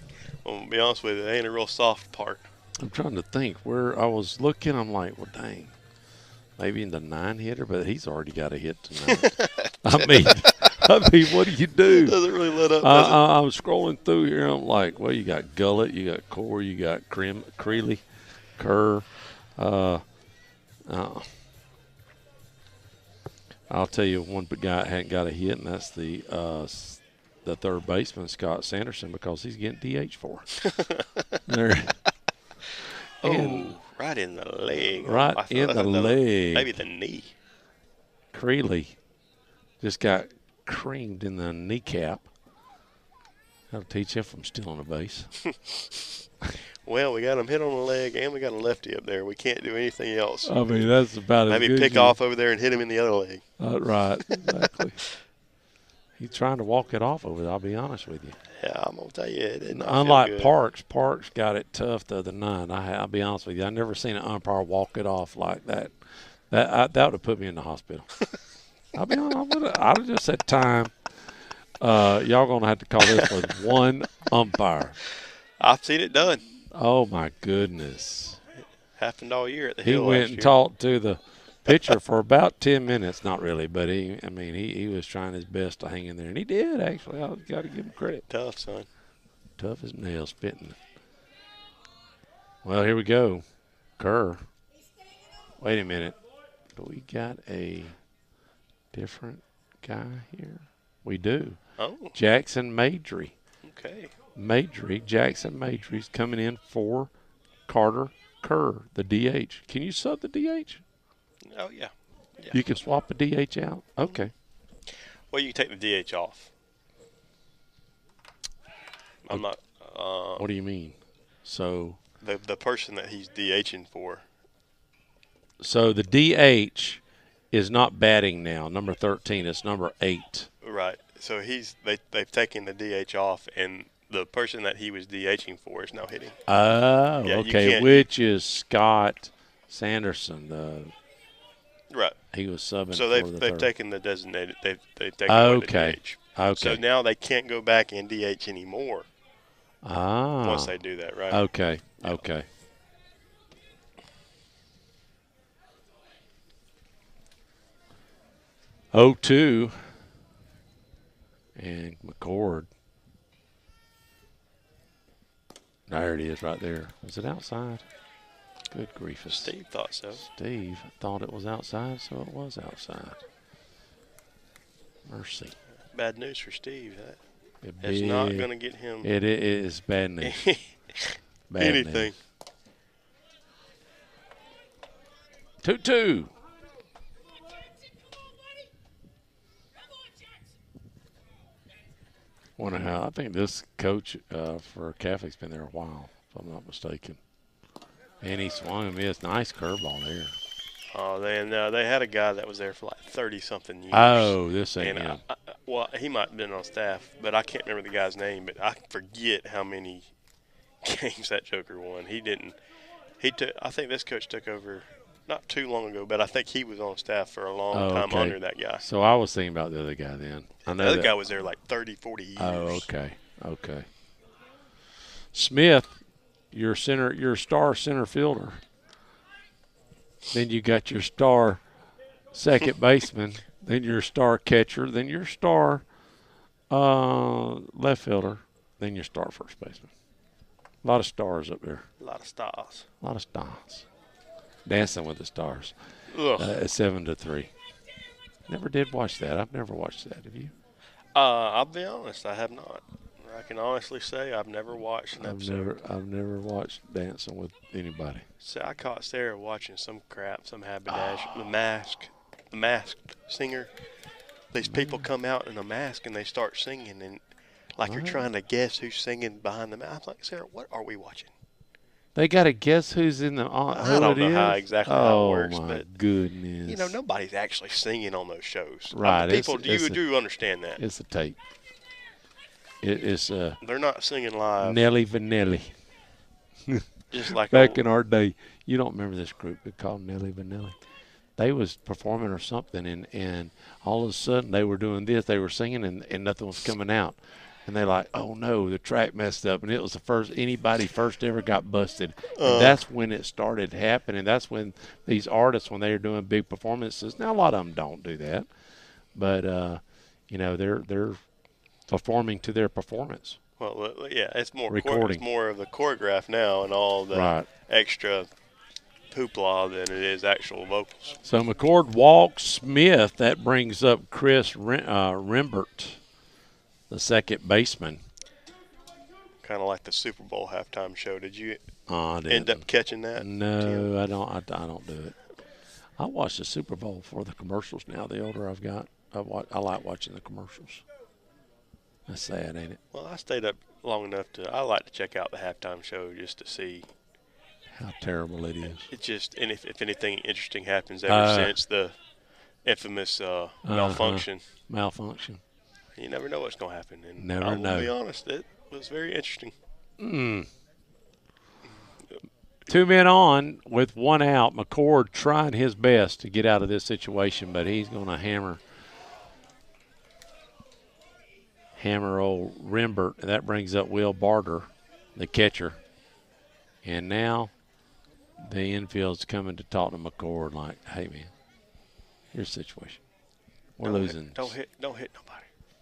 Well, to be honest with you, it ain't a real soft part. I'm trying to think where I was looking. I'm like, well, dang, maybe in the 9-hitter, but he's already got a hit tonight. I mean, what do you do? It doesn't really let up, does it? I'm scrolling through here. I'm like, well, you got Gullett, you got Core, you got Creeley, Kerr. I'll tell you one guy hadn't got a hit, and that's the third baseman, Scott Sanderson, because he's getting DH for. Right in the leg. Right in the leg. Maybe the knee. Creeley just got creamed in the kneecap. That'll teach him from stealing a base. Well, we got him hit on the leg, and we got a lefty up there. We can't do anything else. I mean, that's about Maybe as good. Maybe pick off over there and hit him in the other leg. Right, exactly. He's trying to walk it off over there, I'll be honest with you. Yeah, I'm gonna tell you, it did not feel Unlike good. Parks got it tough the other night. I'll be honest with you, I never seen an umpire walk it off like that. That would have put me in the hospital. I'll be honest, I'd have just said time. Y'all gonna have to call this with one umpire. I've seen it done. Oh my goodness! Happened all year at the He Hill went last and year. talked to the pitcher for about 10 minutes. Not really, but he was trying his best to hang in there, and he did actually. I got to give him credit. Tough, son. Tough as nails, spitting. Well, here we go. Kerr. Wait a minute. Do we got a different guy here? We do. Oh, Jackson Madry. okay. Jackson Madry's coming in for Carter Kerr, the DH. Can you sub the DH? Oh, yeah. Yeah. You can swap a DH out? Okay. Well, you can take the DH off. I'm not. What do you mean? So The person that he's DHing for. the DH is not batting now, number 13. It's number 8. Right. So they've taken the DH off, and the person that he was DHing for is now hitting. Oh, Yeah, you okay. can't- Which is Scott Sanderson. Right. He was subbing So for the they've third. taken the designated. They've taken away the Okay. DH. Okay. So now they can't go back and DH anymore once they do that. Right. Okay. Okay. Oh, 2. And McCord. There it is right there. Was it outside? Good grief. Steve thought so. Steve thought it was outside, so it was outside. Mercy. Bad news for Steve. That It it's not going to get him It is bad news. Bad anything. news. 2-2. Wonder how. I think this coach for Catholic's been there a while, if I'm not mistaken. And he swung and missed. Nice curveball there. Oh, they had a guy that was there for like 30-something years. Oh, this ain't and him. well, he might have been on staff, but I can't remember the guy's name. But I forget how many games that Joker won. He didn't. I think this coach took over not too long ago, but I think he was on staff for a long time okay. under that guy. So I was thinking about the other guy then. I know The other that. guy was there like 30, 40 years. Oh, okay. Okay. Smith, your star center fielder. Then you got your star second baseman. Then your star catcher. Then your star left fielder. Then your star first baseman. A lot of stars up there. A lot of stars. A lot of stars. Dancing with the Stars. Ugh. At 7-3. Never did watch that. I've never watched that. Have you? I'll be honest, I have not. I can honestly say I've never watched an episode. I've never watched Dancing with anybody. So I caught Sarah watching some crap, some haberdash, the masked singer. These people come out in a mask and they start singing, and like you're trying to guess who's singing behind them. I'm like, Sarah, what are we watching? They got to guess who's in the. I don't know how exactly how it works, oh my but goodness! you know, nobody's actually singing on those shows. Right, People, it's you do understand that It's a tape. It's they're not singing live. Nelly Vanilli. Just like Back in our day, you don't remember this group? They called Nelly Vanilli. They was performing or something, and all of a sudden they were doing this. They were singing, and nothing was coming out. And they're like, oh, no, the track messed up. And it was the first anybody first ever got busted. And that's when it started happening. That's when these artists, when they were doing big performances, now a lot of them don't do that. But, you know, they're performing to their performance. Well, yeah, it's more Recording. it's more of the choreograph now and all the Right. extra hoopla than it is actual vocals. So McCord walks Smith. That brings up Chris Rimbert, the second baseman. Kind of like the Super Bowl halftime show. Did you I didn't. end up catching that? No, I don't. I don't do it. I watch the Super Bowl for the commercials now. The older I've got, I like watching the commercials. That's sad, ain't it? Well, I stayed up long enough I like to check out the halftime show just to see. How terrible it is. It just, and if anything interesting happens ever since the infamous malfunction. Malfunction. You never know what's going to happen. And Never I will know. be honest, was very interesting. 2 men on with 1 out. McCord trying his best to get out of this situation, but he's going to hammer old Rimbert, and that brings up Will Barter, the catcher. And now the infield's coming to talk to McCord like, hey, man, here's the situation. We're losing. Don't hit nobody.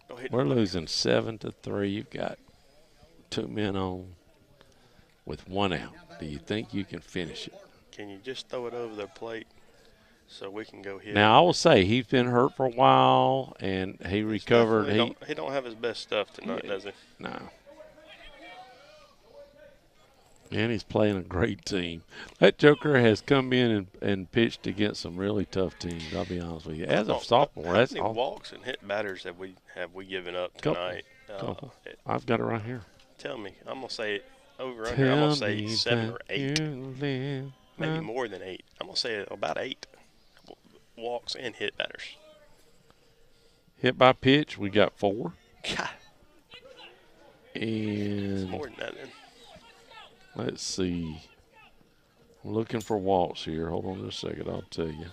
Don't hit We're nobody. losing 7-3. You've got 2 men on with 1 out. Do you think you can finish it? Can you just throw it over their plate so we can go hit? Now, I will say he's been hurt for a while, and he recovered. He don't have his best stuff tonight, does he? No. And he's playing a great team. That Joker has come in and pitched against some really tough teams, I'll be honest with you. As a sophomore, that's how many all. walks and hit batters have we given up tonight? Couple. I've got it right here. Tell me. I'm going to say it over under. I'm going to say 7 or 8. Maybe Maybe more than 8. I'm going to say about 8 walks and hit batters. Hit by pitch, we got 4. God, And more than that then. let's see. I'm looking for walks here. Hold on just a second. I'll tell you.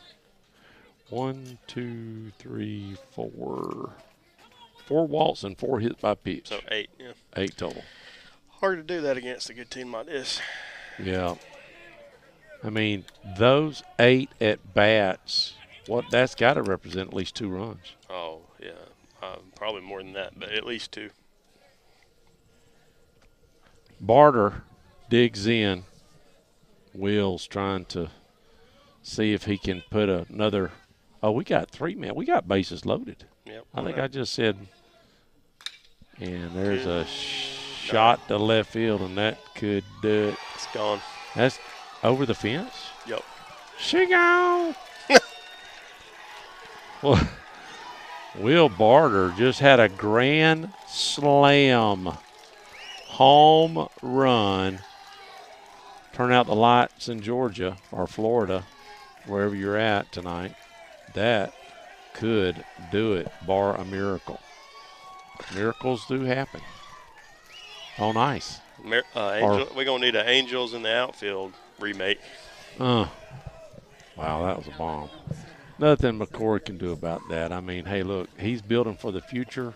1, 2, 3, 4. 4 walks and 4 hits by pitch. So 8, yeah. 8 total. Hard to do that against a good team like this. Yeah. I mean, those 8 at bats, that's got to represent at least 2 runs. Oh, yeah. Probably more than that, but at least 2. Barter digs in. Will's trying to see if he can put another. Oh, we got 3 men. We got bases loaded. Yep. I think I just said. And there's a shot to left field, and that could do it. It's gone. That's over the fence. Yep. She gone. Well, Will Barter just had a grand slam home run. Turn out the lights in Georgia or Florida, wherever you're at tonight. That could do it, bar a miracle. Miracles do happen on ice. We're going to need an Angels in the Outfield remake. Wow, that was a bomb. Nothing McCord can do about that. I mean, hey, look, he's building for the future.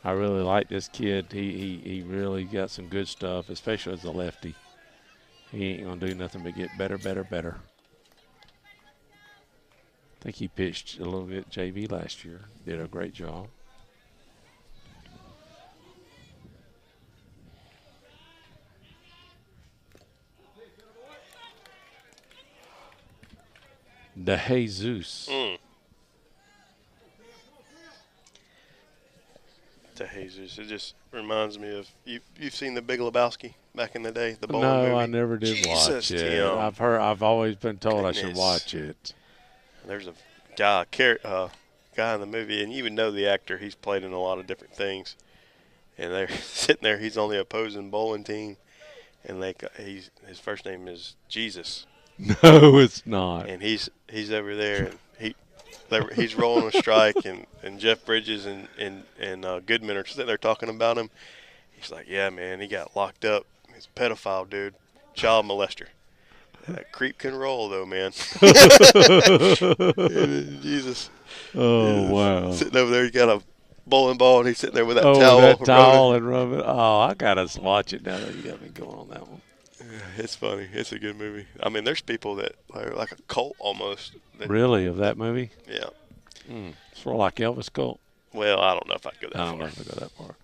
I really like this kid. He really got some good stuff, especially as a lefty. He ain't going to do nothing but get better, better, better. I think he pitched a little bit JV last year. Did a great job. De Jesus. De Jesus. It just reminds me of you've seen The Big Lebowski back in the day, the bowling No, movie. I never did Jesus, watch it. Tim. I've always been told I should Goodness. watch it. There's a guy in the movie, and you even know the actor. He's played in a lot of different things. And they're sitting there. He's on the opposing bowling team, and his first name is Jesus. No, it's not. And he's over there, and he's rolling a strike, and Jeff Bridges and Goodman are sitting there talking about him. He's like, yeah, man, he got locked up. He's a pedophile, dude, child molester. That creep can roll, though, man. Jesus. Oh, wow. Sitting over there, he got a bowling ball, and he's sitting there with that that towel. and rubbing. Oh, I got to watch it now that you got me going on that one. It's funny. It's a good movie. I mean, there's people that are like a cult almost. Really, of that movie? Yeah. It's more like Elvis cult. Well, I don't know if I'd go that I far. don't know if I go that far.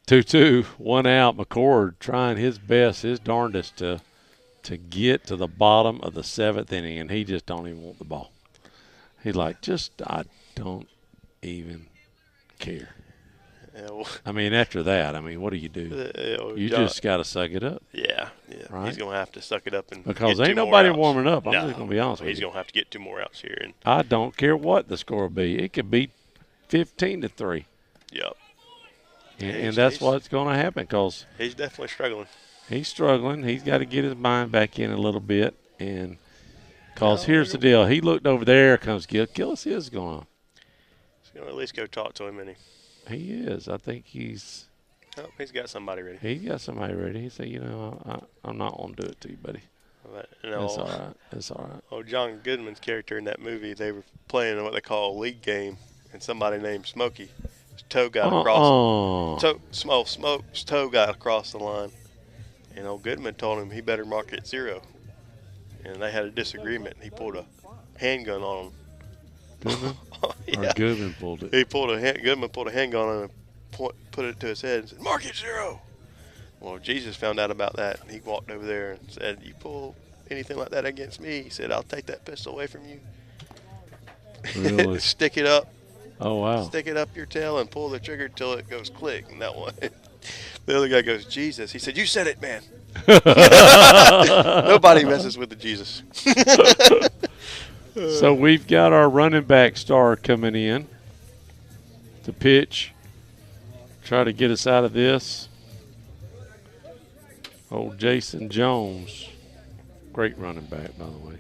2-2, 1 out. McCord trying his best, his darndest to get to the bottom of the 7th inning, and he just don't even want the ball. He's like, I don't even care. Yeah, well, I mean, after that, what do you do? You just got to suck it up. Yeah. Right? He's going to have to suck it up and Because get ain't 2 more nobody outs. warming up. I'm No, just going to be honest with he's you. going to have to get 2 more outs here. And I don't care what the score will be. It could be 15-3. yep. And that's what's going to happen because he's definitely struggling. he's struggling. He's got to get his mind back in a little bit. And because here's the deal. He looked over there, comes Gillis is going on. He's going to at least go talk to him, and He is. I think he's he's got somebody ready. got somebody ready. He said, I'm not gonna do it to you, buddy. But, It's all right. It's all right. Oh, John Goodman's character in that movie, they were playing what they call a league game, and somebody named Smokey, his toe got across. Smoke's toe got across the line, and old Goodman told him he better mark it 0. And they had a disagreement. He pulled a handgun on him. Goodman? Yeah. Or Goodman pulled it. Goodman pulled a handgun on him and put it to his head and said, "Mark it 0." Well, Jesus found out about that, and he walked over there and said, "You pull anything like that against me," he said, "I'll take that pistol away from you." Really? Stick it up. Oh, wow. Stick it up your tail and pull the trigger till it goes click. And that one, the other guy goes, "Jesus." He said, "You said it, man." Nobody messes with the Jesus. So we've got our running back star coming in to pitch, try to get us out of this. Old Jason Jones, great running back, by the way.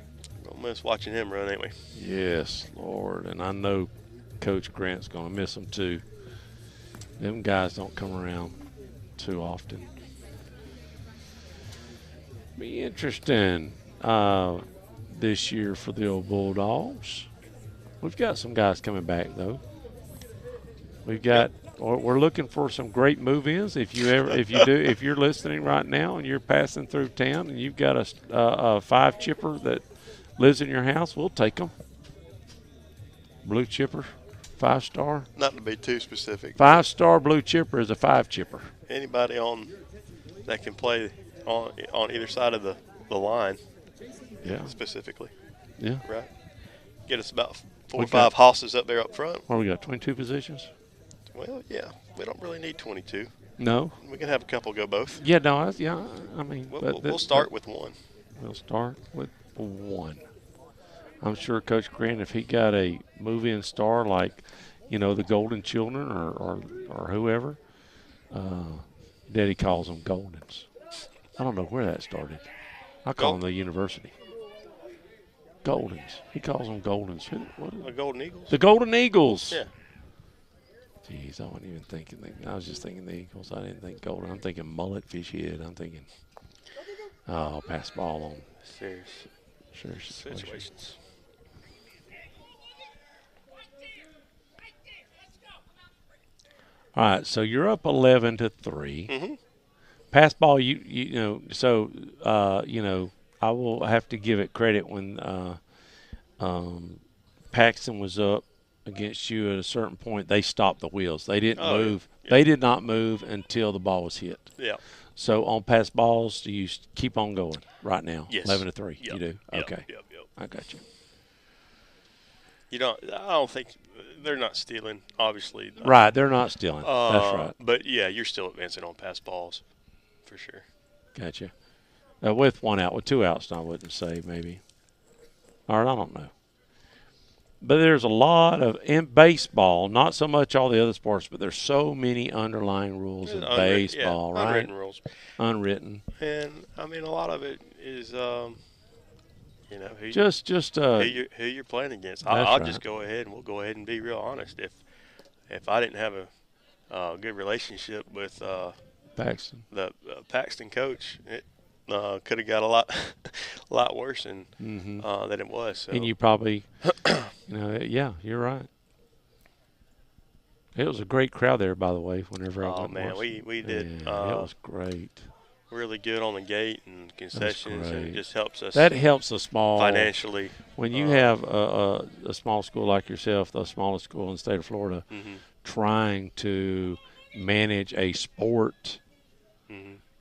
Gonna miss watching him run, ain't we? Yes, Lord, and I know Coach Grant's gonna miss him too. Them guys don't come around too often. Be interesting this year for the old Bulldogs. We've got some guys coming back though. We're looking for some great move-ins. If you're listening right now and you're passing through town and you've got a 5 chipper that lives in your house, we'll take them. Blue chipper, 5-star. Not to be too specific. 5-star blue chipper is a 5 chipper. Anybody that can play on either side of the line. Yeah. Specifically. Yeah. Right. Get us about 4 or 5 hosses up there up front. What we got? 22 positions. Well, yeah, we don't really need 22. No. We can have a couple go both. Yeah, no, I mean. We'll start with 1. We'll start with 1. I'm sure Coach Grant, if he got a move-in star like, the Golden Children or whoever, Daddy calls them Goldens. I don't know where that started. I call them the university. Goldens. He calls them Goldens. The Golden Eagles? The Golden Eagles. Yeah. Jeez, I wasn't even thinking that. I was just thinking the Eagles. I didn't think Golden. I'm thinking mullet, fish head. I'm thinking, pass ball on. Serious Situations. All right, so you're up 11-3. Mm-hmm. Pass ball, I will have to give it credit when Paxton was up against you at a certain point. They stopped the wheels. They didn't move. Yeah. They did not move until the ball was hit. Yeah. So on pass balls, do you keep on going right now? Yes. 11-3. Yep. You do? Yep. Okay. Yep. I got you. I don't think they're not stealing, obviously. Right, they're not stealing. That's right. But, yeah, you're still advancing on pass balls for sure. Gotcha. With 1 out, with 2 outs, I wouldn't say maybe. Or I don't know. But there's a lot in baseball, not so much all the other sports, but there's so many underlying rules in baseball, right? Unwritten rules. Unwritten. And, I mean, a lot of it is, who you're playing against. I'll just go ahead and we'll go ahead and be real honest. If I didn't have a good relationship with Paxton, the Paxton coach, it could have got a lot worse than it was. So. And you probably, yeah, you're right. It was a great crowd there, by the way. Whenever I went. Oh man, we did. Yeah, it was great. Really good on the gate and concessions, and it just helps us. That helps a small financially. When you have a small school like yourself, the smallest school in the state of Florida, trying to manage a sport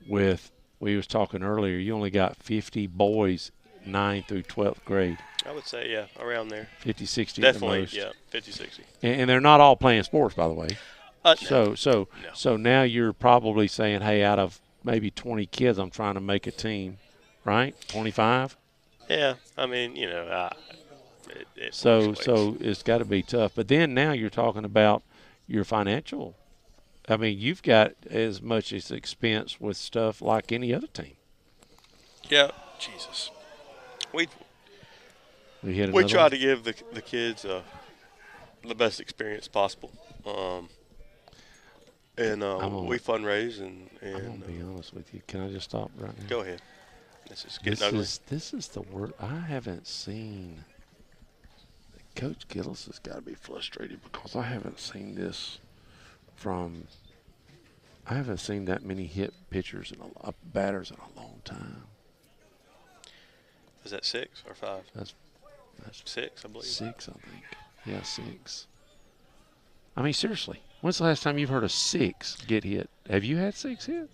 with. We was talking earlier. You only got 50 boys, 9th through 12th grade. I would say, yeah, around there. 50, 60 Definitely, at the most. yeah, 50, 60. And they're not all playing sports, by the way. No. So now you're probably saying, hey, out of maybe 20 kids, I'm trying to make a team, right? 25. Yeah, I mean, so it's got to be tough. But then now you're talking about your financial. I mean, you've got as much as expense with stuff like any other team. Yeah, Jesus. We We try to give the kids the best experience possible. And I'm we fundraise and gonna be honest with you. Can I just stop right now? go ahead. This is getting ugly. This is the word I haven't seen. Coach Gillis has got to be frustrated because I haven't seen this from. I haven't seen that many hit pitchers and batters in a long time. Is that 6 or 5? That's 6, I believe. 6, I think. Yeah, 6. I mean, seriously, when's the last time you've heard a 6 get hit? Have you had 6 hit?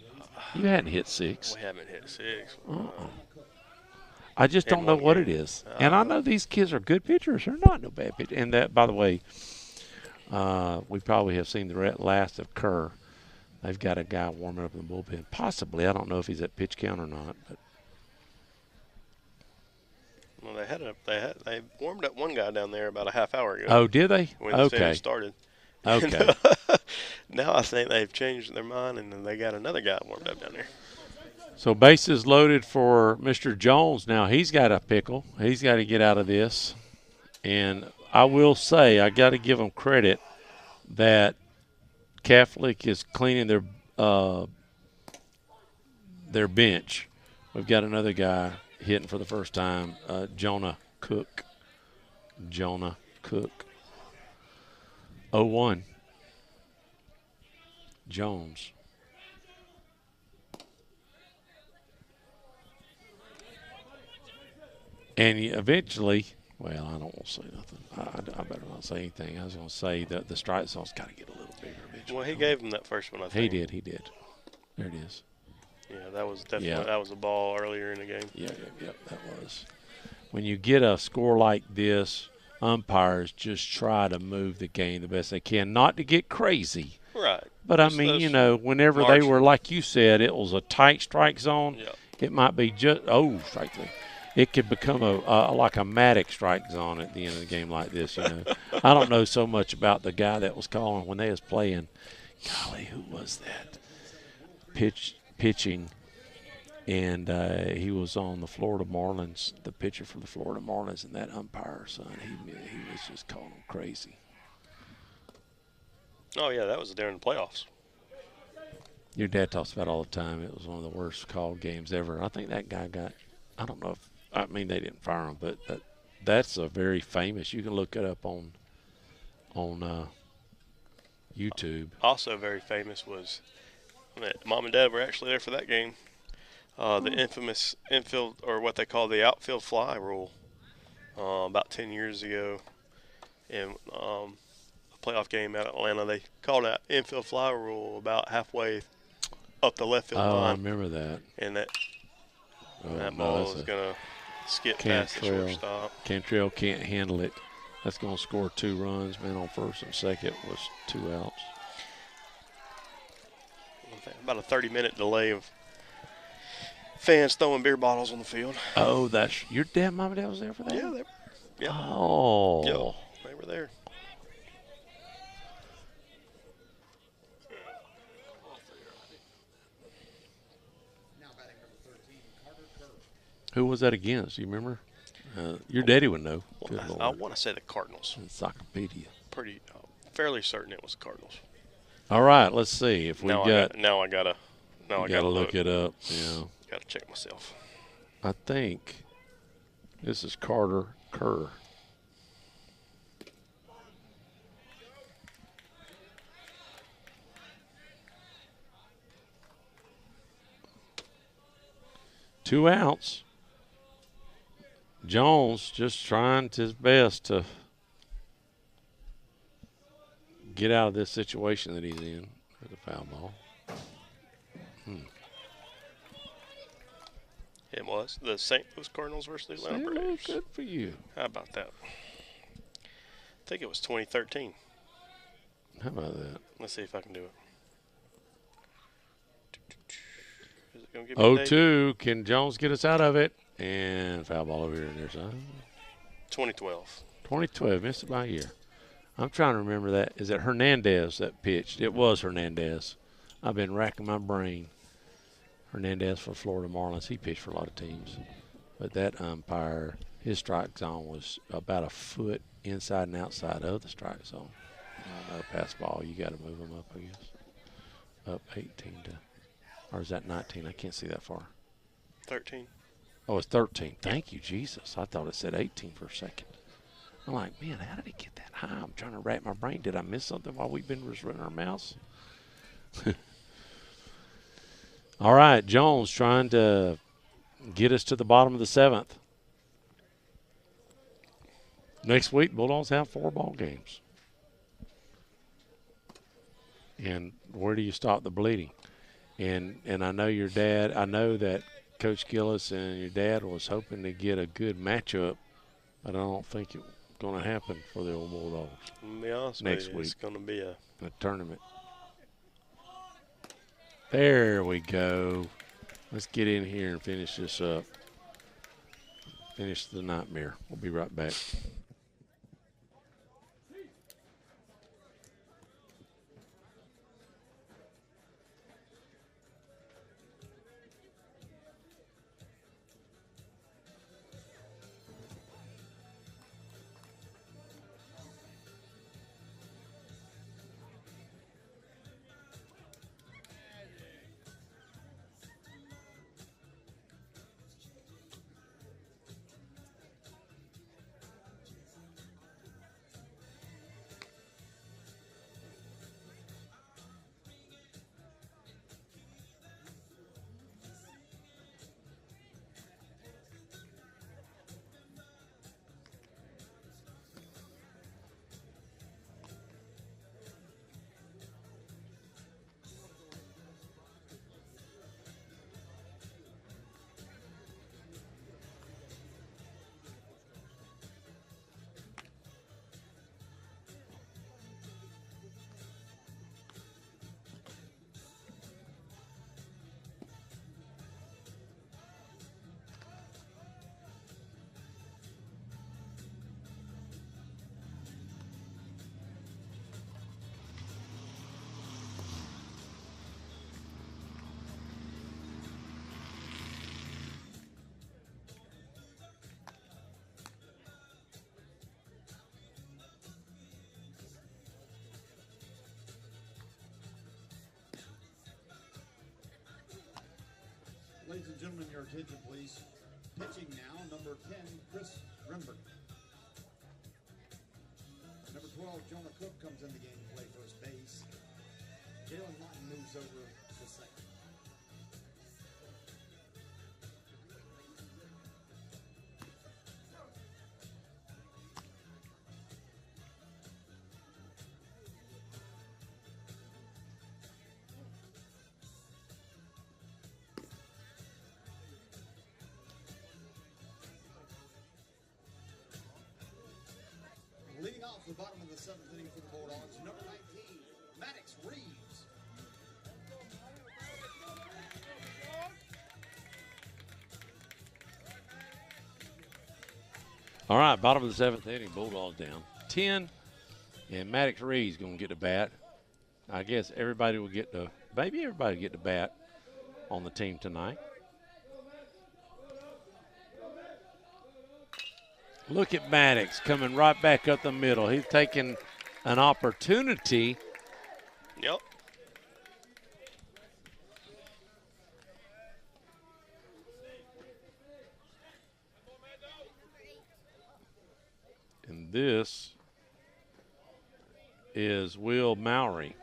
You hadn't hit 6. We haven't hit 6. I just don't know one what game. it is. And I know these kids are good pitchers. They're not no bad pitchers. And that, by the way, we probably have seen the last of Kerr. They've got a guy warming up in the bullpen. Possibly. I don't know if he's at pitch count or not. But Well, they warmed up one guy down there about a half hour ago. oh, did they? When the Okay. series started. Okay. Now I think they've changed their mind and then they got another guy warmed up down there. So bases loaded for Mr. Jones. Now he's got a pickle. He's got to get out of this. And I will say, I got to give him credit that Catholic is cleaning their bench. We've got another guy hitting for the first time, Jonah Cook. 0-1. Jones. And eventually, well, I don't want to say nothing. I better not say anything. I was going to say that the strike zone's got to get a little bigger eventually. Well, he gave him that first one, I think. He did. There it is. Yeah, that was definitely Yeah. that was a ball earlier in the game. Yeah, that was. When you get a score like this, umpires just try to move the game the best they can, not to get crazy. Right. But, I Just mean, those you know, whenever they were, margin. like you said, it was a tight strike zone. Yep. It might be just, strike three. It could become like a Matic strike zone at the end of the game like this, you know. I don't know so much about the guy that was calling when they was playing. Golly, who was that? Pitching. And he was on the Florida Marlins, the pitcher for the Florida Marlins, and that umpire, son, he was just calling him crazy. Oh, yeah, that was during the playoffs. Your dad talks about it all the time. It was one of the worst called games ever. I think that guy got, I don't know if, I mean, they didn't fire him, but that's a very famous, you can look it up on YouTube. Also very famous was that Mom and Dad were actually there for that game. The infamous infield, or what they call the outfield fly rule, about 10 years ago in a playoff game at Atlanta. They called that infield fly rule about halfway up the left field Oh, I line. remember that. And that No, ball that's was a- going to skip past the Cantrell. shortstop. Cantrell can't handle it. That's going to score 2 runs. Man on first and second was 2 outs. About a 30-minute delay of fans throwing beer bottles on the field. Oh, that's your dad, mom, and dad was there for that? Yeah, Oh. they were there. Who was that against? Do you remember? Your daddy would know. Good I Lord. want to say the Cardinals. Encyclopedia. Pretty fairly certain it was the Cardinals. All right, let's see if we Now got. I gotta look it up. Yeah, Gotta check myself. I think this is Carter Kerr. Two outs. Jones just trying his best to get out of this situation that he's in. There's a foul ball. It was the St. Louis Cardinals versus the Atlanta St. Louis, Braves. good for you. How about that? I think it was 2013. How about that? Let's see if I can do it. Is it gonna give me a date? 0-2. Can Jones get us out of it? And foul ball over here. There's 2012. 2012. Missed it by a year. I'm trying to remember that. Is it Hernandez that pitched? It was Hernandez. I've been racking my brain. Hernandez for Florida Marlins. He pitched for a lot of teams. But that umpire, his strike zone was about a foot inside and outside of the strike zone. Another pass ball. You got to move them up, I guess. Up 18 to, or is that 19? I can't see that far. 13. Oh, it's 13. Thank you, Jesus. I thought it said 18 for a second. I'm like, man, how did he get that high? I'm trying to rack my brain. Did I miss something while we've been just running our mouths? All right, Jones trying to get us to the bottom of the 7th. Next week, Bulldogs have 4 ball games. And where do you stop the bleeding? And I know your dad, I know that Coach Gillis and your dad was hoping to get a good matchup, but I don't think it's going to happen for the old Bulldogs. To be honest Next with you, week. it's going to be a tournament. There we go. Let's get in here and finish this up. Finish the nightmare. We'll be right back. Ladies and gentlemen, your attention, please. Pitching now, number 10, Chris Rembert. Number 12, Jonah Cook comes in the game to play first base. Jalen Martin moves over to second. Leading off the bottom of the 7th inning for the Bulldogs, number 19, Maddox Reeves. All right, bottom of the 7th inning, Bulldogs down 10, and Maddox Reed's going to get the bat. I guess everybody will get the, maybe everybody will get the bat on the team tonight. Look at Maddox coming right back up the middle. He's taking an opportunity. Yep. And this is Will Mowry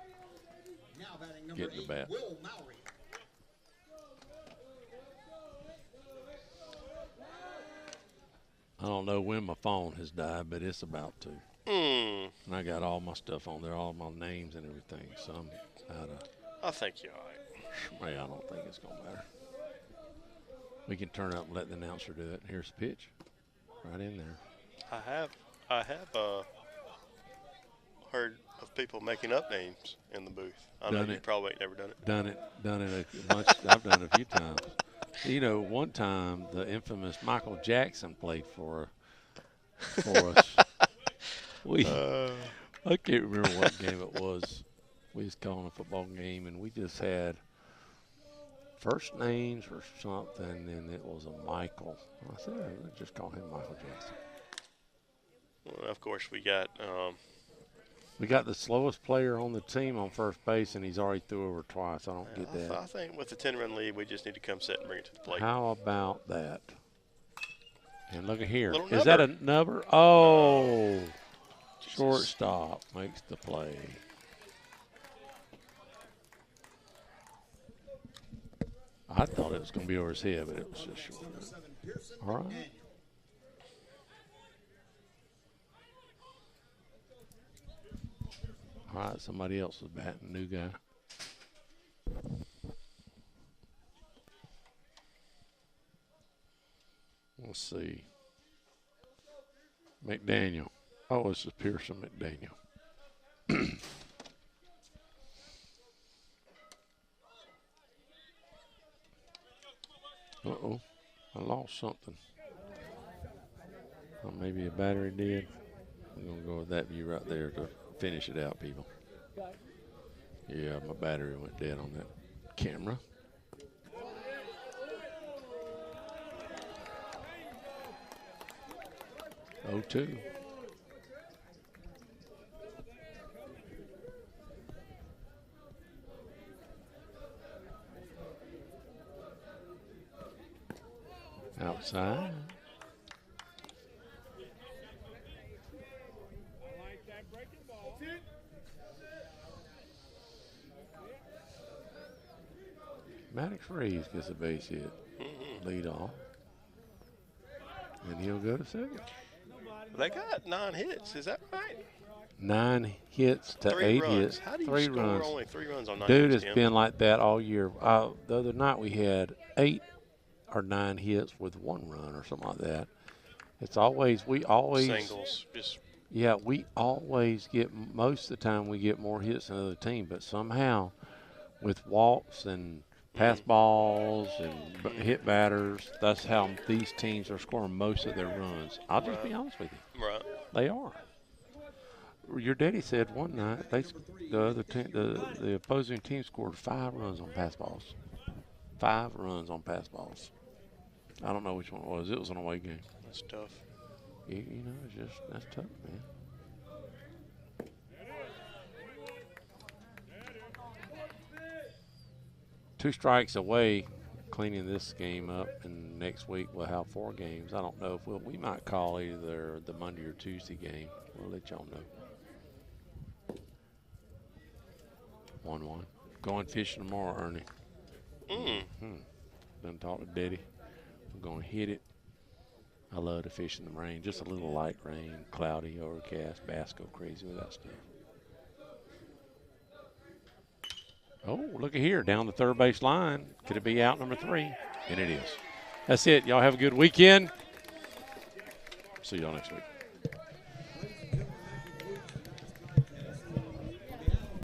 Now batting number getting the 8, bat. Will Mowry. I don't know when my phone has died, but it's about to. Mm, And I got all my stuff on there, all my names and everything. So I'm out of. I think you're all right. Well, I don't think it's going to matter. We can turn up and let the announcer do it. Here's the pitch. Right in there. I have heard of people making up names in the booth. I know Done you it. probably ain't never done it. Done it a bunch. I've done it a few times. You know, one time the infamous Michael Jackson played for us. I can't remember what game it was. We was calling a football game, and we just had first names or something, and it was a Michael. I said, just call him Michael Jackson. Well, of course, we got We got the slowest player on the team on first base, and he's already threw over twice. I don't Yeah, get that. I think with the 10-run lead, we just need to come set and bring it to the plate. How about that? And look at here. Little Is that a number? Oh, Jesus. shortstop makes the play. I thought it was going to be over his head, but it was just short. All right. All right, somebody else is batting, new guy. Let's see. McDaniel. Oh, this is Pearson McDaniel. Uh-oh. I lost something. Or maybe a battery did. I'm going to go with that view right there to finish it out, people. Yeah, my battery went dead on that camera. Oh, 2. Outside. Maddox Reeves gets a base hit. Lead off. And he'll go to second. They got 9 hits. Is that right? 9 hits to 3 8 runs. hits. How do you 3 score runs. only 3 runs on 9 Dude, hits, it's Tim? been like that all year. The other night we had 8 or 9 hits with 1 run or something like that. It's always, we always. Singles. Just Yeah, we always get, most of the time we get more hits than the other team, but somehow with walks and pass balls and hit batters, that's how these teams are scoring most of their runs. I'll just be honest with you. right. They are. Your daddy said one night the opposing team scored 5 runs on pass balls. 5 runs on pass balls. I don't know which one it was. It was an away game. That's tough. You know, it's just, that's tough, man. Two strikes away, cleaning this game up, and next week we'll have 4 games. I don't know if we might call either the Monday or Tuesday game. We'll let y'all know. 1-1. Going fishing tomorrow, Ernie. Done talk to Daddy. We're going to hit it. I love to fish in the rain. Just a little light rain, cloudy, overcast. Bass go crazy with that stuff. Oh, look at here, down the third base line. Could it be out number 3? And it is. That's it. Y'all have a good weekend. See y'all next week.